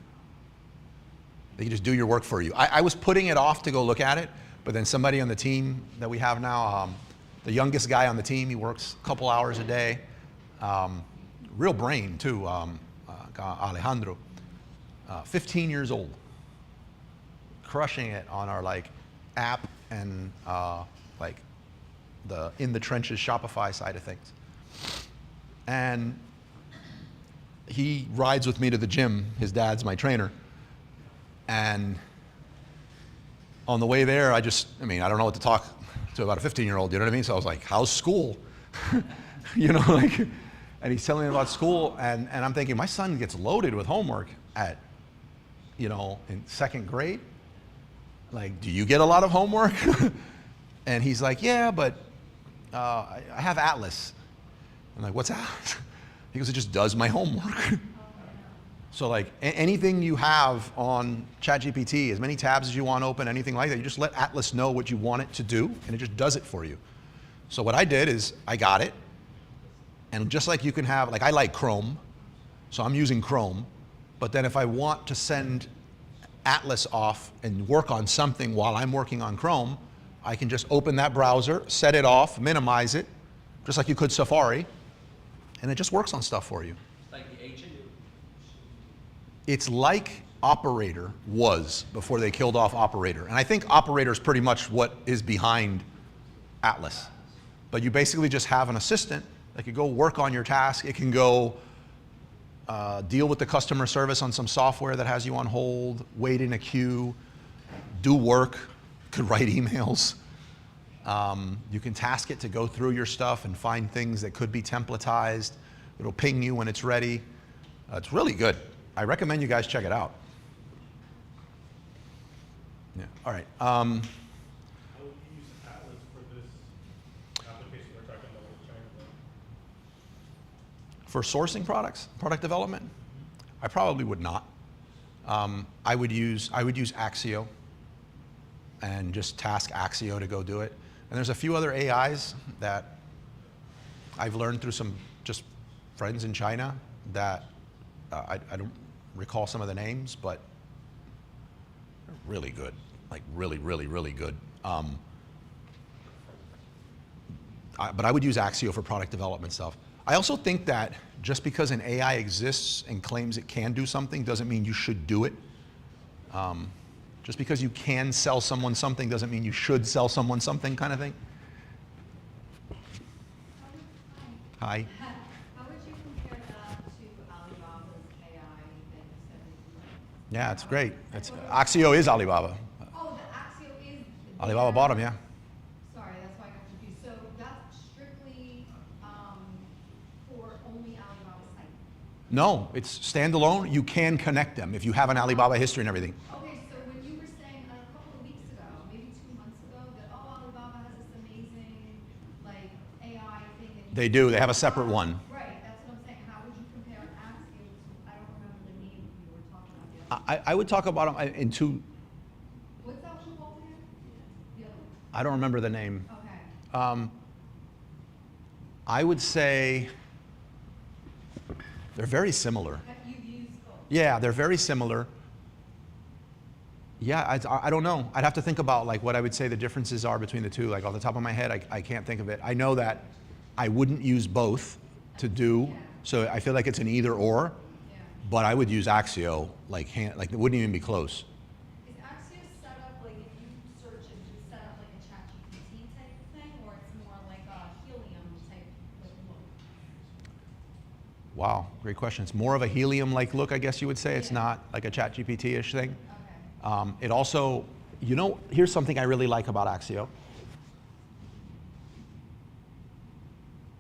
They can just do your work for you. I was putting it off to go look at it, but then somebody on the team that we have now, the youngest guy on the team, he works a couple hours a day, real brain too, Alejandro, 15 years old, crushing it on our like app and like the in the trenches Shopify side of things. And he rides with me to the gym. His dad's my trainer. And on the way there, I don't know what to talk to about a 15-year-old, you know what I mean? So I was like, how's school? You know, like, and he's telling me about school, and I'm thinking, my son gets loaded with homework at, you know, in second grade. Like, do you get a lot of homework? And he's like, yeah, but I have Atlas. I'm like, what's Atlas? He goes, it just does my homework. So like anything you have on ChatGPT, as many tabs as you want open, anything like that, you just let Atlas know what you want it to do, and it just does it for you. So what I did is I got it, and just like you can have, like I like Chrome, so I'm using Chrome, but then if I want to send Atlas off and work on something while I'm working on Chrome, I can just open that browser, set it off, minimize it, just like you could Safari, and it just works on stuff for you. Like the agent? It's like Operator was before they killed off Operator. And I think Operator is pretty much what is behind Atlas. But you basically just have an assistant that can go work on your task. It can go deal with the customer service on some software that has you on hold, wait in a queue, do work, could write emails. You can task it to go through your stuff and find things that could be templatized. It'll ping you when it's ready. It's really good. I recommend you guys check it out. Yeah. All right. How would you use Atlas for this application we're talking about with China? For sourcing products, product development, I probably would not. I would use Axio and just task Axio to go do it. And there's a few other AIs that I've learned through some just friends in China that I don't recall some of the names, but they're really good, like really, really, really good. But I would use Axio for product development stuff. I also think that just because an AI exists and claims it can do something doesn't mean you should do it. Just because you can sell someone something doesn't mean you should sell someone something, kind of thing. Hi. How would you compare that to Alibaba's AI that you said that you Yeah, it's great. Axio is Alibaba. Oh, the Axio is. Alibaba bought them, yeah. Sorry, that's why I got confused. So that's strictly for only Alibaba's site? No, it's standalone. You can connect them if you have an Alibaba history and everything. Okay, so when you were saying a couple of weeks ago, maybe 2 months ago, that Alibaba has this amazing like AI thing that you They do. They have a separate one. Right, that's what I'm saying. How would you compare Axio to, I don't remember the name you were talking about the other. I would talk about them in two. What's that one called again? The other one. I don't remember the name. Okay. I would say they're very similar. Have you used both? Yeah, they're very similar. Yeah, I don't know. I'd have to think about like what I would say the differences are between the two. Like off the top of my head, I can't think of it. I know that I wouldn't use both to do, so I feel like it's an either or. Yeah. But I would use Axio like it wouldn't even be close. Is Axio set up like if you search it, is it set up like a ChatGPT type of thing, or it's more like a Helium type like look? Wow, great question. It's more of a Helium-like look, I guess you would say. It's Yeah. not like a ChatGPT-ish thing. Okay. It also, here's something I really like about Axio.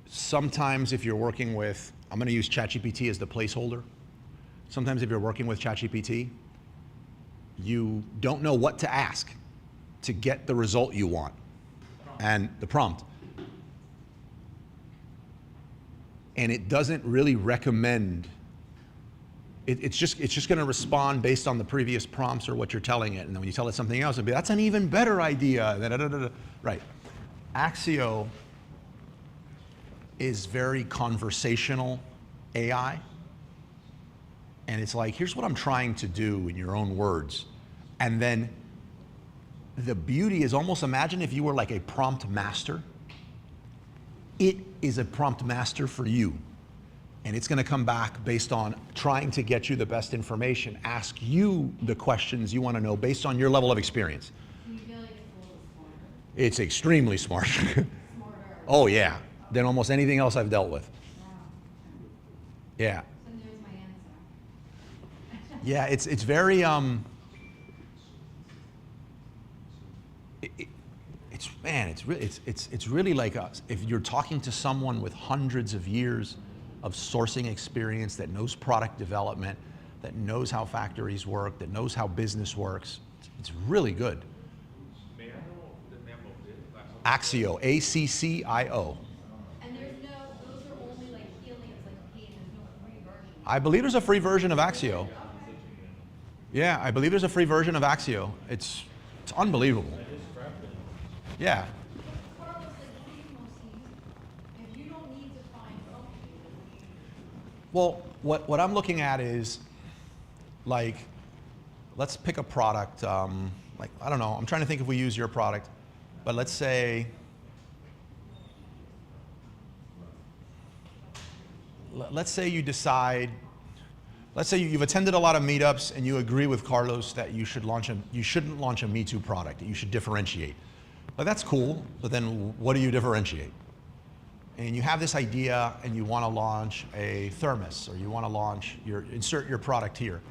Sometimes if you're working with, I'm going to use ChatGPT as the placeholder. Sometimes if you're working with ChatGPT, you don't know what to ask to get the result you want and the prompt. And it doesn't really recommend, it's just going to respond based on the previous prompts or what you're telling it. And then when you tell it something else, it'll be, that's an even better idea. Right. Axio is very conversational AI. And it's like, here's what I'm trying to do in your own words. And then the beauty is almost imagine if you were like a prompt master. It is a prompt master for you. And it's going to come back based on trying to get you the best information, ask you the questions you want to know based on your level of experience. Do you feel like it's a little smarter? It's extremely smart. Smarter. Oh yeah, than almost anything else I've dealt with. Wow. Yeah. So there's my answer. Yeah, it's very it's really like us. If you're talking to someone with hundreds of years of sourcing experience that knows product development, that knows how factories work, that knows how business works, it's really good. May I know the name of it? Like, Axio, A-C-C-I-O. And there's no, those are only like Heliums, like paid, there's no free version. I believe there's a free version of Axio. Yeah, I believe there's a free version of Axio. It's unbelievable. Yeah. Carlos, like, what do you mostly use? If you don't need to find something, Well, what I'm looking at is, like, let's pick a product. Like, I don't know. I'm trying to think if we use your product, but let's say, you decide. Let's say you've attended a lot of meetups and you agree with Carlos that you shouldn't launch a Me Too product. That you should differentiate. But that's cool. But then, what do you differentiate? And you have this idea and you want to launch a thermos, or you want to launch insert your product here.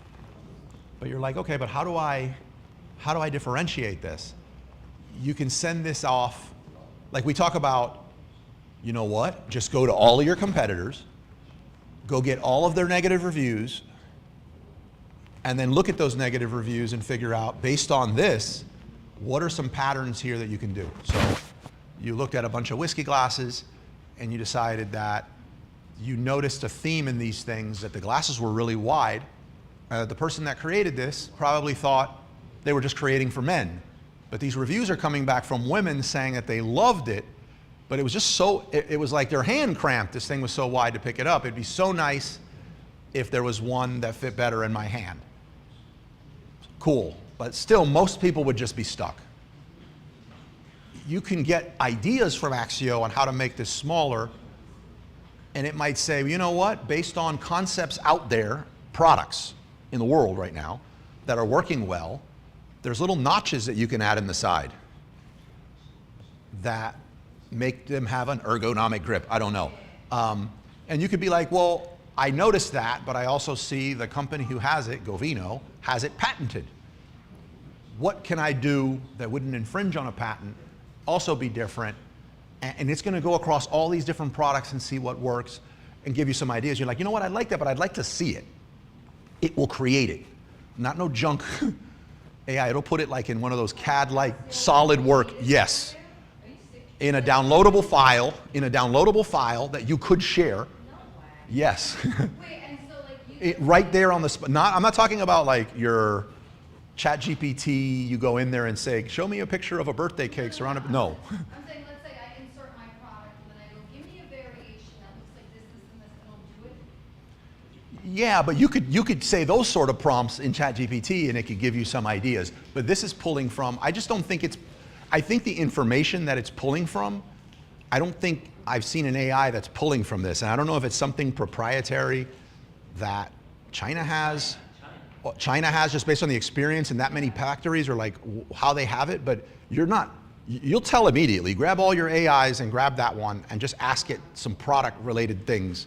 But you're like, okay, but how do I differentiate this? You can send this off, like we talk about, you know what? Just go to all of your competitors, go get all of their negative reviews, and then look at those negative reviews and figure out, based on this, what are some patterns here that you can do? So you looked at a bunch of whiskey glasses and you decided that you noticed a theme in these things, that the glasses were really wide. The person that created this probably thought they were just creating for men. But these reviews are coming back from women saying that they loved it But it was just so, it was like their hand cramped. This thing was so wide to pick it up. It'd be so nice if there was one that fit better in my hand. Cool. But still, most people would just be stuck. You can get ideas from Axio on how to make this smaller, and it might say, you know what, based on concepts out there, products in the world right now that are working well, there's little notches that you can add in the side that make them have an ergonomic grip. I don't know. And you could be like, well, I noticed that, but I also see the company who has it, Govino, has it patented. What can I do that wouldn't infringe on a patent, also be different? And it's going to go across all these different products and see what works and give you some ideas. You're like, you know what, I like that, but I'd like to see it. It will create it. Not no junk AI. It'll put it like in one of those CAD-like solid work. Yes. In a downloadable file that you could share. No way. Yes. Wait, and so like you. Right there on the spot. I'm not talking about like your ChatGPT, you go in there and say, show me a picture of a birthday cake surrounded. No. I'm saying, let's say I insert my product and then I go, give me a variation that looks like this, and this, and it'll do it. Yeah, but you could say those sort of prompts in ChatGPT and it could give you some ideas. But this is pulling from, I just don't think it's, I think the information that it's pulling from, I don't think I've seen an AI that's pulling from this. And I don't know if it's something proprietary that China has. China has just based on the experience in that many factories, or like how they have it, but you'll tell immediately, grab all your AIs and grab that one and just ask it some product related things.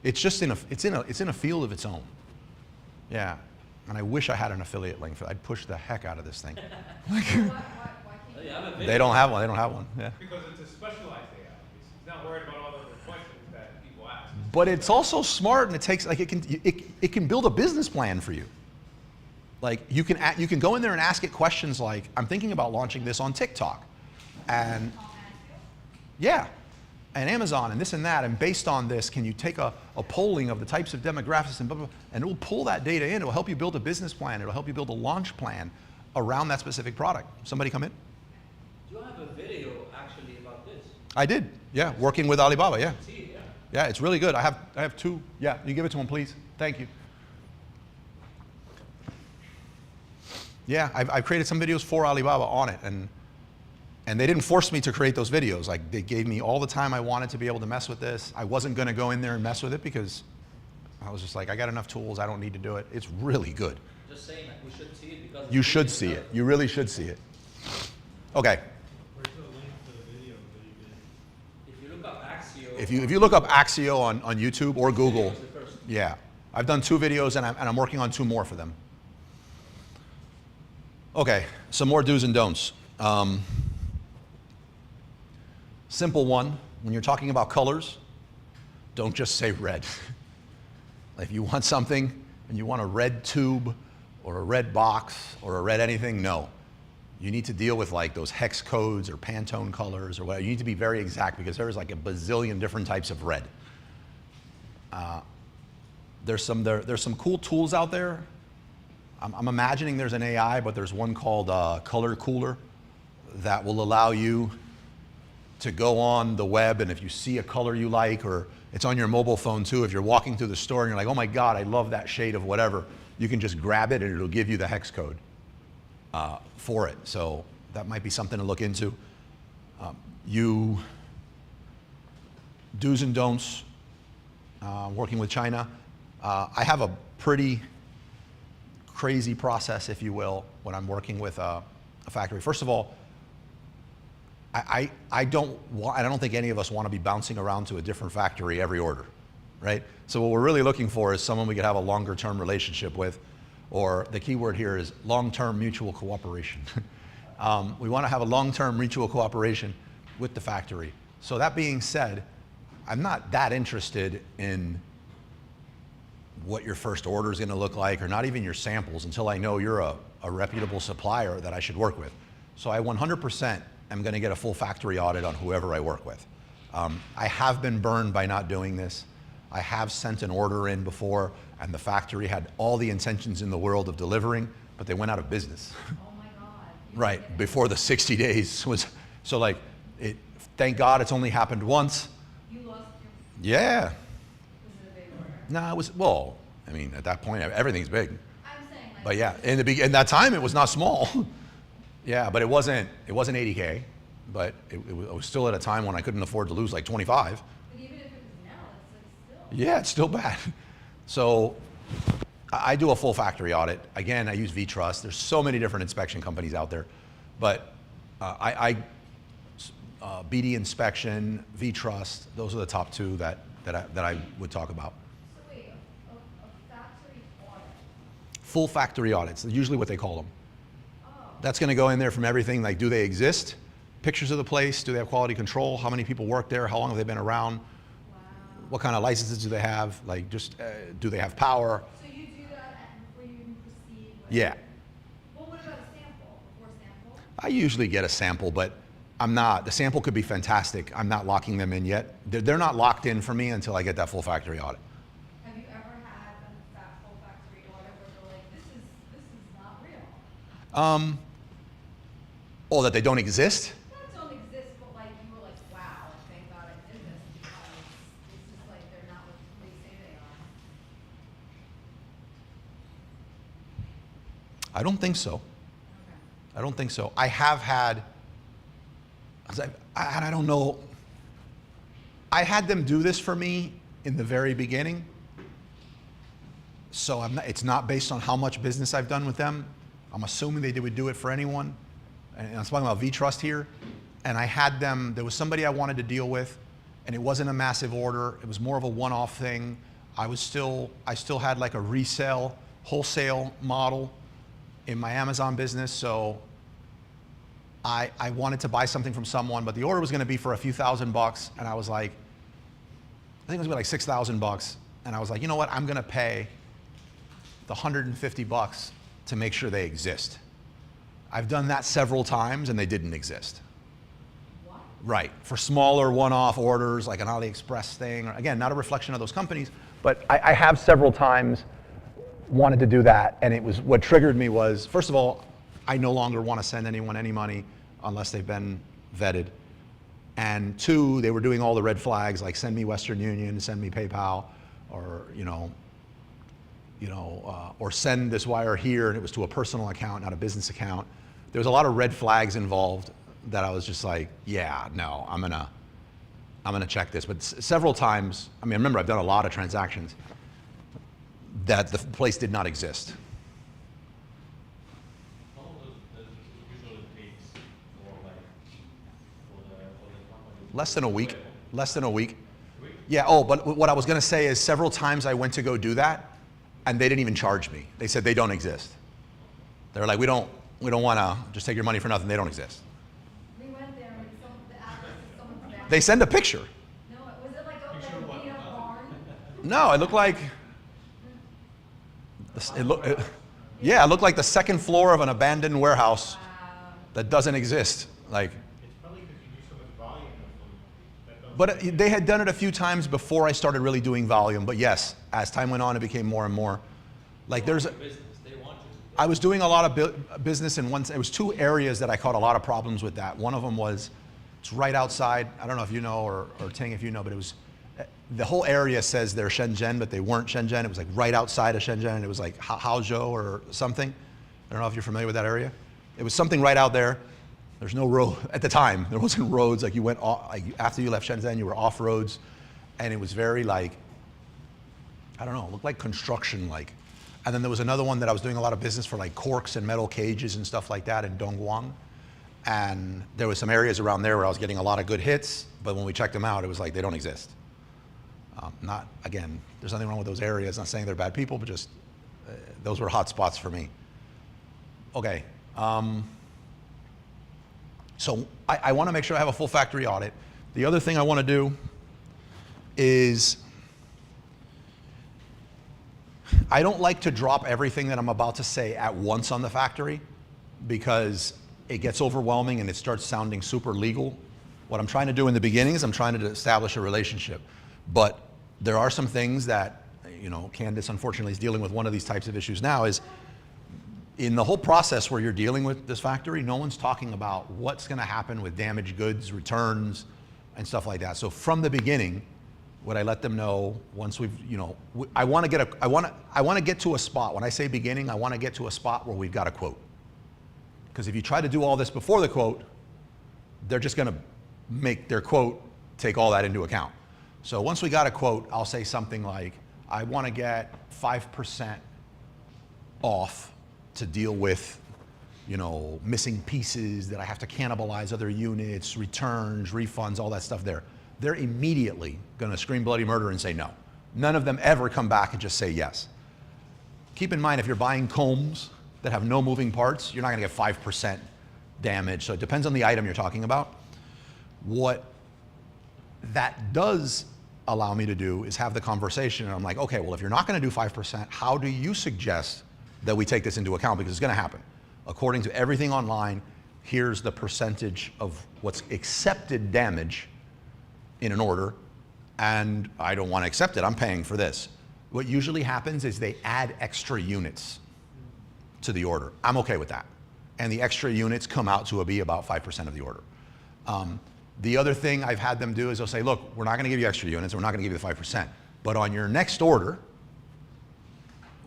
It's just it's in a field of its own. Yeah, and I wish I had an affiliate link for that. I'd push the heck out of this thing. Why can't you? They don't have one, yeah. Because it's a specialized AI. It's not worried about all the other questions that people ask. But it's also smart, and it takes, like, it can build a business plan for you. Like, you can go in there and ask it questions like, I'm thinking about launching this on TikTok. And yeah, and Amazon and this and that, and based on this, can you take a polling of the types of demographics and blah, blah, blah, and it will pull that data in. It will help you build a business plan. It will help you build a launch plan around that specific product. Somebody come in? Do you have a video actually about this? I did, yeah, working with Alibaba, yeah. See it, yeah. Yeah, it's really good. I have two. Yeah, you give it to him, please. Thank you. Yeah, I've created some videos for Alibaba on it, and they didn't force me to create those videos. Like, they gave me all the time I wanted to be able to mess with this. I wasn't going to go in there and mess with it because I was just like, I got enough tools. I don't need to do it. It's really good. Just saying that we should see it because. You should see it. You really should see it. Okay. Where's the link to the video that you did? If you look up Axio. If you look up Axio on YouTube or Google, was the first. yeah, I've done 2 videos and I'm working on 2 more for them. Okay, some more do's and don'ts. Simple one, when you're talking about colors, don't just say red. If you want something and you want a red tube or a red box or a red anything, no. You need to deal with like those hex codes or Pantone colors or whatever. You need to be very exact because there's like a bazillion different types of red. There's some cool tools out there. I'm imagining there's an AI, but there's one called Color Cooler that will allow you to go on the web, and if you see a color you like, or it's on your mobile phone too, if you're walking through the store and you're like, oh my God, I love that shade of whatever, you can just grab it and it'll give you the hex code for it. So that might be something to look into. Do's and don'ts, working with China. I have a pretty crazy process, if you will, when I'm working with a factory. First of all, I don't think any of us want to be bouncing around to a different factory every order, right? So what we're really looking for is someone we could have a longer term relationship with, or the key word here is long-term mutual cooperation. We want to have a long-term mutual cooperation with the factory. So that being said, I'm not that interested in what your first order is going to look like, or not even your samples, until I know you're a reputable supplier that I should work with. So I 100% am going to get a full factory audit on whoever I work with. I have been burned by not doing this. I have sent an order in before, and the factory had all the intentions in the world of delivering, but they went out of business. Oh my God. Right, before the 60 days was, so like, Thank God it's only happened once. You lost your, Yeah. was it a big order? No, it was, well, I mean, at that point, everything's big. I'm saying like. But yeah, in that time, it was not small. Yeah, but it wasn't 80K, but it was still at a time when I couldn't afford to lose like 25. But even if it was now, it's like still. Yeah, it's still bad. So I do a full factory audit. Again, I use VTrust. There's so many different inspection companies out there, but BD Inspection, VTrust, those are the top two that I would talk about. So wait, a factory audit. Full factory audits, usually what they call them. Oh, That's going to go in there from everything like, do they exist? Pictures of the place, do they have quality control? How many people work there? How long have they been around? wow. What kind of licenses do they have? Like, just do they have power? So you do that before you even proceed with? Yeah. Well, what about a sample, before sample? I usually get a sample, but the sample could be fantastic. I'm not locking them in yet. They're not locked in for me until I get that full factory audit. Have you ever had a full factory audit where they're like, this is not real? Oh, that they don't exist? Not don't exist, but like you were like, wow, thank God I did this because it's just like they're not what they say they are. I don't think so. Okay. I don't think so. I have had, I don't know, I had them do this for me in the very beginning. So it's not based on how much business I've done with them. I'm assuming they would do it for anyone. And I'm talking about VTrust here. And I had them, there was somebody I wanted to deal with, and it wasn't a massive order. It was more of a one-off thing. I still had like a resale, wholesale model in my Amazon business. So I wanted to buy something from someone, but the order was going to be for a few $1,000s. And I was like, I think it was gonna be like $6,000. And I was like, you know what? I'm going to pay the $150 to make sure they exist. I've done that several times and they didn't exist. What? Right, for smaller one-off orders, like an AliExpress thing. Again, not a reflection of those companies, but I have several times wanted to do that, and it was, what triggered me was, first of all, I no longer want to send anyone any money unless they've been vetted. And two, they were doing all the red flags, like send me Western Union, send me PayPal, or or send this wire here, and it was to a personal account, not a business account. There was a lot of red flags involved that I was just like, yeah, no, I'm gonna check this. But several times, I mean, remember, I've done a lot of transactions that the place did not exist. How long does usually takes for the company? Less than a week. Less than a week. Yeah. Oh, but what I was gonna say is several times I went to go do that, and they didn't even charge me. They said they don't exist. They're like, we don't want to just take your money for nothing. They don't exist. We went there and the address is someone's family. They send a picture. No, was it like a beat up barn? No, it looked like it looked like the second floor of an abandoned warehouse Wow. that doesn't exist. Like, It's probably because you do so much volume of them. but they had done it a few times before I started really doing volume. But yes, as time went on, it became more and more. Like Business, they want you to. I was doing a lot of business in one. It was two areas that I caught a lot of problems with that. One of them was, it's right outside. I don't know if you know or Ting if you know, but it was, the whole area says they're Shenzhen, but they weren't Shenzhen. It was like right outside of Shenzhen. It was like Haozhou or something. I don't know if you're familiar with that area. It was something right out there. There's no road at the time. There wasn't roads. Like you went off, like after you left Shenzhen, you were off roads, and it was very like, I don't know, it looked like construction like. And then there was another one that I was doing a lot of business for, like corks and metal cages and stuff like that in Dongguan. And there was some areas around there where I was getting a lot of good hits, but when we checked them out, it was like they don't exist. Again, there's nothing wrong with those areas. Not saying they're bad people, but just those were hot spots for me. Okay. So I want to make sure I have a full factory audit. The other thing I want to do is I don't like to drop everything that I'm about to say at once on the factory because it gets overwhelming and it starts sounding super legal. What I'm trying to do in the beginning is I'm trying to establish a relationship. But there are some things that, Candace unfortunately is dealing with one of these types of issues now is in the whole process where you're dealing with this factory, no one's talking about what's going to happen with damaged goods, returns, and stuff like that. So from the beginning, what I let them know once we've, you know, I want to get to a spot. When I say beginning, I want to get to a spot where we've got a quote. Because if you try to do all this before the quote, they're just going to make their quote take all that into account. So once we got a quote, I'll say something like, I want to get 5% off to deal with, you know, missing pieces that I have to cannibalize other units, returns, refunds, all that stuff there. They're immediately going to scream bloody murder and say no. None of them ever come back and just say yes. Keep in mind, if you're buying combs that have no moving parts, you're not going to get 5% damage. So it depends on the item you're talking about. What that does allow me to do is have the conversation, and I'm like, okay, well, if you're not going to do 5%, how do you suggest that we take this into account? Because it's going to happen. According to everything online, here's the percentage of what's accepted damage in an order, and I don't want to accept it. I'm paying for this. What usually happens is they add extra units to the order. I'm okay with that. And the extra units come out to be about 5% of the order. The other thing I've had them do is they'll say, look, we're not going to give you extra units, we're not going to give you the 5%, but on your next order,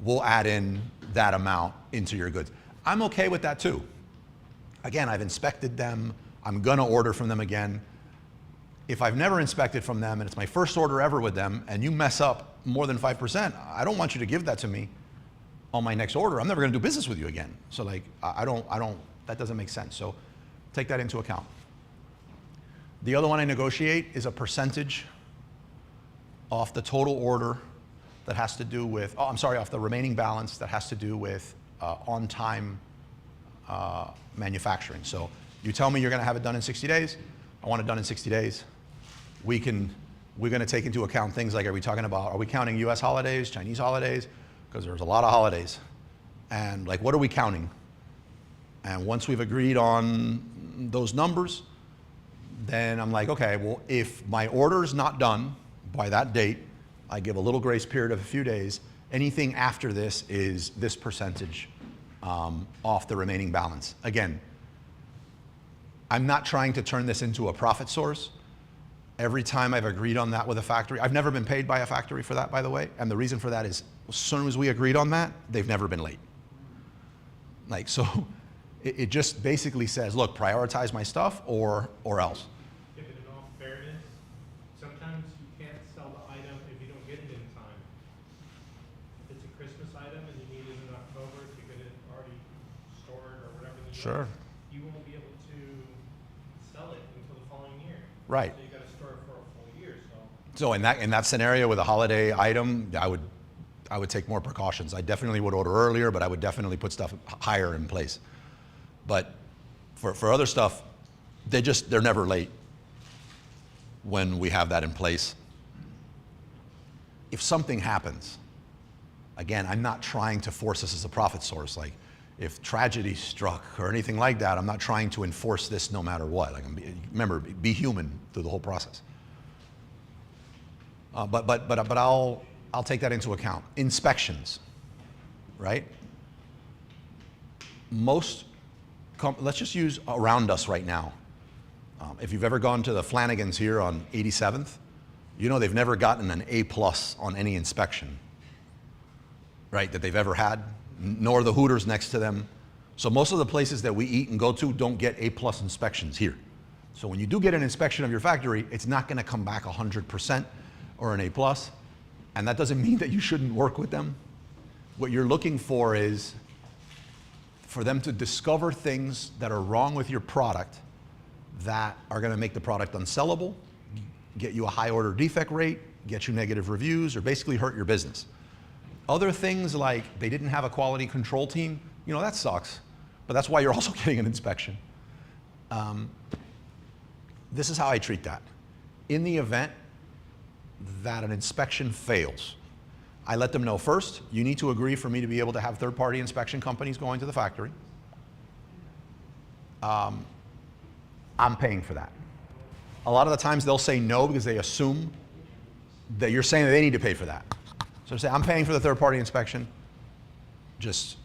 we'll add in that amount into your goods. I'm okay with that too. Again, I've inspected them. I'm going to order from them again. If I've never inspected from them and it's my first order ever with them and you mess up more than 5%, I don't want you to give that to me on my next order. I'm never going to do business with you again. So like, that doesn't make sense. So take that into account. The other one I negotiate is a percentage off the total order that has to do with, off the remaining balance that has to do with on-time manufacturing. So you tell me you're going to have it done in 60 days. I want it done in 60 days. We're going to take into account things like, are we counting US holidays, Chinese holidays? Because there's a lot of holidays. And like, what are we counting? And once we've agreed on those numbers, then I'm like, okay, well, if my order is not done by that date, I give a little grace period of a few days. Anything after this is this percentage off the remaining balance. Again, I'm not trying to turn this into a profit source. Every time I've agreed on that with a factory, I've never been paid by a factory for that, by the way. And the reason for that is, as soon as we agreed on that, they've never been late. Like, so it just basically says, look, prioritize my stuff or else. Yeah, but in all fairness, sometimes you can't sell the item if you don't get it in time. If it's a Christmas item and you need it in October to get it already stored or whatever the Sure. you won't be able to sell it until the following year. Right. So you got to store it for a full year. So in that scenario with a holiday item, I would take more precautions. I definitely would order earlier, but I would definitely put stuff higher in place. But for other stuff, they're never late when we have that in place. If something happens, again, I'm not trying to force this as a profit source. Like, if tragedy struck or anything like that, I'm not trying to enforce this no matter what. Like, remember, be human through the whole process. But I'll take that into account. Inspections, right? Let's just use around us right now. If you've ever gone to the Flanagan's here on 87th, you know they've never gotten an A+ on any inspection, right, that they've ever had, nor the Hooters next to them. So most of the places that we eat and go to don't get A+ inspections here. So when you do get an inspection of your factory, it's not going to come back 100% or an A+. And that doesn't mean that you shouldn't work with them. What you're looking for is for them to discover things that are wrong with your product that are going to make the product unsellable, get you a high order defect rate, get you negative reviews, or basically hurt your business. Other things like they didn't have a quality control team, you know, that sucks, but that's why you're also getting an inspection. This is how I treat that. In the event that an inspection fails, I let them know first, you need to agree for me to be able to have third-party inspection companies going to the factory. I'm paying for that. A lot of the times they'll say no because they assume that you're saying that they need to pay for that. So say, I'm paying for the third-party inspection, just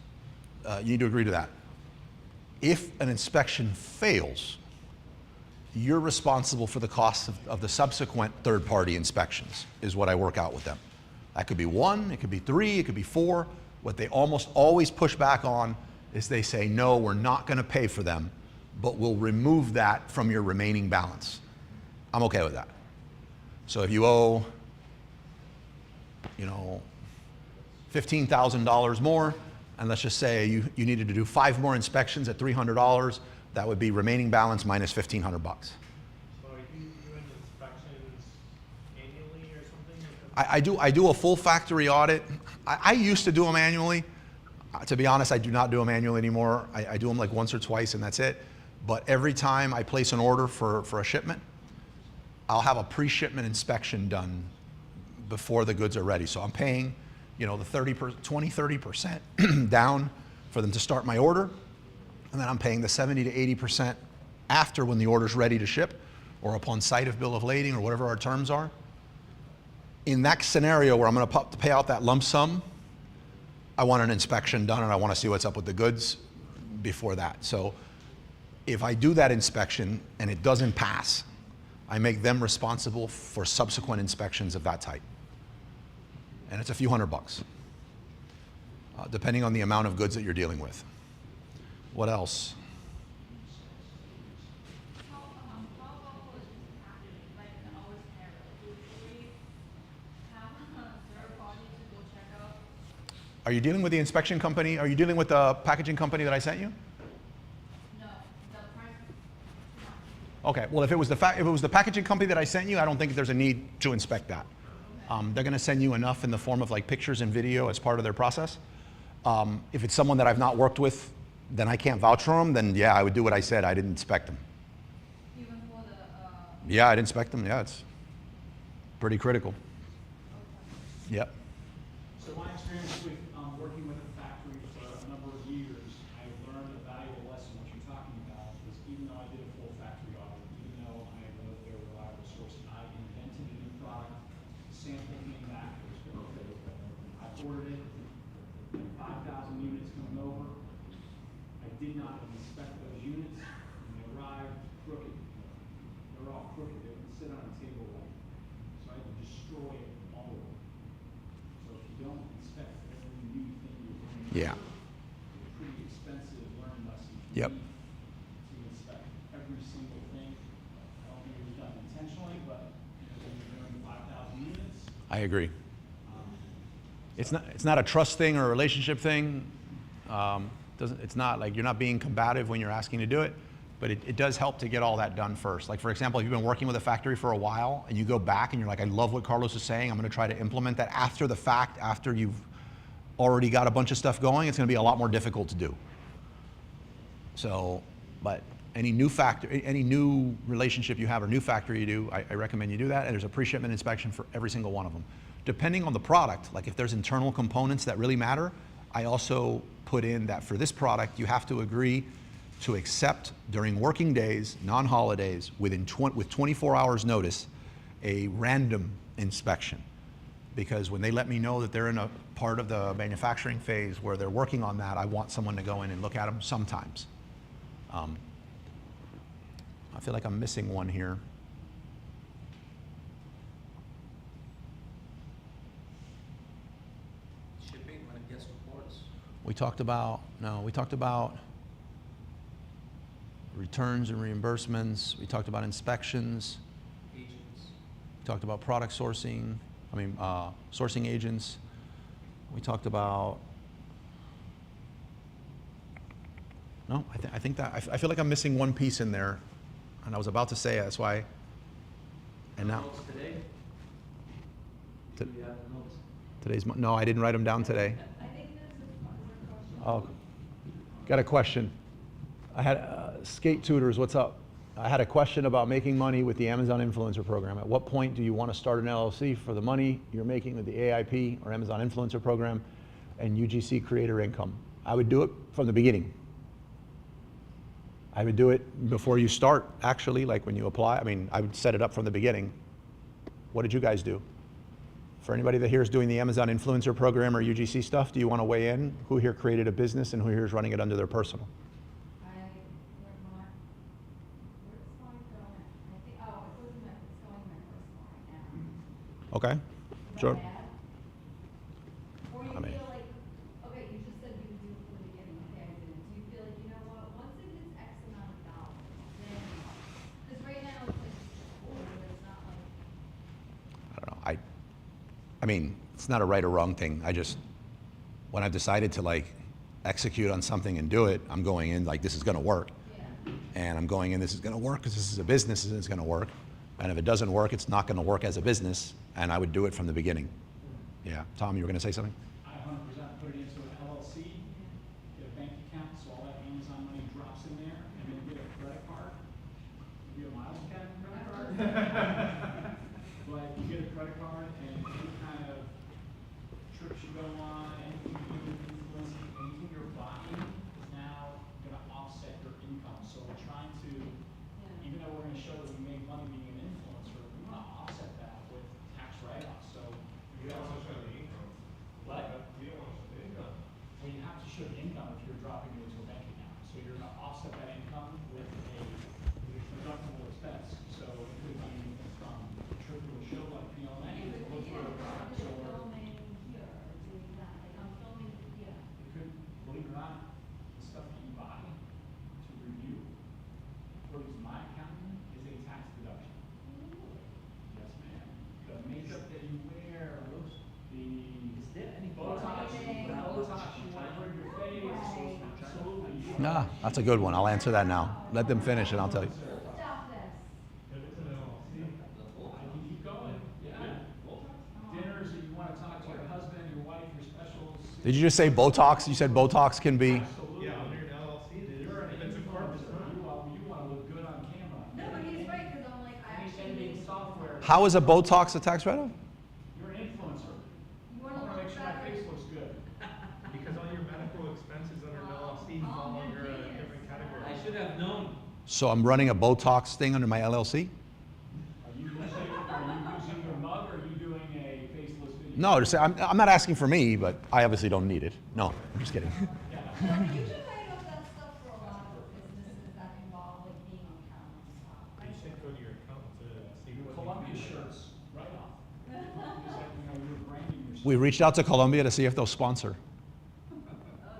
you need to agree to that. If an inspection fails, you're responsible for the cost of the subsequent third-party inspections, is what I work out with them. That could be 1, it could be 3, it could be 4. What they almost always push back on is they say, no, we're not gonna pay for them, but we'll remove that from your remaining balance. I'm okay with that. So if you owe, you know, $15,000 more, and let's just say you needed to do 5 more inspections at $300, that would be remaining balance minus $1,500 bucks. So are you doing inspections annually or something? I do a full factory audit. I used to do them annually. To be honest, I do not do them annually anymore. I do them like once or twice and that's it. But every time I place an order for a shipment, I'll have a pre-shipment inspection done before the goods are ready. So I'm paying, you know, the 20-30% down for them to start my order. And then I'm paying the 70 to 80% after when the order's ready to ship or upon sight of bill of lading or whatever our terms are. In that scenario where I'm going to pay out that lump sum, I want an inspection done and I want to see what's up with the goods before that. So if I do that inspection and it doesn't pass, I make them responsible for subsequent inspections of that type. And it's a few $100, depending on the amount of goods that you're dealing with. What else? How about with packaging, like the hours error? Do we have a third party to go check out? Are you dealing with the inspection company? Are you dealing with the packaging company that I sent you? No, the price. Okay, well, if it was the packaging company that I sent you, I don't think there's a need to inspect that. They're going to send you enough in the form of like pictures and video as part of their process. If it's someone that I've not worked with, then I can't vouch for them, then yeah, I would do what I said. I didn't inspect them. Even for the, Yeah, I'd inspect them. Yeah, it's pretty critical. Yep. So my experience with working with a factory for a number of years, I've learned a valuable lesson. What you're talking about is even though I did a full factory audit, even though I know they're a reliable source, and I invented a new product, the sample came back, it was perfect. I ordered it, 5,000 units coming over. I did not inspect those units, and they arrived crooked. They were all crooked. They wouldn't sit on a table right. So I had to destroy all of them. So if you don't inspect every new thing you're doing, Yeah. it's a pretty expensive learning lesson. Yep. To inspect every single thing. I don't think it was done intentionally, but when you're doing 5,000 units, I agree. It's not a trust thing or a relationship thing. It's not like you're not being combative when you're asking to do it, but it does help to get all that done first. Like for example, if you've been working with a factory for a while and you go back and you're like, I love what Carlos is saying, I'm going to try to implement that after the fact, after you've already got a bunch of stuff going, it's going to be a lot more difficult to do. So, but any new relationship you have or new factory you do, I recommend you do that. And there's a pre-shipment inspection for every single one of them. Depending on the product, like if there's internal components that really matter, I also put in that for this product, you have to agree to accept during working days, non-holidays, with 24 hours notice, a random inspection. Because when they let me know that they're in a part of the manufacturing phase where they're working on that, I want someone to go in and look at them sometimes. I feel like I'm missing one here. Shipping when it gets to ports. We talked about returns and reimbursements. We talked about inspections. Agents. We talked about product sourcing. Sourcing agents. We talked about. No, I think that I feel like I'm missing one piece in there, and I was about to say it, that's why. And now. Notes today? T- Do you have the notes? No, I didn't write them down today. I think there's a question. Oh, got a question. I had Skate Tutors, what's up? I had a question about making money with the Amazon Influencer Program. At what point do you want to start an LLC for the money you're making with the AIP or Amazon Influencer Program and UGC creator income? I would do it from the beginning. I would do it before you start, actually, like when you apply. I mean, I would set it up from the beginning. What did you guys do? For anybody that here is doing the Amazon Influencer Program or UGC stuff, do you want to weigh in? Who here created a business and who here is running it under their personal? Where's my donut? Okay, sure. bad? Or you I mean- feel like, okay, you just said you would do it from the beginning, okay, I didn't. Do you feel like, you know what, once it gets X amount of dollars, then, because right now it's like, oh, but it's not like, I don't know. I mean, it's not a right or wrong thing. I just, when I've decided to like execute on something and do it, I'm going in like this is going to work. yeah. And I'm going in, this is going to work because this is a business and it's going to work. And if it doesn't work, it's not going to work as a business. And I would do it from the beginning. Yeah. Tom, you were going to say something? I 100% put it into an LLC, get a bank account, so all that Amazon money drops in there, and then get a credit card. Give you a miles account credit card. But you get a credit card, and any kind of trips you go on, anything you do, influencing, anything you're buying is now gonna offset your income. So we're trying to, even though we're gonna show that we make money being an influencer, we wanna offset that with tax write-offs, so. You also show the income. What? You don't want to show the income. Well, you have to show the income if you're dropping it into a bank account. So you're gonna offset that income with a deductible expense. So it could be anything from a trip to a show like PLA, Yeah, to but look for a product, yeah, or filming here, or doing that, like I'm filming here. it could, believe it or not, the stuff that you buy to review, according to my accountant, is a tax deduction. Yes, ma'am. The makeup that you wear, Is there any Botox, Right. Botox you want for your face, absolutely. You Nah, that's a good one. I'll answer that now. Let them finish and I'll tell you. Stop this. I can keep going, yeah. Dinners, if you wanna talk to your husband, your wife, your specials. Did you just say Botox? You said Botox can be? Absolutely. Yeah, under an LLC, it is. You're an If it's a corporate influencer, you wanna look good on camera. No, but he's right, because I'm like, I Any actually editing need, software. How is a Botox a tax write-off? You're an influencer. you I wanna wanna look make sure my better. face looks good. Because all your medical expenses under an LLC fall under a different category. I should have known. So I'm running a Botox thing under my LLC? Are you using your mug, or are you doing a faceless video? No, just say, I'm not asking for me, but I obviously don't need it. No, I'm just kidding. No, but you should write up that stuff for a lot of businesses that involve like being on camera and stuff. You should go to your accountant to see Your what. Columbia shirts, right off. It's like, you know, you're branding yourself. We reached out to Columbia to see if they'll sponsor. Oh,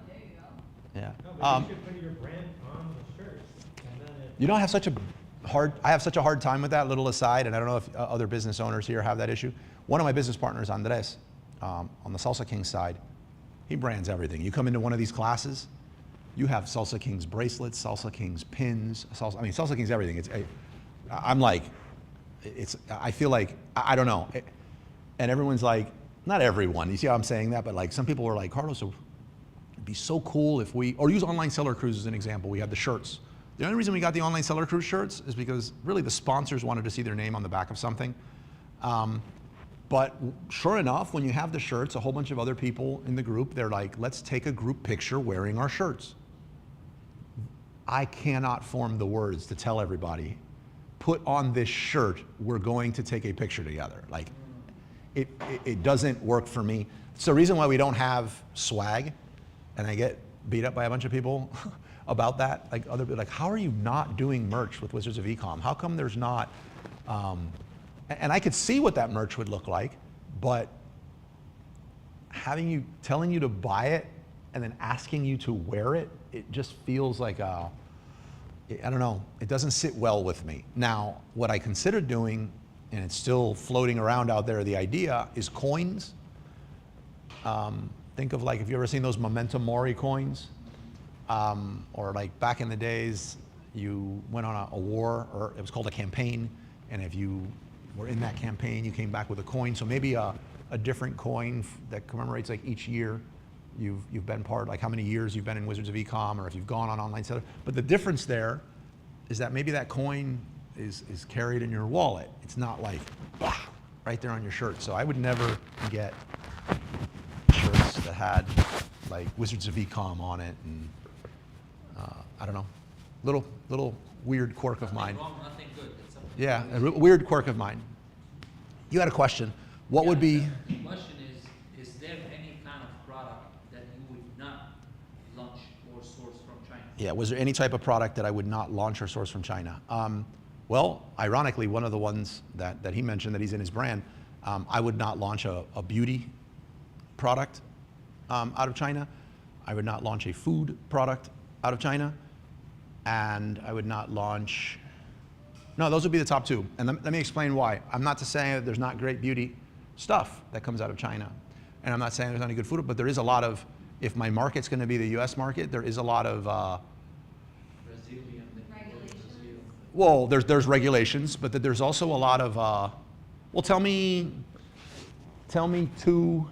there you go. Yeah. No, but you should put your brand on the shirts, and then it. You know, I have such a hard time with that, little aside, and I don't know if other business owners here have that issue. One of my business partners, Andres, on the Salsa King side, he brands everything. You come into one of these classes, you have Salsa King's bracelets, Salsa King's pins, Salsa King's everything. I'm like, I feel like, I don't know. And everyone's like, not everyone, you see how I'm saying that, but like some people are like, Carlos, it'd be so cool if or use Online Seller Cruise as an example. We have the shirts. The only reason we got the Online Seller Cruise shirts is because really the sponsors wanted to see their name on the back of something. But sure enough, when you have the shirts, a whole bunch of other people in the group, they're like, let's take a group picture wearing our shirts. I cannot form the words to tell everybody, put on this shirt, we're going to take a picture together. Like, it doesn't work for me. It's the reason why we don't have swag, and I get beat up by a bunch of people about that. Like other people, like, how are you not doing merch with Wizards of Ecom? How come there's not? And I could see what that merch would look like, but telling you to buy it and then asking you to wear it, it just feels like I don't know, it doesn't sit well with me. Now, what I considered doing, and it's still floating around out there, the idea is coins. Think of like, if you ever seen those Memento Mori coins, or like back in the days, you went on a war, or it was called a campaign, and if you were in that campaign, you came back with a coin. So maybe a different coin that commemorates like each year you've been part, like how many years you've been in Wizards of Ecom, or if you've gone on Online Seller. But the difference there is that maybe that coin is carried in your wallet. It's not like right there on your shirt. So I would never get shirts that had like Wizards of Ecom on it, and I don't know, little weird quirk of mine. Nothing wrong, nothing good. It's something. Yeah, a weird quirk of mine. You had a question. What would be? The question is there any kind of product that you would not launch or source from China? Yeah, was there any type of product that I would not launch or source from China? Well, ironically, one of the ones that he mentioned that he's in his brand, I would not launch a beauty product out of China. I would not launch a food product out of China. And I would not launch, no, those would be the top two. And let me explain why. I'm not to say that there's not great beauty stuff that comes out of China. And I'm not saying there's not any good food, but there is a lot of, if my market's gonna be the US market, there is a lot of, Brazilian. Regulations. well, there's regulations, but that there's also a lot of, well, tell me two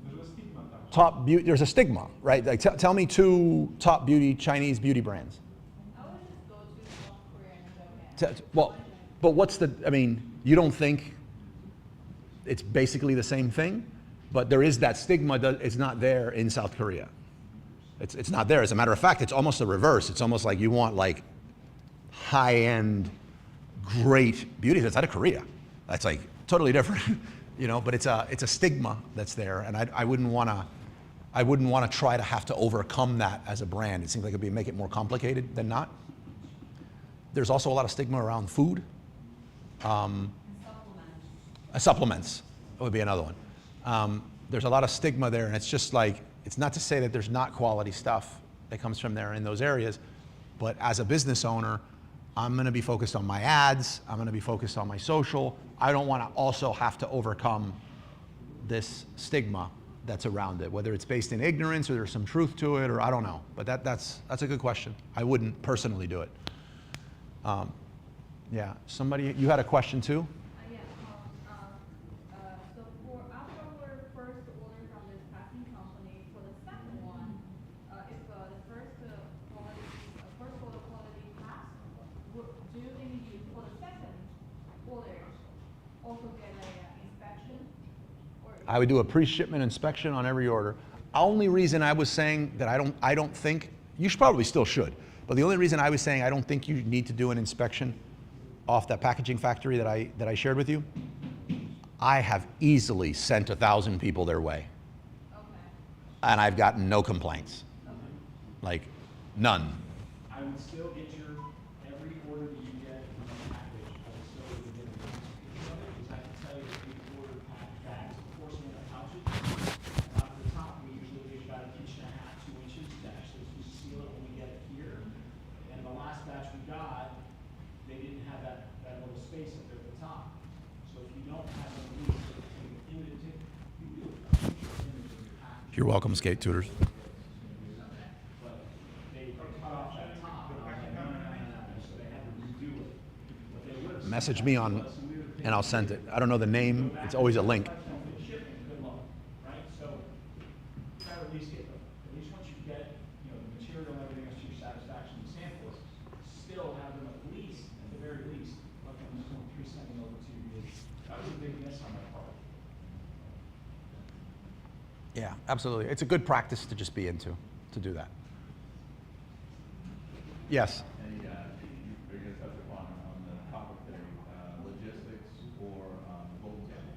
There's a stigma attached. top beauty, there's a stigma, right? Like tell me two top beauty, Chinese beauty brands. I would just go to South Korea and Japan. Well, but what's the, I mean, you don't think it's basically the same thing, but there is that stigma that it's not there in South Korea. It's not there. As a matter of fact, it's almost the reverse. It's almost like you want like high-end, great beauty that's out of Korea. That's like totally different, you know. But it's a stigma that's there, and I wouldn't want to try to have to overcome that as a brand. It seems like it'd make it more complicated than not. There's also a lot of stigma around food. Supplements would be another one. There's a lot of stigma there, and it's just like, it's not to say that there's not quality stuff that comes from there in those areas, but as a business owner, I'm gonna be focused on my ads, I'm gonna be focused on my social. I don't wanna also have to overcome this stigma that's around it, whether it's based in ignorance or there's some truth to it, or I don't know. But that's a good question. I wouldn't personally do it. Yeah, somebody, you had a question too? Yeah, so for after our first order from this packing company, for the second one, if the first order quality passed, do you think you, for the second order, also get an inspection? Or I would do a pre-shipment inspection on every order. Only reason I was saying that I don't think, you probably still should, but the only reason I was saying I don't think you need to do an inspection off that packaging factory that I shared with you, I have easily sent 1,000 people their way. okay, And I've gotten no complaints. Like, none. I would still get every order that you get from a package, I would still get a picture of it, because I can tell you that we order bags before some of the pouches. And off the top, we usually get about 1.5 inches, 2 inches to actually seal it when we get it here. And the last batch we got, they didn't have that little space up there at the top. So if you don't have a release, take an image, you do a picture image of your package. You're welcome, Skate Tutors. But they cut off that top, and I was like, no, so they had to redo it. What they would have said Message me on, was, we would and I'll send it. I don't know the name, it's always a link. shipping, good luck, right? So, try to at least get, at least once you get, the material and everything else to your satisfaction, the samples, still have them at the very least, let them pre-sending over to you. That was a big miss on my part. Yeah, absolutely. It's a good practice to just be into, to do that. Yes? And you're gonna touch upon on the topic there, logistics for golden samples.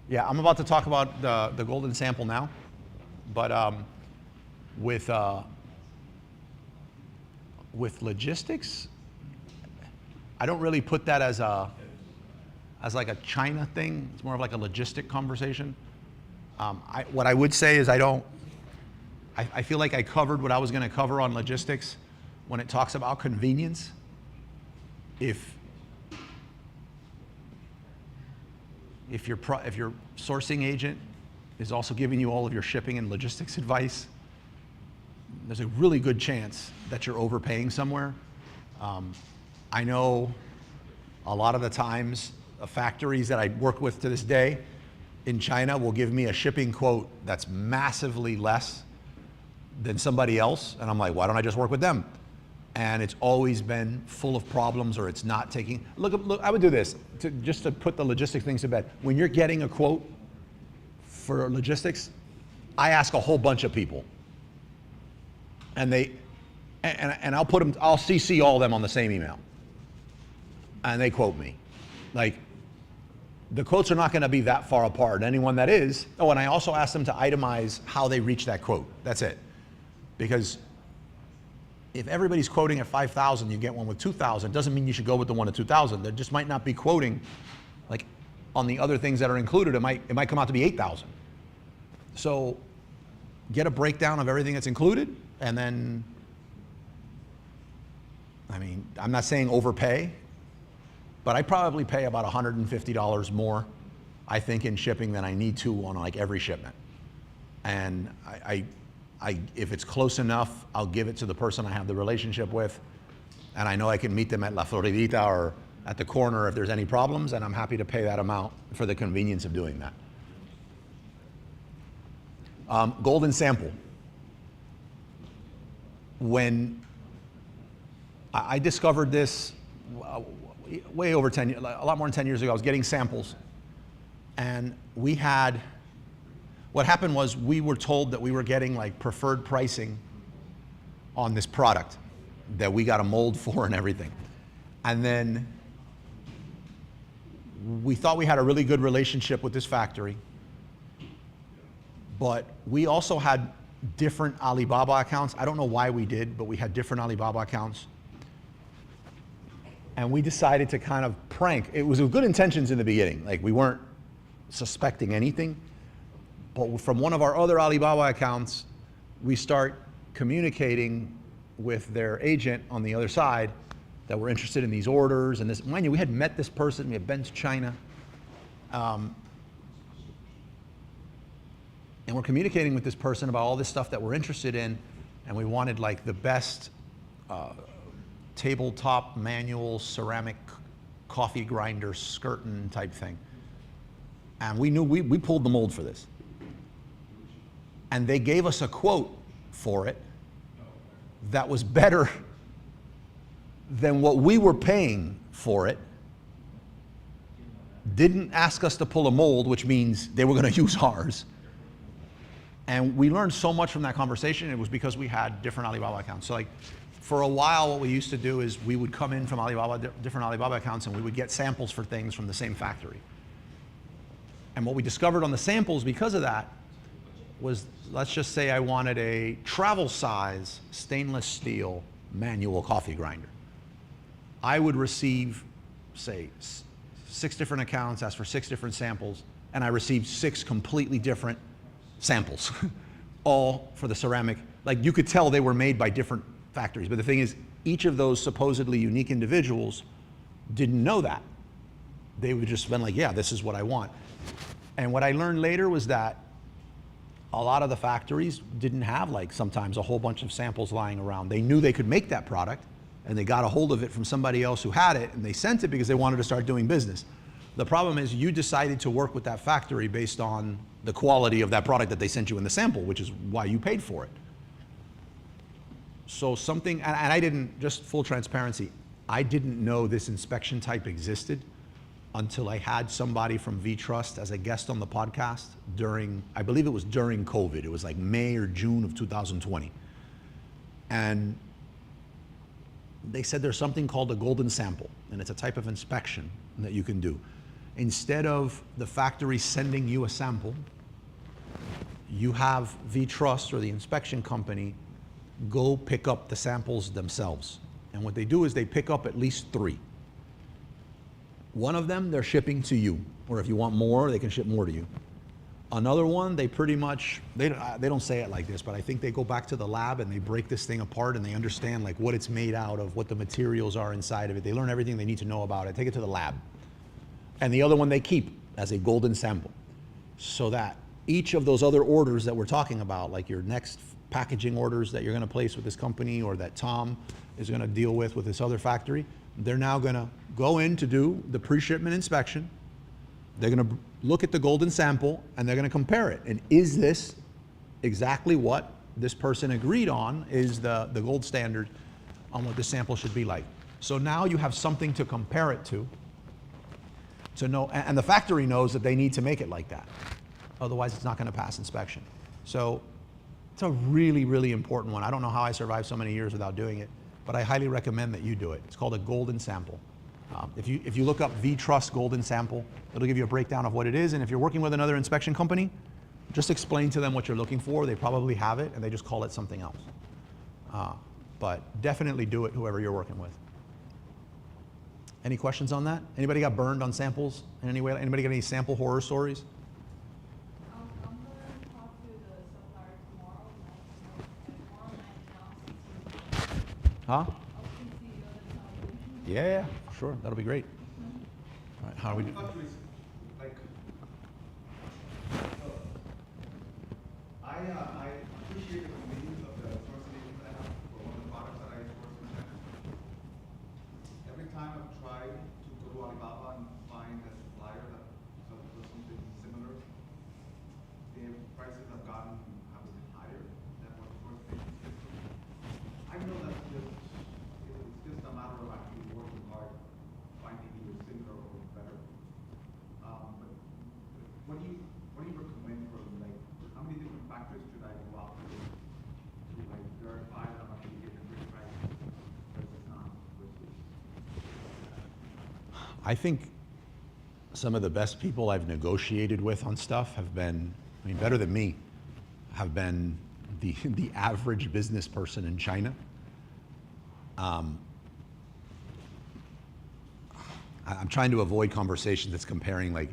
Yeah, I'm about to talk about the golden sample now, but with logistics, I don't really put that as like a China thing. It's more of like a logistic conversation. What I would say is I feel like I covered what I was going to cover on logistics when it talks about convenience. If your sourcing agent is also giving you all of your shipping and logistics advice, there's a really good chance that you're overpaying somewhere. I know a lot of the times factories that I work with to this day in China will give me a shipping quote that's massively less than somebody else, and I'm like, why don't I just work with them? And it's always been full of problems, or it's not taking, look, I would do this, just to put the logistics things to bed. When you're getting a quote for logistics, I ask a whole bunch of people. And I'll CC all of them on the same email. And they quote me. Like, the quotes are not gonna be that far apart. Anyone that is, and I also ask them to itemize how they reach that quote. That's it. Because if everybody's quoting at 5,000, you get one with 2,000, doesn't mean you should go with the one at 2,000. They just might not be quoting like on the other things that are included, it might come out to be 8,000. So get a breakdown of everything that's included, and then, I mean, I'm not saying overpay, but I probably pay about $150 more, I think, in shipping than I need to on like every shipment. And if it's close enough, I'll give it to the person I have the relationship with, and I know I can meet them at La Floridita or at the corner if there's any problems, and I'm happy to pay that amount for the convenience of doing that. Golden sample. When I discovered this way over 10 years, a lot more than 10 years ago, I was getting samples, and what happened was we were told that we were getting like preferred pricing on this product that we got a mold for and everything. And then we thought we had a really good relationship with this factory, but we also had different Alibaba accounts. I don't know why we did, but we had different Alibaba accounts. And we decided to kind of prank. It was with good intentions in the beginning. Like, we weren't suspecting anything. But from one of our other Alibaba accounts, we start communicating with their agent on the other side that we're interested in these orders. And this, mind you, we had met this person. We had been to China. And we're communicating with this person about all this stuff that we're interested in. And we wanted like the best tabletop manual ceramic coffee grinder skirting type thing. And we knew we pulled the mold for this. And they gave us a quote for it that was better than what we were paying for it. Didn't ask us to pull a mold, which means they were going to use ours. And we learned so much from that conversation. It was because we had different Alibaba accounts. So like, for a while, what we used to do is we would come in from Alibaba, different Alibaba accounts, and we would get samples for things from the same factory. And what we discovered on the samples because of that was, let's just say I wanted a travel size stainless steel manual coffee grinder. I would receive, say, 6 different accounts, ask for 6 different samples, and I received 6 completely different samples, all for the ceramic. Like, you could tell they were made by different factories. But the thing is, each of those supposedly unique individuals didn't know that. They would just been like, yeah, this is what I want. And what I learned later was that a lot of the factories didn't have, like, sometimes a whole bunch of samples lying around. They knew they could make that product, and they got a hold of it from somebody else who had it, and they sent it because they wanted to start doing business. The problem is you decided to work with that factory based on the quality of that product that they sent you in the sample, which is why you paid for it. So something, and I didn't, just full transparency, I didn't know this inspection type existed until I had somebody from VTrust as a guest on the podcast during, I believe it was during COVID. It was like May or June of 2020. And they said there's something called a golden sample, and it's a type of inspection that you can do. Instead of the factory sending you a sample, you have VTrust or the inspection company go pick up the samples themselves. And what they do is they pick up at least 3. One of them they're shipping to you, or if you want more, they can ship more to you. Another one, they pretty much, they don't say it like this, but I think they go back to the lab and they break this thing apart and they understand like what it's made out of, what the materials are inside of it. They learn everything they need to know about it, take it to the lab. And the other one they keep as a golden sample, so that each of those other orders that we're talking about, like your next packaging orders that you're going to place with this company or that Tom is going to deal with this other factory, they're now going to go in to do the pre-shipment inspection. They're going to look at the golden sample and they're going to compare it. And is this exactly what this person agreed on is the gold standard on what the sample should be like? So now you have something to compare it to know, and the factory knows that they need to make it like that. Otherwise, it's not going to pass inspection. So it's a really, really important one. I don't know how I survived so many years without doing it, but I highly recommend that you do it. It's called a golden sample. If you look up VTrust golden sample, it'll give you a breakdown of what it is. And if you're working with another inspection company, just explain to them what you're looking for. They probably have it, and they just call it something else. But definitely do it, whoever you're working with. Any questions on that? Anybody got burned on samples in any way? Anybody got any sample horror stories? I'm gonna talk to the supplier tomorrow night, Huh? I'll CC you on the Yeah, for sure. That'll be great. All right, how do we do? Like, I appreciate the convenience of the sourcing agents I have for one of the products that I source from China. Every time I've tried to go to Alibaba and find a supplier that does something similar, their prices have been higher than what the sourcing agents give me. I know that's it's just a matter of actually working hard, finding either similar or better. But what do you recommend for like, how many different factors should I go out to like verify that I'm actually getting a good price versus not? I think some of the best people I've negotiated with on stuff have been, I mean, better than me, have been the average business person in China. I'm trying to avoid conversations that's comparing like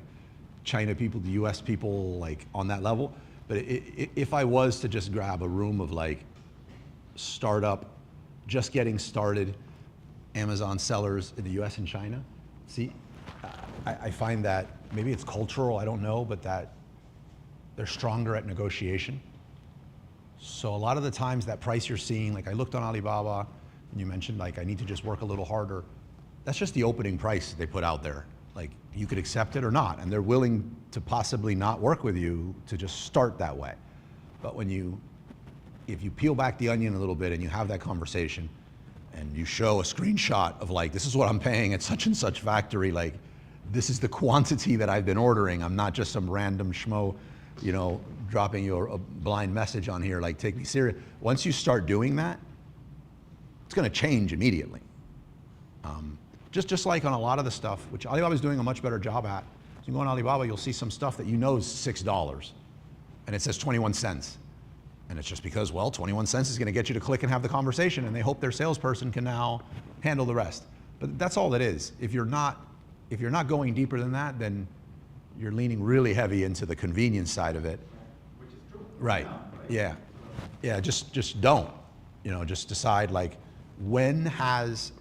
China people to US people like on that level. But if I was to just grab a room of like startup, just getting started Amazon sellers in the US and China, see, I find that maybe it's cultural, I don't know, but that they're stronger at negotiation. So a lot of the times that price you're seeing, like I looked on Alibaba and you mentioned like I need to just work a little harder. That's just the opening price they put out there. Like you could accept it or not, and they're willing to possibly not work with you to just start that way. But if you peel back the onion a little bit and you have that conversation and you show a screenshot of like, this is what I'm paying at such and such factory, like this is the quantity that I've been ordering. I'm not just some random schmo, you know, dropping you a blind message on here, like take me serious. Once you start doing that, it's gonna change immediately. Just like on a lot of the stuff, which Alibaba's doing a much better job at. So you go on Alibaba, you'll see some stuff that you know is $6 and it says 21 cents. And it's just because, well, 21 cents is gonna get you to click and have the conversation and they hope their salesperson can now handle the rest. But that's all it is. If you're not going deeper than that, then you're leaning really heavy into the convenience side of it. Which is true. Right, yeah. Yeah, just don't. You know, just decide like, when has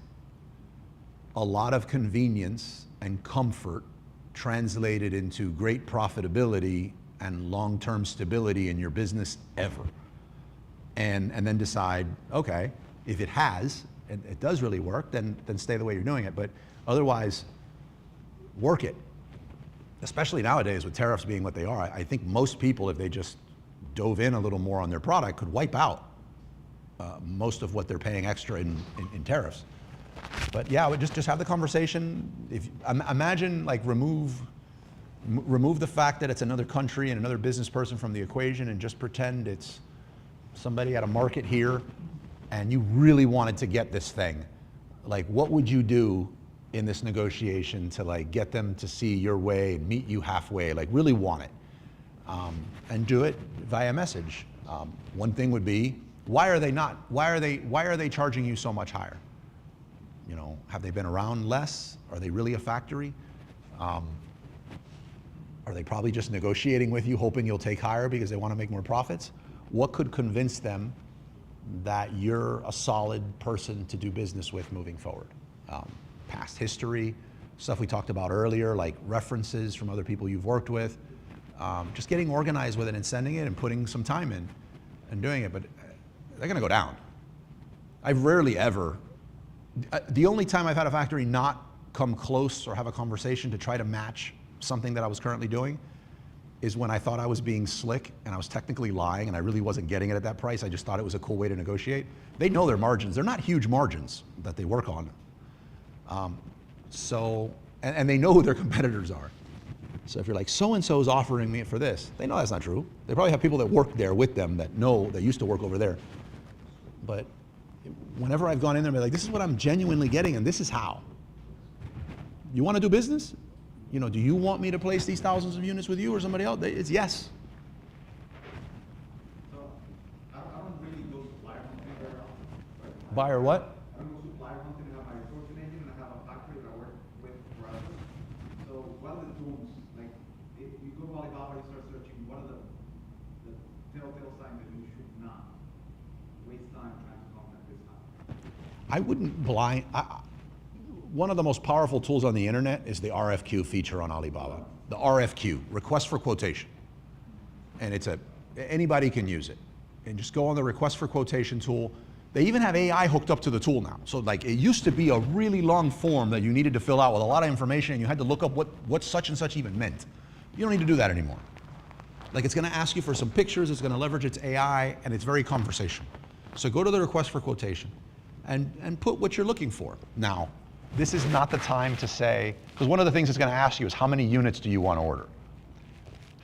a lot of convenience and comfort translated into great profitability and long-term stability in your business ever? And then decide, okay, if it has, and it does really work, then stay the way you're doing it. But otherwise, work it. Especially nowadays with tariffs being what they are, I think most people, if they just dove in a little more on their product, could wipe out most of what they're paying extra in tariffs. But yeah, I would just have the conversation. Imagine like remove the fact that it's another country and another business person from the equation and just pretend it's somebody at a market here and you really wanted to get this thing. Like what would you do in this negotiation to like get them to see your way and meet you halfway, like really want it? And do it via message. One thing would be, why are they charging you so much higher? You know, have they been around less? Are they really a factory? Are they probably just negotiating with you, hoping you'll take higher because they want to make more profits? What could convince them that you're a solid person to do business with moving forward? Past history, stuff we talked about earlier, like references from other people you've worked with. Just getting organized with it and sending it and putting some time in and doing it, but they're gonna go down. I've rarely ever, the only time I've had a factory not come close or have a conversation to try to match something that I was currently doing is when I thought I was being slick and I was technically lying and I really wasn't getting it at that price. I just thought it was a cool way to negotiate. They know their margins. They're not huge margins that they work on. And they know who their competitors are. So if you're like, so-and-so's offering me for this, they know that's not true. They probably have people that work there with them that know, that used to work over there. But whenever I've gone in there and been like, this is what I'm genuinely getting and this is how. You want to do business? You know, do you want me to place these thousands of units with you or somebody else? It's yes. So I don't really go supplier hunting very often. Right? Buyer what? I don't go supplier hunting. I have my sourcing agent and I have a factory that I work wounds? Like, if you go to Alibaba, you start searching, what are the telltale signs that you should not waste time trying to contact this time? I wouldn't one of the most powerful tools on the internet is the RFQ feature on Alibaba. The RFQ, request for quotation. And anybody can use it. And just go on the request for quotation tool. They even have AI hooked up to the tool now. So like, it used to be a really long form that you needed to fill out with a lot of information, and you had to look up what such and such even meant. You don't need to do that anymore. Like, it's gonna ask you for some pictures, it's gonna leverage its AI, and it's very conversational. So go to the request for quotation and put what you're looking for. Now, this is not the time to say, because one of the things it's gonna ask you is how many units do you want to order?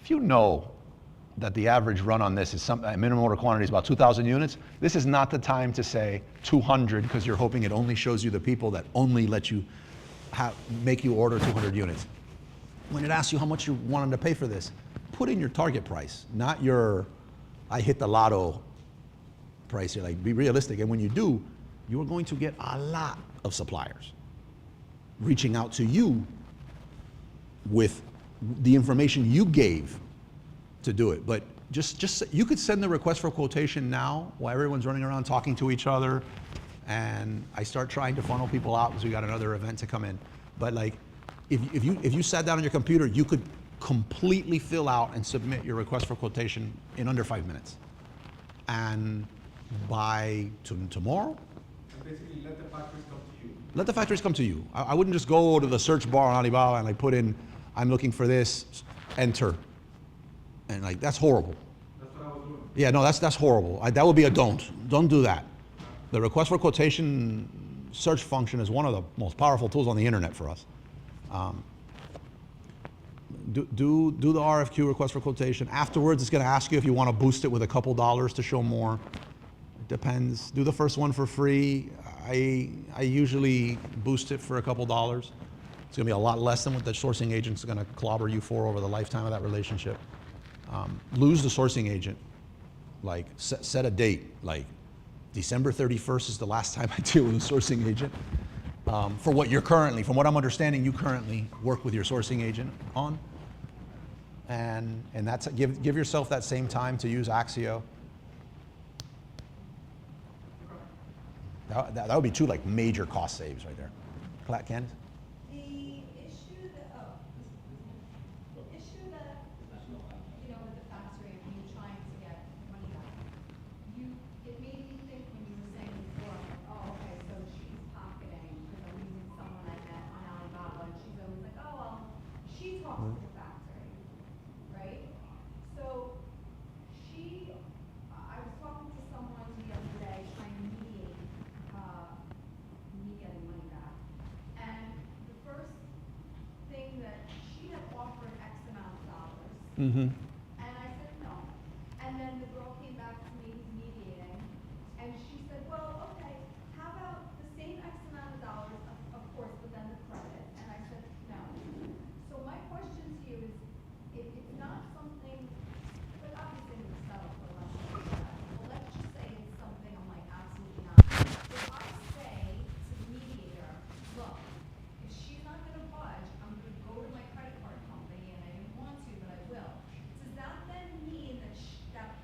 If you know that the average run on this is minimum order quantity is about 2,000 units, this is not the time to say 200 because you're hoping it only shows you the people that only let you make you order 200 units. When it asks you how much you wanted to pay for this, put in your target price, not your I hit the lotto price. You're like, be realistic. And when you do, you're going to get a lot of suppliers reaching out to you with the information you gave to do it. But just you could send the request for quotation now while everyone's running around talking to each other, and I start trying to funnel people out because we got another event to come in. But like, if you sat down on your computer, you could completely fill out and submit your request for quotation in under 5 minutes. And by tomorrow, And basically, let the factories come to you. let the factories come to you. I wouldn't just go to the search bar on Alibaba and like put in, I'm looking for this, enter. And like, that's horrible. That's what I was doing. Yeah, no, that's horrible. That would be a don't. Don't do that. The request for quotation search function is one of the most powerful tools on the internet for us. Do the RFQ, request for quotation. Afterwards, it's going to ask you if you want to boost it with a couple dollars to show more. It depends. Do the first one for free. I usually boost it for a couple dollars. It's going to be a lot less than what the sourcing agent's going to clobber you for over the lifetime of that relationship. Lose the sourcing agent. Like, set a date. Like, December 31st is the last time I deal with a sourcing agent. For what you're currently, from what I'm understanding, you currently work with your sourcing agent on. And that's, give yourself that same time to use Axio. That would be two like major cost saves right there. Candace? The issue that, you know, with the factory, when you're trying to get money back, it made me think when you were saying before, oh, okay, so she's pocketing, because I'm using someone I met on Alibaba, and she's always like, oh, well, she talks to the factory, right? So, I was talking to someone the other day, trying to mediate, me getting money back. And the first thing that she had offered X amount of dollars. Mm-hmm. And I said no. And then the girl came back to me who's mediating, and she said, well, okay, how about the same X amount of dollars, of course, but then the credit? And I said no. So my question to you is, if it's not something, but obviously we settle for less than that, but let's just say it's something I'm like, absolutely not. If I say to the mediator, look, if she's not gonna budge, I'm gonna go to my credit card company, and I didn't want to, but I will. Does that then mean that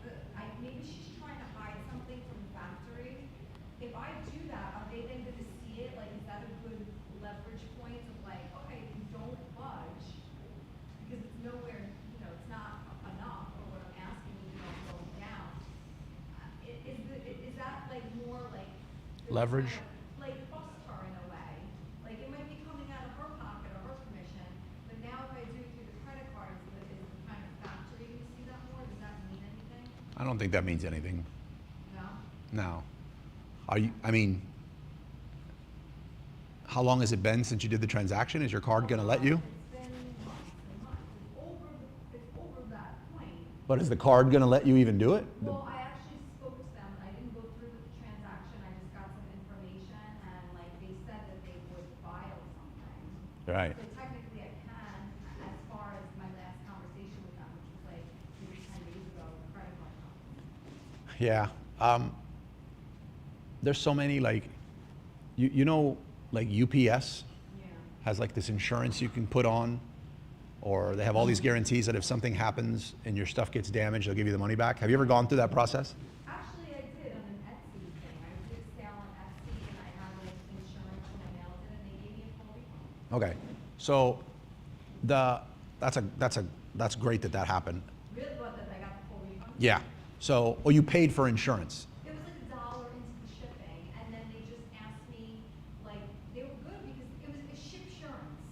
maybe she's trying to hide something from the factory? If I do that, are they then gonna see it? Like, is that a good leverage point of like, okay, if you don't budge, because it's nowhere, you know, it's not enough, or what I'm asking you, going down. Is that like more like? Leverage? Like bust her in a way. Like, it might be coming out of her pocket or her commission, but now if I do it through the credit card, is the kind of factory, you see that more? Does that mean anything? I don't think that means anything. No? No. I mean, how long has it been since you did the transaction? Is your card going to let you? It's been months and months. It's over that point. But is the card going to let you even do it? Well, I actually spoke to them, and I didn't go through the transaction, I just got some information, and like, they said that they would file something. Right. So technically I can, as far as my last conversation with them, which was like maybe 10 days ago with the credit card company. Yeah. There's so many, like, you know, like UPS Yeah. has like this insurance you can put on, or they have all these guarantees that if something happens and your stuff gets damaged, they'll give you the money back. Have you ever gone through that process? Actually, I did on an Etsy thing. I did sale on Etsy and I had like insurance and I mailed it and they gave me a full refund. Okay, so that's great that happened. Really, what, that I got the full refund? Yeah. So, well, you paid for insurance. It was like $1 into the shipping, and then they just asked me, like, they were good because it was a shipsurance.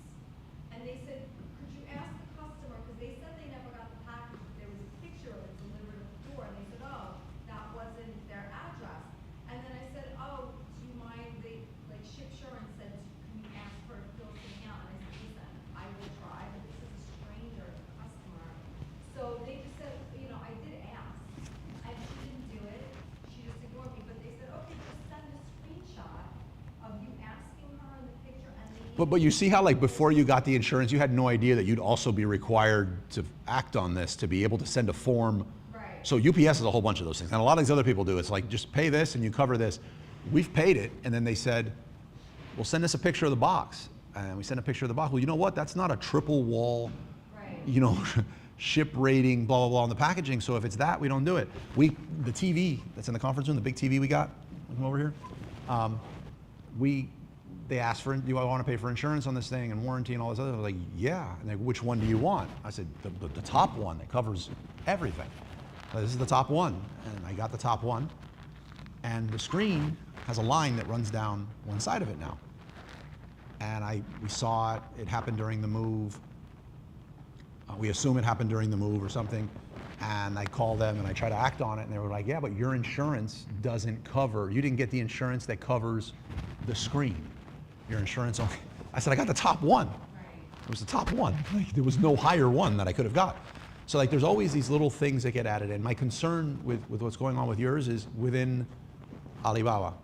And they said, could you ask the customer, because they said they never got the package, but there was a picture of it delivered at the door, and they said, oh, that wasn't their address. And then I said, oh, do you mind, they, like, shipsurance said, can you ask her to fill something out? And I said, listen, I will try, but this is a stranger customer. So they just said, you know, I did ask. And she didn't do it, she just ignored me, but they said, okay, just send a screenshot of you asking her in the picture and they. But you see how, like, before you got the insurance, you had no idea that you'd also be required to act on this, to be able to send a form. Right. So UPS is a whole bunch of those things. And a lot of these other people do. It's like, just pay this and you cover this. We've paid it, and then they said, well, send us a picture of the box. And we sent a picture of the box. Well, you know what? That's not a triple wall, Right. you know, ship rating, blah, blah, blah on the packaging. So if it's that, we don't do it. The TV that's in the conference room, the big TV we got, come over here. They asked for, do I want to pay for insurance on this thing and warranty and all this other? I was like, yeah. And they, which one do you want? I said, the top one that covers everything. So this is the top one. And I got the top one. And the screen has a line that runs down one side of it now. And we saw it. It happened during the move. We assume it happened during the move or something. And I called them and I tried to act on it. And they were like, yeah, but your insurance doesn't cover, you didn't get the insurance that covers the screen. Your insurance only. I said, I got the top one. It was the top one. Like, there was no higher one that I could have got. So like, there's always these little things that get added in. My concern with what's going on with yours is within Alibaba.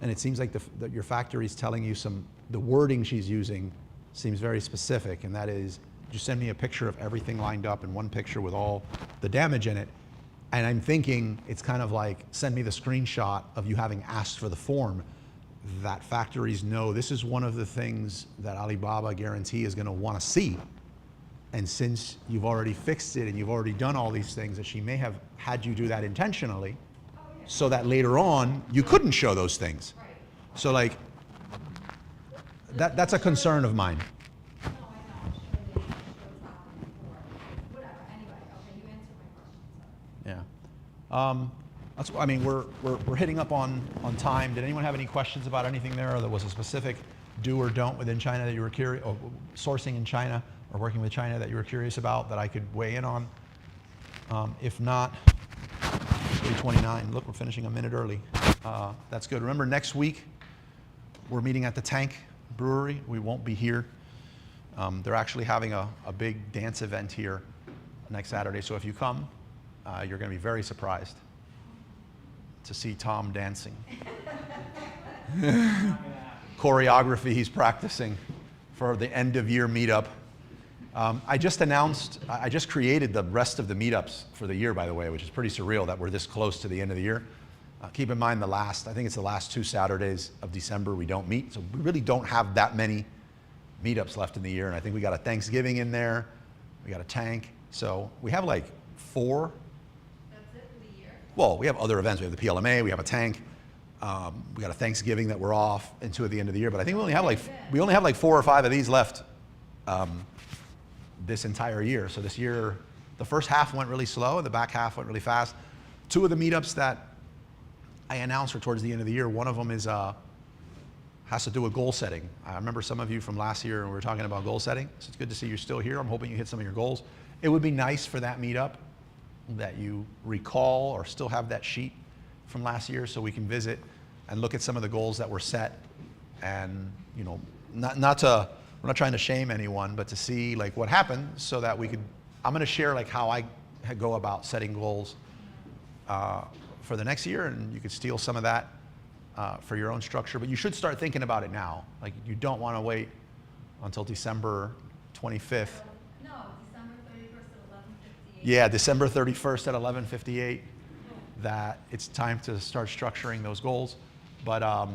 And it seems like that your factory's telling you the wording she's using seems very specific, and that is, just send me a picture of everything lined up in one picture with all the damage in it. And I'm thinking it's kind of like, send me the screenshot of you having asked for the form. That factories know this is one of the things that Alibaba guarantee is going to want to see. And since you've already fixed it and you've already done all these things, that she may have had you do that intentionally, so that later on you couldn't show those things. Right. So like, that's a concern of mine. No, I know, I'm sure they showed happened before. Whatever, anyway, okay, you answered my question, so. Yeah. I mean, we're hitting up on time. Did anyone have any questions about anything there, or there was a specific do or don't within China that you were curious, or sourcing in China or working with China that you were curious about that I could weigh in on? If not, 3:29. Look, we're finishing a minute early. That's good. Remember, next week we're meeting at the Tank Brewery. We won't be here. They're actually having a big dance event here next Saturday. So if you come, you're going to be very surprised to see Tom dancing. Choreography he's practicing for the end of year meetup. I just created the rest of the meetups for the year, by the way, which is pretty surreal that we're this close to the end of the year. Keep in mind I think it's the last 2 Saturdays of December we don't meet, so we really don't have that many meetups left in the year. And I think we got a Thanksgiving in there, we got a Tank, so we have like 4. That's it for the year? Well, we have other events. We have the PLMA, we have a Tank, we got a Thanksgiving that we're off into at the end of the year. But I think we only have like 4 or 5 of these left this entire year. So this year, the first half went really slow, and the back half went really fast. 2 of the meetups that I announced are towards the end of the year. One of them has to do with goal setting. I remember some of you from last year, and we were talking about goal setting. So it's good to see you're still here. I'm hoping you hit some of your goals. It would be nice for that meetup that you recall or still have that sheet from last year, so we can visit and look at some of the goals that were set. And you know, we're not trying to shame anyone, but to see like what happened, so that we could. I'm going to share like how I go about setting goals for the next year, and you could steal some of that for your own structure. But you should start thinking about it now. Like, you don't want to wait until December 25th. No, December 31st at 11:58. Yeah, December 31st at 11:58. That it's time to start structuring those goals. But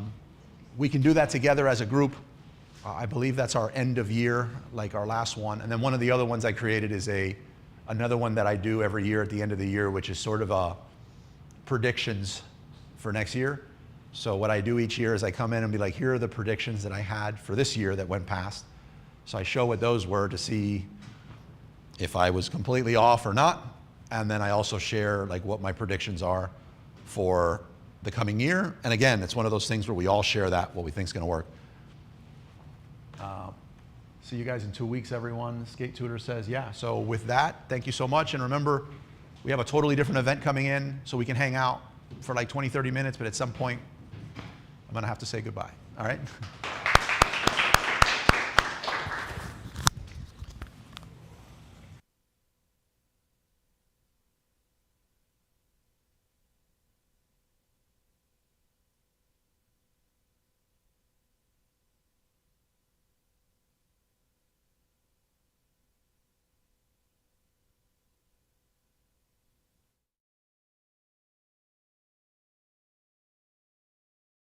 we can do that together as a group. I believe that's our end of year, like our last one. And then one of the other ones I created is another one that I do every year at the end of the year, which is sort of a predictions for next year. So what I do each year is I come in and be like, here are the predictions that I had for this year that went past. So I show what those were to see if I was completely off or not. And then I also share like what my predictions are for the coming year. And again, it's one of those things where we all share that, what we think is going to work. See you guys in 2 weeks, everyone. Skate Tutor says, yeah. So with that, thank you so much. And remember, we have a totally different event coming in, so we can hang out for like 20, 30 minutes, but at some point, I'm going to have to say goodbye. All right?